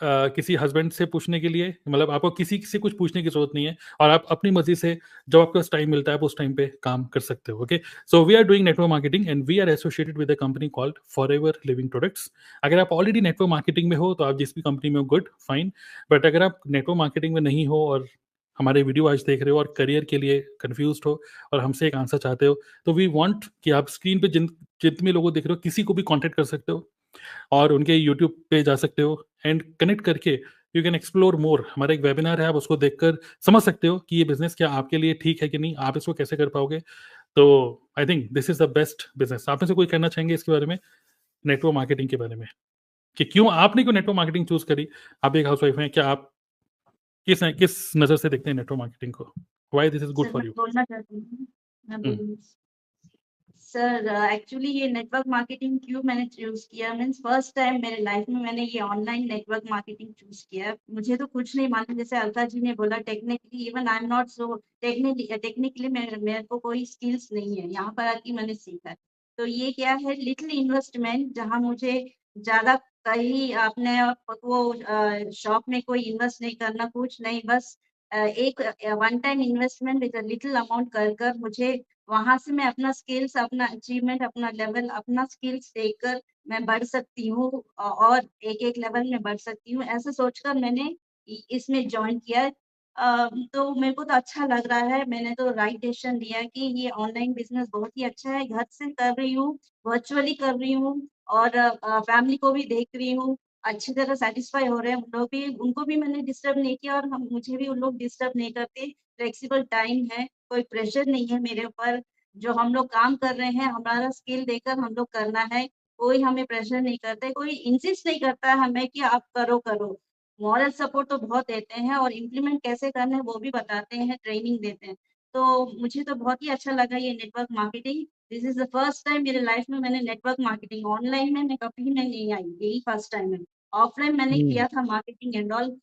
किसी हस्बैंड से पूछने के लिए, मतलब आपको किसी से कुछ पूछने की जरूरत नहीं है, और आप अपनी मर्जी से जब आपको टाइम मिलता है आप उस टाइम पे काम कर सकते हो। Okay, so we are doing network marketing and we are associated with a company called forever living products. अगर आप ऑलरेडी नेटवर्क मार्केटिंग में हो तो आप जिस भी कंपनी में हो, गुड फाइन, बट अगर आप नेटवर्क मार्केटिंग में नहीं हो और हमारे वीडियो आज देख रहे हो और करियर के लिए कंफ्यूज हो और हमसे एक आंसर चाहते हो, तो वी वांट कि आप स्क्रीन पे जितने लोगों को देख रहे हो, किसी को भी कांटेक्ट कर सकते हो, और उनके यूट्यूब पे जा सकते हो एंड कनेक्ट करके यू कैन एक्सप्लोर मोर। हमारा एक वेबिनार है, आप उसको देखकर समझ सकते हो कि ये बिजनेस क्या आपके लिए ठीक है कि नहीं, आप इसको कैसे कर पाओगे। तो I think this is the best business. आप में से कोई कहना चाहेंगे इसके बारे में, नेटवर्क मार्केटिंग के बारे में, कि क्यों आपने नेटवर्क मार्केटिंग चूज करी? आप एक हाउसवाइफ हैं, क्या आप किस नजर से देखते हैं नेटवर्क मार्केटिंग को? Why this is good sir for मैं यू? बोलना चाहती हूँ, मैं बोलूँगी। सर एक्चुअली ये नेटवर्क मार्केटिंग क्यों मैंने चूज किया, मीन्स फर्स्ट टाइम मेरे लाइफ में मैंने ये ऑनलाइन नेटवर्क मार्केटिंग चूज किया। मुझे तो कुछ नहीं मालूम, जैसे अलका जी ने बोला, technically even I am not so technically मेरे को कोई स्किल्स नहीं है, यहाँ पर आके मैंने सीखा। तो ये क्या है, लिटिल इन्वेस्टमेंट, जहाँ मुझे ज्यादा कहीं अपने वो शॉप में कोई इन्वेस्ट नहीं करना, कुछ नहीं, बस एक one time investment with little amount कर मुझे वहां से मैं अपना स्किल्स, अपना अचीवमेंट, अपना लेवल, अपना स्किल्स देखकर मैं बढ़ सकती हूँ, और एक एक लेवल में बढ़ सकती हूँ, ऐसा सोचकर मैंने इसमें ज्वाइन किया। तो मेरे को तो अच्छा लग रहा है, मैंने तो राइट डिसीजन लिया कि ये ऑनलाइन बिजनेस बहुत ही अच्छा है, घर से कर रही हूँ, वर्चुअली कर रही हूँ, और फैमिली को भी देख रही हूँ, अच्छी तरह सेटिस्फाई हो रहे हैं उन लोग भी, उनको भी मैंने डिस्टर्ब नहीं किया, और हम मुझे भी उन लोग डिस्टर्ब नहीं करते। फ्लेक्सिबल टाइम है, कोई प्रेशर नहीं है मेरे ऊपर। जो हम लोग काम कर रहे हैं, हमारा स्किल देकर हम लोग करना है, कोई हमें प्रेशर नहीं करता, कोई इंसिस्ट नहीं करता है हमें कि आप करो करो। मॉरल सपोर्ट तो बहुत देते हैं, और इम्प्लीमेंट कैसे करना है वो भी बताते हैं, ट्रेनिंग देते हैं। तो मुझे तो बहुत ही अच्छा लगा ये network marketing. This is the first time मेरे लाइफ में मैंने नेटवर्क मार्केटिंग, ऑनलाइन में मैं कभी मैं नहीं आई, यही फर्स्ट टाइम है। ऑफलाइन मैंने किया था मार्केटिंग एंड ऑल,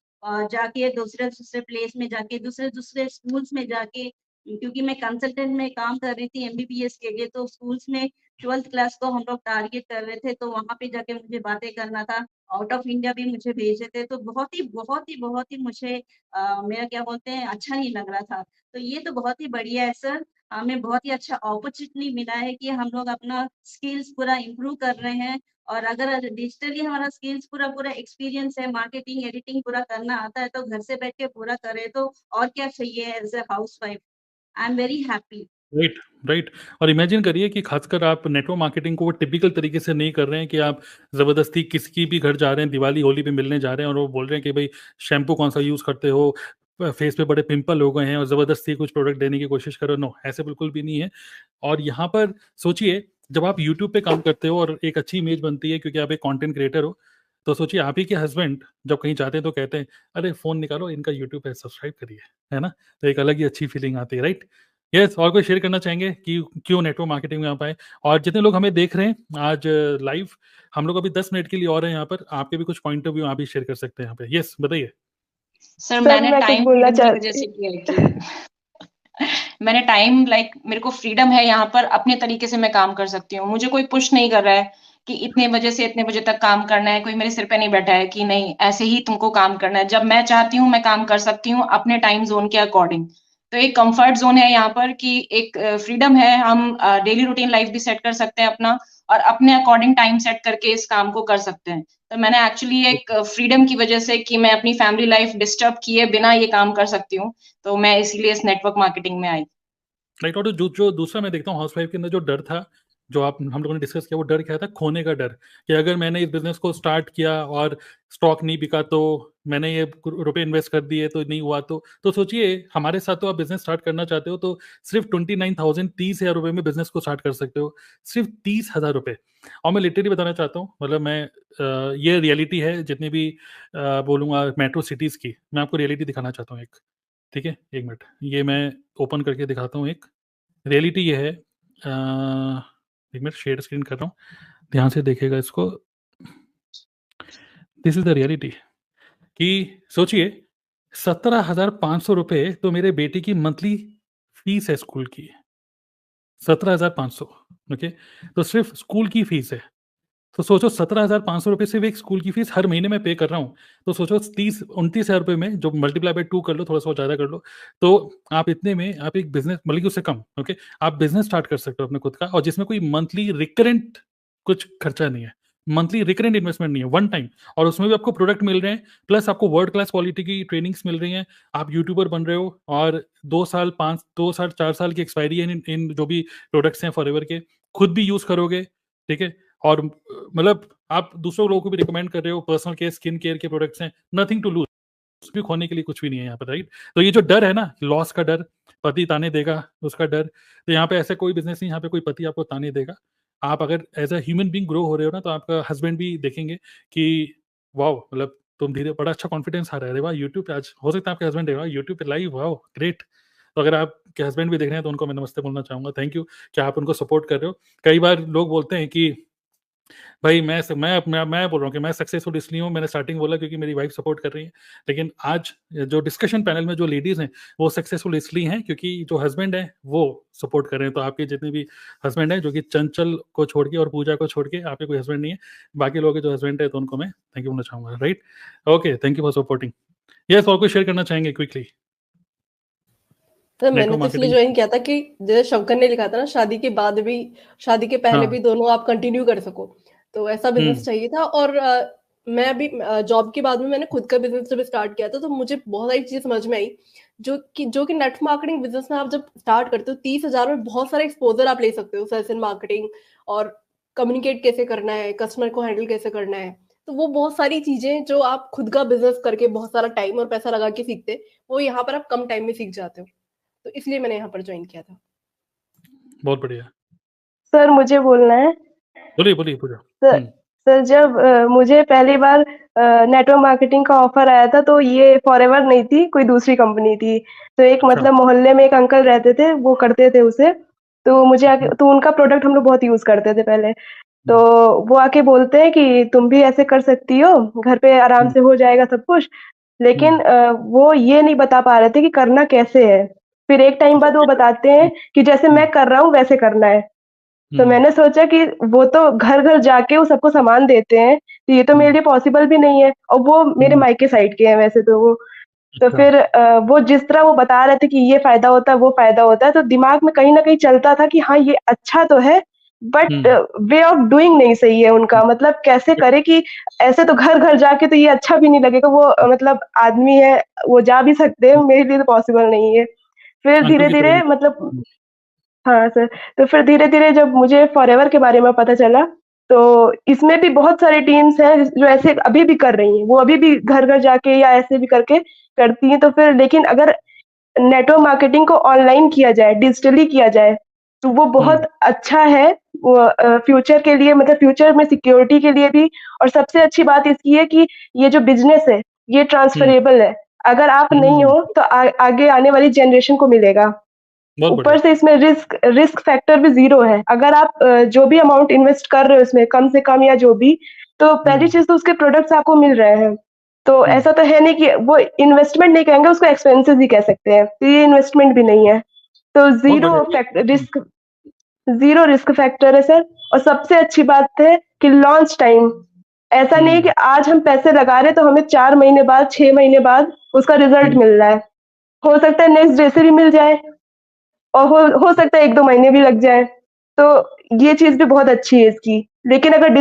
जाके दूसरे दूसरे प्लेस में जाके, दूसरे दूसरे स्कूल्स में जाके, क्योंकि मैं कंसल्टेंट में काम कर रही थी एमबीबीएस के लिए, तो स्कूल्स में 12th क्लास को हम लोग टारगेट कर रहे थे, तो वहाँ पे जाके मुझे बातें करना था। आउट ऑफ इंडिया भी मुझे भेजे थे, तो बहुत ही मुझे मेरा क्या बोलते हैं, अच्छा नहीं लग रहा था। तो ये तो बहुत ही बढ़िया है सर, हमें बहुत ही अच्छा अपॉर्चुनिटी मिला है कि हम लोग अपना स्किल्स पूरा इम्प्रूव कर रहे हैं। और अगर डिजिटली हमारा स्किल्स पूरा एक्सपीरियंस है, मार्केटिंग, एडिटिंग पूरा करना आता है, तो घर से बैठ के पूरा करें, तो और क्या चाहिए as a housewife. I am very happy. Right, right. और इमेजिन करिए कि खासकर आप नेटवर्क मार्केटिंग को वो टिपिकल तरीके से नहीं कर रहे हैं कि आप ज़बरदस्ती किसी भी घर जा रहे हैं, दिवाली, होली पे मिलने जा रहे हैं और वो बोल रहे हैं कि भाई शैम्पू कौन-सा यूज़ करते हो? फेस पे बड़े पिंपल हो गए हैं और ज़बरदस्ती कुछ प्रोडक्ट देने की कोशिश करो, नो, ऐसे बिल्कुल भी नहीं है। और यहाँ पर सोचिए, जब आप यूट्यूब पे काम करते हो और एक अच्छी इमेज बनती है क्योंकि आप एक कंटेंट क्रिएटर हो, तो सोचिए आप ही के हस्बैंड जब कहीं जाते हैं तो कहते हैं, "अरे! फ़ोन निकालो, इनका यूट्यूब पे सब्सक्राइब करिए।" है ना? तो एक अलग ही अच्छी फीलिंग आती है, राइट? यस, और कोई शेयर करना चाहेंगे कि क्यों नेटवर्क मार्केटिंग में आप आए? और जितने लोग हमें देख रहे हैं आज लाइव, हम लोग अभी 10 मिनट के लिए और हैं यहाँ पर, आपके भी कुछ पॉइंट ऑफ व्यू आप भी शेयर कर सकते हैं यहाँ पे। यस, बताइए। सर सर मैंने मैं कुछ टाइम बोलना फ्रीडम की वजह से किया है कि मैंने टाइम मेरे को फ्रीडम है यहाँ पर, अपने तरीके से मैं काम कर सकती हूँ। मुझे कोई पुश नहीं कर रहा है कि इतने बजे से इतने बजे तक काम करना है, कोई मेरे सिर पे नहीं बैठा है कि नहीं ऐसे ही तुमको काम करना है। जब मैं चाहती हूँ मैं काम कर सकती हूँ अपने टाइम जोन के अकॉर्डिंग। तो एक कंफर्ट जोन है यहाँ पर कि एक फ्रीडम है, हम डेली रूटीन लाइफ भी सेट कर सकते हैं अपना और अपने अकॉर्डिंग टाइम सेट करके इस काम को कर सकते हैं। तो मैंने एक्चुअली एक फ्रीडम की वजह से कि मैं अपनी फैमिली लाइफ डिस्टर्ब किए बिना ये काम कर सकती हूँ, तो मैं इसीलिए इस नेटवर्क मार्केटिंग में आई। राइट। और जो दूसरा मैं देखता हूँ हाउसवाइफ के अंदर जो डर था, जो आप हम लोगों ने डिस्कस किया, वो डर क्या था? खोने का डर, कि अगर मैंने इस बिजनेस को स्टार्ट किया और स्टॉक नहीं बिका, तो मैंने ये रुपए इन्वेस्ट कर दिए तो नहीं हुआ, तो सोचिए हमारे साथ तो आप बिजनेस स्टार्ट करना चाहते हो तो सिर्फ 29,000 30,000 रुपए में बिजनेस को स्टार्ट कर सकते हो, सिर्फ 30,000 रुपए। और मैं लिटरली बताना चाहता हूँ, मतलब मैं ये रियलिटी है जितनी भी बोलूँगा मेट्रो सिटीज़ की, मैं आपको रियलिटी दिखाना चाहता हूँ एक, ठीक है? 1 मिनट, ये मैं ओपन करके दिखाता हूँ एक। रियलिटी ये है, 1 मिनट शेयर स्क्रीन कर रहा हूँ, ध्यान से देखिएगा इसको। दिस इज़ द रियलिटी कि सोचिए 17,500 रुपए तो मेरे बेटे की मंथली फीस है स्कूल की, 17,500, ओके? तो सिर्फ स्कूल की फीस है। तो सोचो 17,500 रुपए सिर्फ एक स्कूल की फीस हर महीने में पे कर रहा हूँ। तो सोचो 30-29,000 रुपए में जो मल्टीप्लाई बाय 2 कर लो, थोड़ा-सा ज़्यादा कर लो, तो आप इतने में आप एक बिज़नेस, बल्कि उससे कम, ओके? आप बिज़नेस स्टार्ट कर सकते हो अपने खुद का, और जिसमें कोई मंथली रिकरेंट कुछ खर्चा नहीं है। मंथली रिकरेंट इन्वेस्टमेंट नहीं है, वन टाइम, और उसमें भी आपको प्रोडक्ट मिल रहे हैं, प्लस आपको वर्ल्ड क्लास क्वालिटी की ट्रेनिंग्स मिल रही हैं। आप यूट्यूबर बन रहे हो और 2 साल 4 साल की एक्सपायरी है इन जो भी प्रोडक्ट्स हैं फॉरएवर के, खुद भी यूज़ करोगे, ठीक है? और मतलब आप दूसरों लोगों को भी रिकमेंड कर रहे हो, पर्सनल केयर, स्किन केयर के प्रोडक्ट्स हैं, नथिंग टू लूज़, कुछ भी खोने के लिए कुछ भी नहीं है यहाँ पर, राइट? तो ये जो डर है ना, लॉस का डर, पति ताने देगा उसका डर, तो यहाँ पे ऐसा कोई बिज़नेस नहीं, यहाँ पे कोई पति आपको ताने देगा। आप अगर as a human being grow हो रहे हो ना, तो आपका हस्बैंड भी देखेंगे कि वॉव! मतलब तुम धीरे, बड़ा अच्छा कॉन्फिडेंस आ रहा है, अरे वाह! यूट्यूब पे आज हो सकता है आपके हस्बैंड है, वाह! यूट्यूब पे लाइव, वॉव! ग्रेट। तो अगर आपके हस्बैंड भी देख रहे हैं तो उनको मैं नमस्ते बोलना चाहूँगा, थैंक यू कि आप उनको सपोर्ट कर रहे हो। कई बार लोग बोलते हैं कि भाई मैं बोल रहा हूँ कि मैं सक्सेसफुल इसलिए हूँ, मैंने स्टार्टिंग बोला क्योंकि मेरी वाइफ सपोर्ट कर रही है। लेकिन आज जो डिस्कशन पैनल में जो लेडीज़ हैं, वो सक्सेसफुल इसलिए हैं क्योंकि जो हस्बैंड हैं, वो सपोर्ट कर रहे हैं। तो आपके जितने भी हस्बैंड हैं, जो कि चंचल को छोड़ के और पूजा को छोड़ के आपके कोई हस्बैंड नहीं है, बाकी लोगों के जो हस्बैंड है, तो उनको मैं थैंक यू बोलना चाहूँगा, right? Okay, thank you for supporting. Yes, और कुछ शेयर करना चाहेंगे क्विकली? तो मैंने नेटवर्क तो इसलिए मार्केटिंग। ज्वाइन किया था कि जैसे शंकर ने लिखा था ना, शादी के बाद भी, शादी के पहले हाँ। भी दोनों आप कंटिन्यू कर सको, तो ऐसा बिजनेस चाहिए था। और मैं अभी जॉब के बाद में मैंने खुद का बिजनेस जब स्टार्ट किया था, तो मुझे बहुत सारी चीजें समझ में आई, जो कि नेटवर्क मार्केटिंग बिजनेस में आप जब स्टार्ट करते हो, 30,000 में बहुत सारा एक्सपोजर आप ले सकते हो, सेल्स एंड मार्केटिंग, और कम्युनिकेट कैसे करना है, कस्टमर को हैंडल कैसे करना है, तो वो बहुत सारी चीजें जो आप खुद का बिजनेस करके बहुत सारा टाइम और पैसा लगा के सीखते, वो यहाँ पर आप कम टाइम में सीख जाते हो। तो इसलिए मैंने यहाँ पर ज्वाइन किया था। बहुत बढ़िया। सर मुझे बोलना है। बोलिए, बोलिए पूजा। सर जब मुझे पहली बार नेटवर्क मार्केटिंग का ऑफर आया था, तो ये फॉरएवर नहीं थी, कोई दूसरी कंपनी थी। तो एक मतलब मोहल्ले में एक अंकल रहते थे, वो करते थे उसे, तो मुझे तो उनका प्रोडक्ट हम लोग बहुत यूज करते थे पहले। तो वो आके बोलते हैं कि तुम भी ऐसे कर सकती हो, घर पे आराम से हो जाएगा सब कुछ। लेकिन वो ये नहीं बता पा रहे थे कि करना कैसे है। फिर एक टाइम बाद वो बताते हैं कि जैसे मैं कर रहा हूँ वैसे करना है। तो मैंने सोचा कि वो तो घर-घर जाके वो सबको सामान देते हैं, तो ये तो मेरे लिए पॉसिबल भी नहीं है और वो मेरे मायके साइड के हैं वैसे तो वो। तो अच्छा। फिर वो जिस तरह वो बता रहे थे कि ये फ़ायदा होता है, वो फ़ायदा होता है, तो दिमाग में कहीं न कहीं चलता था कि हाँ, ये अच्छा तो है, बट वे ऑफ डूइंग नहीं सही है उनका। मतलब कैसे करें कि ऐसे तो घर-घर जाके तो ये अच्छा भी नहीं लगेगा, वो मतलब आदमी है, वो जा भी सकते हैं, मेरे लिए तो पॉसिबल नहीं है। फिर अंकल की तरह धीरे-धीरे ही। मतलब हाँ सर, तो फिर धीरे-धीरे जब मुझे फॉरएवर के बारे में पता चला, तो इसमें भी बहुत सारी टीम्स हैं जो ऐसे अभी भी कर रही हैं। वो अभी भी घर-घर जाके या ऐसे भी करके करती हैं। तो फिर लेकिन अगर नेटवर्क मार्केटिंग को ऑनलाइन किया जाए, डिजिटली किया जाए, तो वो बहुत अच्छा है। वो फ्यूचर के लिए मतलब फ्यूचर में सिक्योरिटी के लिए भी। और सबसे अच्छी बात इसकी है कि ये जो बिज़नेस है, ये ट्रांसफरेबल है। अगर आप नहीं हो तो आगे आने वाली जनरेशन को मिलेगा। बहुत ऊपर बढ़िया। से इसमें रिस्क फैक्टर भी 0 है। अगर आप जो भी अमाउंट इन्वेस्ट कर रहे हो इसमें कम से कम या जो भी, तो पहली चीज़ तो उसके प्रोडक्ट्स आपको मिल रहे हैं। तो ऐसा तो है नहीं कि वो इन्वेस्टमेंट नहीं कहेंगे, उसको एक्सपेंसेस ही कह सकते हैं। तो ये इन्वेस्टमेंट भी नहीं है। तो बहुत बढ़िया। ज़ीरो रिस्क फैक्टर है सर। और सबसे अच्छी बात है कि लॉन्च टाइम ऐसा नहीं है कि आज हम पैसे लगा रहे हैं तो हमें 4 महीने बाद, 6 महीने बाद उसका रिज़ल्ट मिल रहा है। हो सकता है नेक्स्ट डे से भी मिल जाए और हो सकता है 1-2 महीने भी लग जाए। तो ये चीज़ भी बहुत अच्छी है इसकी। लेकिन अगर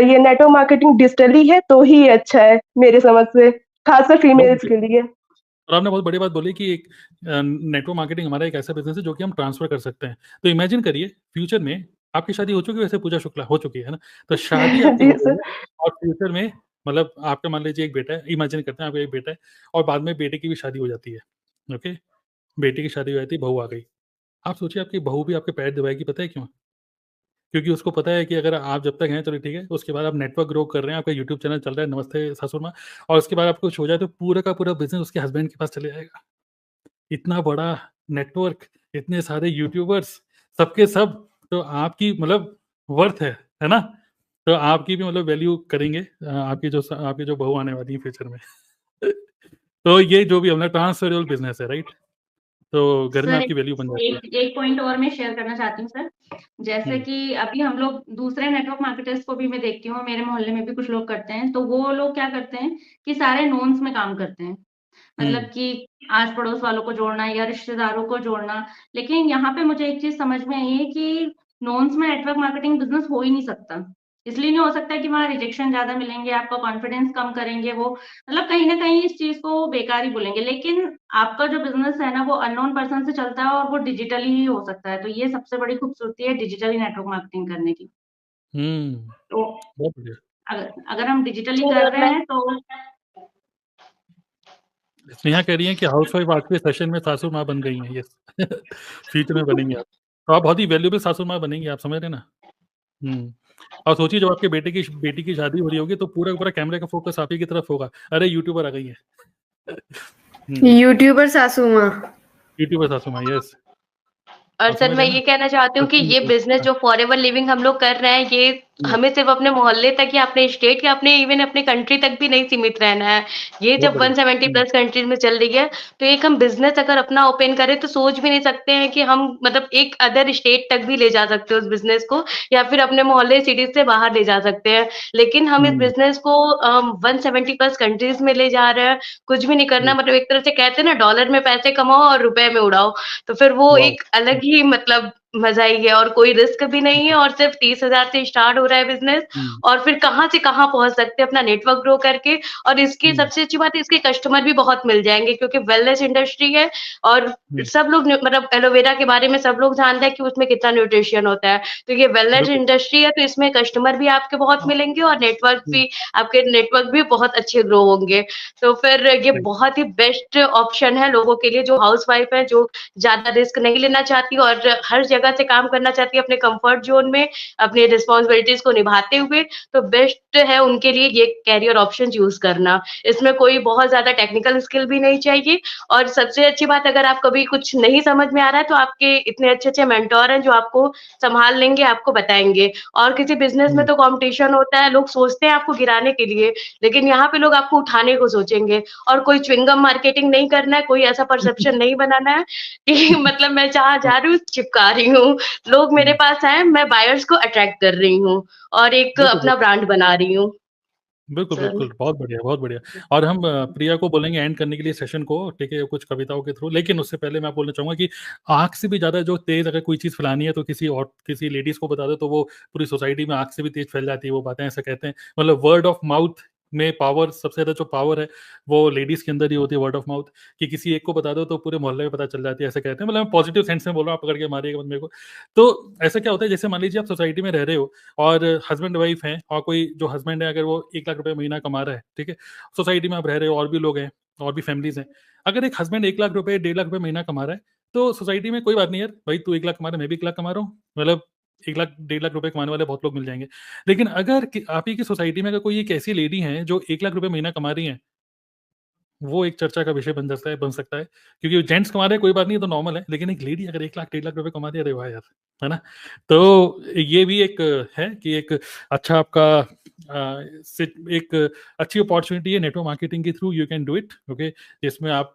ये नेटवर्क मार्केटिंग डिजिटली है तो ही ये अच्छा है मेरे समझ से, खासकर फीमेल्स के लिए। और आपने बहुत बड़ी बात बोली कि एक नेटवर्क मार्केटिंग हमारा एक ऐसा बिजनेस है जो कि हम ट्रांसफर कर सकते हैं। तो इमेजिन करिए फ्यूचर में आपकी शादी हो चुकी है, वैसे पूजा शुक्ला हो चुकी है ना, तो शादी आपकी जी हो गई सर। है और फ्यूचर में मतलब आपका मान लीजिए एक बेटा है, इमेजिन करते हैं आपका एक बेटा है और बाद में बेटे की भी शादी हो जाती है। ओके, बेटी की शादी हो जाती है, बहू आ गई। आप सोचिए आपकी बहू भी आपके पैर दबाएगी, पता है क्यों? क्योंकि उसको पता है कि अगर आप जब तक हैं चलो ठीक है, उसके बाद आप नेटवर्क ग्रो कर रहे हैं, आपका यूट्यूब चैनल चल रहा है, नमस्ते सासुर माँ, और उसके बाद आपको कुछ हो जाए तो पूरा का पूरा बिज़नेस उसके हस्बैंड के पास चले जाएगा। इतना बड़ा नेटवर्क, इतने सारे यूट्यूबर्स, सबके सब, तो आपकी मतलब वर्थ है ना? तो आपकी भी मतलब वैल्यू करेंगे आपकी जो बहू आने वाली है फ्यूचर में। तो ये जो भी अपना ट्रांसफरेबल बिज़नेस है, राइट? तो घर में सर आपकी वैल्यू बन जाती है। एक पॉइंट और मैं शेयर करना चाहती हूँ सर। जैसे कि अभी हम लोग दूसरे नेटवर्क मार्केटर्स को भी मैं देखती हूँ, मेरे मोहल्ले में भी कुछ लोग करते हैं, तो वो लोग क्या करते हैं कि सारे नोन्स में काम करते हैं। मतलब कि आस पड़ोस वालों को जोड़ना या रिश्तेदारों को जोड़ना। लेकिन यहाँ पे मुझे एक चीज समझ में आई है कि नोन्स में नेटवर्क मार्केटिंग बिजनेस हो ही नहीं सकता। इसलिए नहीं हो सकता कि वहाँ रिजेक्शन ज्यादा मिलेंगे, आपका कॉन्फिडेंस कम करेंगे, वो मतलब कहीं ना कहीं इस चीज को बेकार ही बोलेंगे। लेकिन आपका जो बिजनेस है ना, वो अननोन पर्सन से चलता है और वो डिजिटली ही हो सकता है। तो ये सबसे बड़ी खूबसूरती है डिजिटली नेटवर्क मार्केटिंग करने की। तो बहुत बढ़िया। अगर हम डिजिटली कर रहे हैं तो स्नेहा कह रही हैं कि हाउसवाइफ आज के सेशन में सासू माँ बन गई हैं। यस, फ्यूचर में बनेंगी आप, तो आप बहुत ही वैल्यूएबल सासू माँ बनेंगी, आप समझ रहे हैं ना? और सोचिए जब आपके बेटी की शादी हो रही होगी तो पूरा पूरा कैमरे का फोकस आप ही की तरफ होगा। अरे यूट्यूबर आ गई है। यूट्यूबर सासू माँ। यूट्यूबर सासू माँ, यस। और सर मैं ये कहना चाहती हूँ कि ये बिजनेस जो फॉरएवर लिविंग हम लोग कर रहे हैं, ये हमें सिर्फ अपने मोहल्ले तक या अपने स्टेट या अपने इवन अपने कंट्री तक भी नहीं सीमित रहना है। ये जब 170 प्लस कंट्रीज में चल रही है, तो एक हम बिजनेस अगर अपना ओपन करें तो सोच भी नहीं सकते हैं कि हम मतलब एक अदर स्टेट तक भी ले जा सकते हैं उस बिजनेस को, या फिर अपने मोहल्ले सिटी से बाहर ले जा सकते हैं। लेकिन हम इस बिजनेस को 170 प्लस कंट्रीज में ले जा रहे हैं। कुछ भी नहीं करना, मतलब एक तरह से कहते हैं ना, डॉलर में पैसे कमाओ और रुपए में उड़ाओ, तो फिर वो एक अलग ही मतलब मजा ही है। और कोई रिस्क भी नहीं है और सिर्फ 30,000 से स्टार्ट हो रहा है बिजनेस, और फिर कहाँ से कहाँ पहुंच सकते हैं अपना नेटवर्क ग्रो करके। और इसकी सबसे अच्छी बात है, इसके कस्टमर भी बहुत मिल जाएंगे क्योंकि वेलनेस इंडस्ट्री है और सब लोग मतलब एलोवेरा के बारे में सब लोग जानते हैं कि उसमें कितना न्यूट्रिशन होता है। तो ये वेलनेस इंडस्ट्री है, तो इसमें कस्टमर भी आपके बहुत मिलेंगे और आपके नेटवर्क भी बहुत अच्छे ग्रो होंगे। तो फिर ये बहुत ही बेस्ट ऑप्शन है लोगों के लिए जो हाउस वाइफ है, जो ज्यादा रिस्क नहीं लेना चाहती और हर जगह से काम करना चाहती है अपने कंफर्ट जोन में, अपनी रिस्पॉन्सिबिलिटीज को निभाते हुए। तो बेस्ट है उनके लिए ये कैरियर ऑप्शन यूज करना। इसमें कोई बहुत ज्यादा टेक्निकल स्किल भी नहीं चाहिए। और सबसे अच्छी बात, अगर आप कभी कुछ नहीं समझ में आ रहा है तो आपके इतने अच्छे अच्छे मेंटोर हैं जो आपको संभाल लेंगे, आपको बताएंगे। और किसी बिजनेस में तो कंपटीशन होता है, लोग सोचते हैं आपको गिराने के लिए, लेकिन यहाँ पे लोग आपको उठाने को सोचेंगे। और कोई च्विंगम मार्केटिंग नहीं करना है, कोई ऐसा परसेप्शन नहीं बनाना है कि मतलब मैं जहाँ जा रही हूँ चिपका रही हूँ, लोग मेरे पास आए, मैं बायर्स को अट्रैक्ट कर रही हूँ और एक बिल्कुल, अपना ब्रांड बना रही हूँ। बिल्कुल, सर बिल्कुल। बहुत बढ़िया, बहुत बढ़िया। और हम प्रिया को बोलेंगे एंड करने के लिए सेशन को, ठीक है, कुछ कविताओं के थ्रू। लेकिन उससे पहले मैं बोलना चाहूँगा कि आग से भी ज़्यादा जो तेज़ अगर कोई चीज़ फैलानी है तो किसी लेडीज़ को बता दो तो वो पूरी सोसाइटी में आग से भी तेज़ फैल जाती है, वो बातें ऐसा कहते हैं। मतलब वर्ड ऑफ माउथ में पावर, सबसे ज़्यादा जो पावर है वो लेडीज़ के अंदर ही होती है, वर्ड ऑफ माउथ, कि किसी एक को बता दो तो पूरे मोहल्ले में पता चल जाती है, ऐसा कहते हैं। मतलब मैं पॉजिटिव सेंस में बोल रहा हूँ, आप पकड़ के मारिएगा मत मेरे को। तो ऐसा क्या होता है, जैसे मान लीजिए आप सोसाइटी में रह रहे हो और हस्बैंड वाइफ हैं, और कोई जो हस्बैंड है अगर वो 1 लाख रुपए महीना कमा रहा है, ठीक है, सोसाइटी में आप रह रहे हो और भी लोग हैं और भी फैमिलीज हैं। अगर एक हस्बैंड 1 लाख रुपए 1.5 लाख रुपए महीना कमा रहा है तो सोसाइटी में कोई बात नहीं यार, भाई तू 1 लाख कमा रहा है, मैं भी 1 लाख कमा रहा हूँ, मतलब 1 लाख 1.5 लाख रुपए कमाने वाले बहुत लोग मिल जाएंगे। लेकिन अगर आप ही की सोसाइटी में अगर कोई एक ऐसी लेडी है जो 1 लाख रुपए महीना कमा रही है, वो एक चर्चा का विषय बन सकता है, क्योंकि जेंट्स कमा रहे हैं कोई बात नहीं, ये तो नॉर्मल है, लेकिन एक लेडी अगर 1 लाख 1.5 लाख रुपए कमा रही है, अरे वाह यार, है ना? तो ये भी एक है कि एक अच्छा आपका एक अच्छी अपॉर्चुनिटी है नेटवर्क मार्केटिंग के through, you can do it, okay, जिसमें आप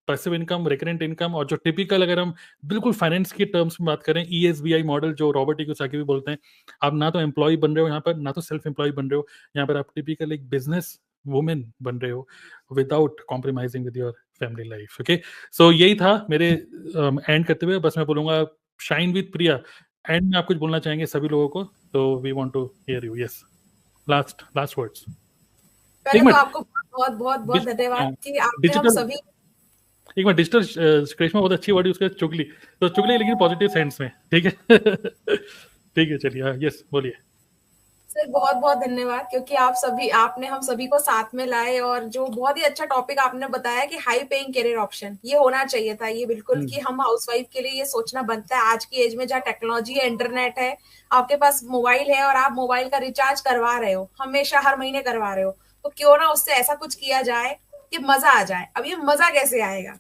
पैसिव इनकम, रिकरेंट इनकम, और जो टिपिकल अगर हम बिल्कुल फाइनेंस के टर्म्स में बात करें, ESBI मॉडल जो रॉबर्ट कियोसाकी भी बोलते हैं, आप ना तो एम्प्लॉय बन रहे हो यहाँ पर, ना तो सेल्फ एम्प्लॉय बन रहे हो यहाँ पर, आप टिपिकल एक बिजनेस वुमेन बन रहे हो without compromising with your family life. Okay, so यही था मेरे एंड करते हुए, बस मैं बोलूंगा शाइन विद प्रिया, एंड में आप कुछ बोलना चाहेंगे सभी लोगों को, तो we want to hear you. Yes, last words. पहले एक तो मिनट, आपको बहुत बहुत बहुत धन्यवाद कि आपने हम डिजिटल, सभी एक मिनट, डिजिटल करिश्मा बहुत अच्छी वर्ड यूज कर, चुगली, तो चुगली लेकिन पॉजिटिव सेंस में, ठीक है? ठीक है, चलिए, यस बोलिए। सर बहुत बहुत धन्यवाद, क्योंकि आपने हम सभी को साथ में लाए, और जो बहुत ही अच्छा टॉपिक आपने बताया कि हाई पेइंग करियर ऑप्शन, ये होना चाहिए था, ये बिल्कुल कि हम हाउसवाइफ के लिए ये सोचना बनता है आज की एज में, जहाँ टेक्नोलॉजी है, इंटरनेट है, आपके पास मोबाइल है और आप मोबाइल का रिचार्ज करवा रहे हो, हमेशा हर महीने करवा रहे हो, तो क्यों ना उससे ऐसा कुछ किया जाए कि मजा आ जाए। अब ये मजा कैसे आएगा,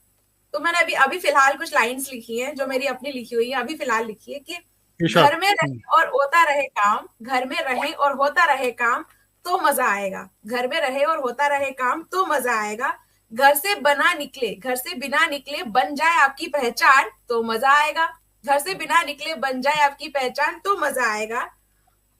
तो मैंने अभी फिलहाल कुछ लाइंस लिखी हैं जो मेरी अपनी लिखी हुई है, अभी फिलहाल लिखी है कि घर में रहे और होता रहे काम, घर में रहे और होता रहे काम तो मजा आएगा, घर में रहे और होता रहे काम तो मजा आएगा, घर से बिना निकले बन जाए आपकी पहचान तो मजा आएगा, घर से बिना निकले बन जाए आपकी पहचान तो मजा आएगा,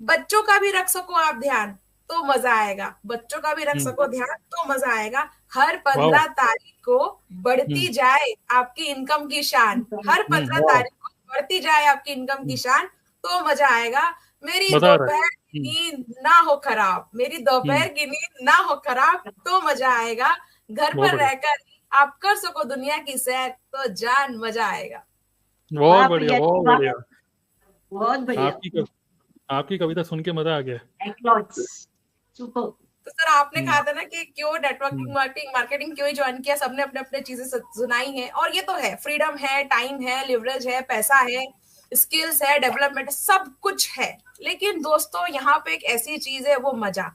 बच्चों का भी रख सको आप ध्यान तो मजा आएगा, बच्चों का भी रख सको ध्यान तो मजा आएगा, हर 15 तारीख को बढ़ती जाए आपकी इनकम की शान, हर 15 तारीख को बढ़ती जाए आपकी इनकम की शान तो मजा आएगा, मेरी दोपहर की नींद ना हो खराब, मेरी दोपहर की नींद ना हो खराब तो मजा आएगा, घर पर रहकर आप कर सको दुनिया की सैर तो जान मजा आएगा। बहुत बढ़िया, बहुत बढ़िया, बहुत बढ़िया। आपकी कविता सुन के मजा आ गया। तो सर आपने कहा था ना कि क्यों नेटवर्किंग मार्केटिंग क्यों ही ज्वाइन किया, सबने अपने अपने चीजें सुनाई हैं, और ये तो है, फ्रीडम है, टाइम है, लिवरेज है, पैसा है, स्किल्स है, डेवलपमेंट, सब कुछ है, लेकिन दोस्तों यहाँ पे एक ऐसी चीज है, वो मजा,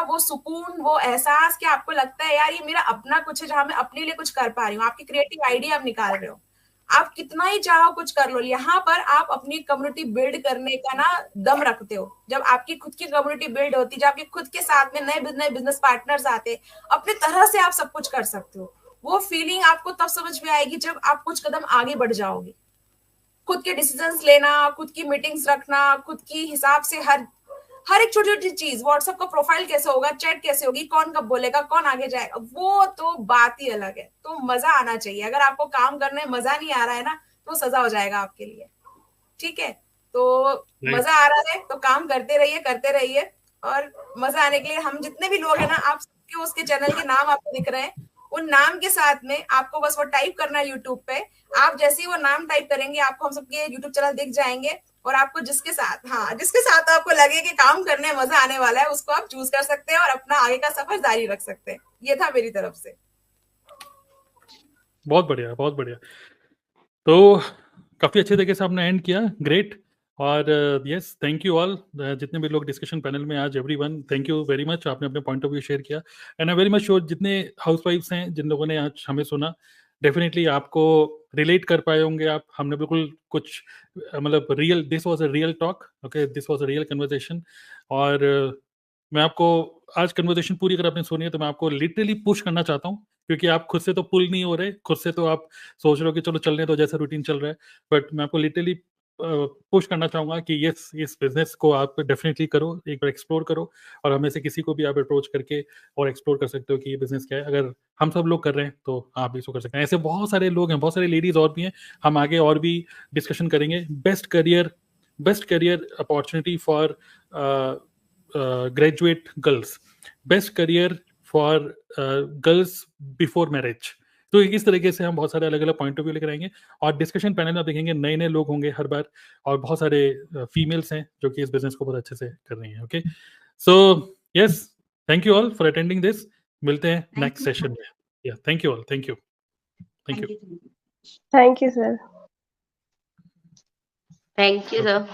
वो सुकून, वो एहसास कि आपको लगता है यार ये मेरा अपना कुछ है, जहां मैं अपने लिए कुछ कर पा रही हूँ, आपकी क्रिएटिव आइडिया आप निकाल रहे हो, आप कितना ही चाहो कुछ कर लो, यहाँ पर आप अपनी कम्युनिटी बिल्ड करने का ना दम रखते हो, जब आपकी खुद की कम्युनिटी बिल्ड होती है, जब आपके खुद के साथ में नए बिजनेस पार्टनर्स आते, अपने तरह से आप सब कुछ कर सकते हो, वो फीलिंग आपको तब समझ में आएगी जब आप कुछ कदम आगे बढ़ जाओगे, खुद के डिसीजंस लेना, खुद की मीटिंग्स रखना, खुद की हिसाब से हर एक छोटी छोटी चीज, व्हाट्सएप का प्रोफाइल कैसे होगा, चैट कैसे होगी, कौन कब बोलेगा, कौन आगे जाएगा, वो तो बात ही अलग है, तो मजा आना चाहिए, अगर आपको काम करने में मजा नहीं आ रहा है ना तो सजा हो जाएगा आपके लिए, ठीक है? तो मजा आ रहा है तो काम करते रहिए, और मजा आने के लिए हम जितने भी लोग हैं ना, आप सबके उसके चैनल के नाम आपको दिख रहे हैं, उन नाम के साथ में आपको बस वो टाइप करना है यूट्यूब पे, आप जैसे ही वो नाम टाइप करेंगे आपको हम सबके यूट्यूब चैनल दिख जाएंगे, और आपको जिसके साथ आपको लगे कि काम करने में मजा आने वाला है, उसको आप चूज कर सकते हैं और अपना आगे का सफर जारी रख सकते हैं। ये था मेरी तरफ से। बहुत बढ़िया, बहुत बढ़िया। तो काफी अच्छे तरीके से आपने एंड किया, ग्रेट। और यस, थैंक यू ऑल, जितने भी लोग डिस्कशन पैनल में आज, everyone, thank you very much, आपने अपने पॉइंट ऑफ व्यू शेयर किया, and I very much sure जितने हाउसवाइफ्स हैं, जिन लोगों ने आज हमें सुना, डेफिनेटली आपको रिलेट कर पाए होंगे आप, हमने बिल्कुल कुछ मतलब real, this was a real talk, okay, this was a real conversation, और मैं आपको आज कन्वर्सेशन पूरी अगर आपने सुनी है तो मैं आपको लिटरली पुश करना चाहता हूँ क्योंकि आप खुद से तो पुल नहीं हो रहे, खुद से तो आप सोच रहे हो कि चलो चलने दो जैसा रूटीन चल रहा है, बट मैं आपको लिटरली पुश करना चाहूंगा कि यस, इस बिजनेस को आप डेफिनेटली करो, एक बार एक्सप्लोर करो, और हमें से किसी को भी आप अप्रोच करके और एक्सप्लोर कर सकते हो कि ये बिजनेस क्या है। अगर हम सब लोग कर रहे हैं तो आप भी इसको कर सकते हैं। ऐसे बहुत सारे लोग हैं, बहुत सारे लेडीज और भी हैं, हम आगे और भी डिस्कशन करेंगे। Best career opportunity for graduate girls, best career for girls before marriage. तो इस तरीके से हम बहुत सारे अलग अलग पॉइंट ऑफ व्यू लेकर आएंगे, और डिस्कशन पैनल में आप देखेंगे नए नए लोग होंगे हर बार, और बहुत सारे फीमेल्स हैं जो कि इस बिजनेस को बहुत अच्छे से कर रही हैं। Okay, so yes, thank you all for attending this. मिलते हैं नेक्स्ट सेशन में। या thank you all, thank you, thank you, thank you sir. Thank you sir.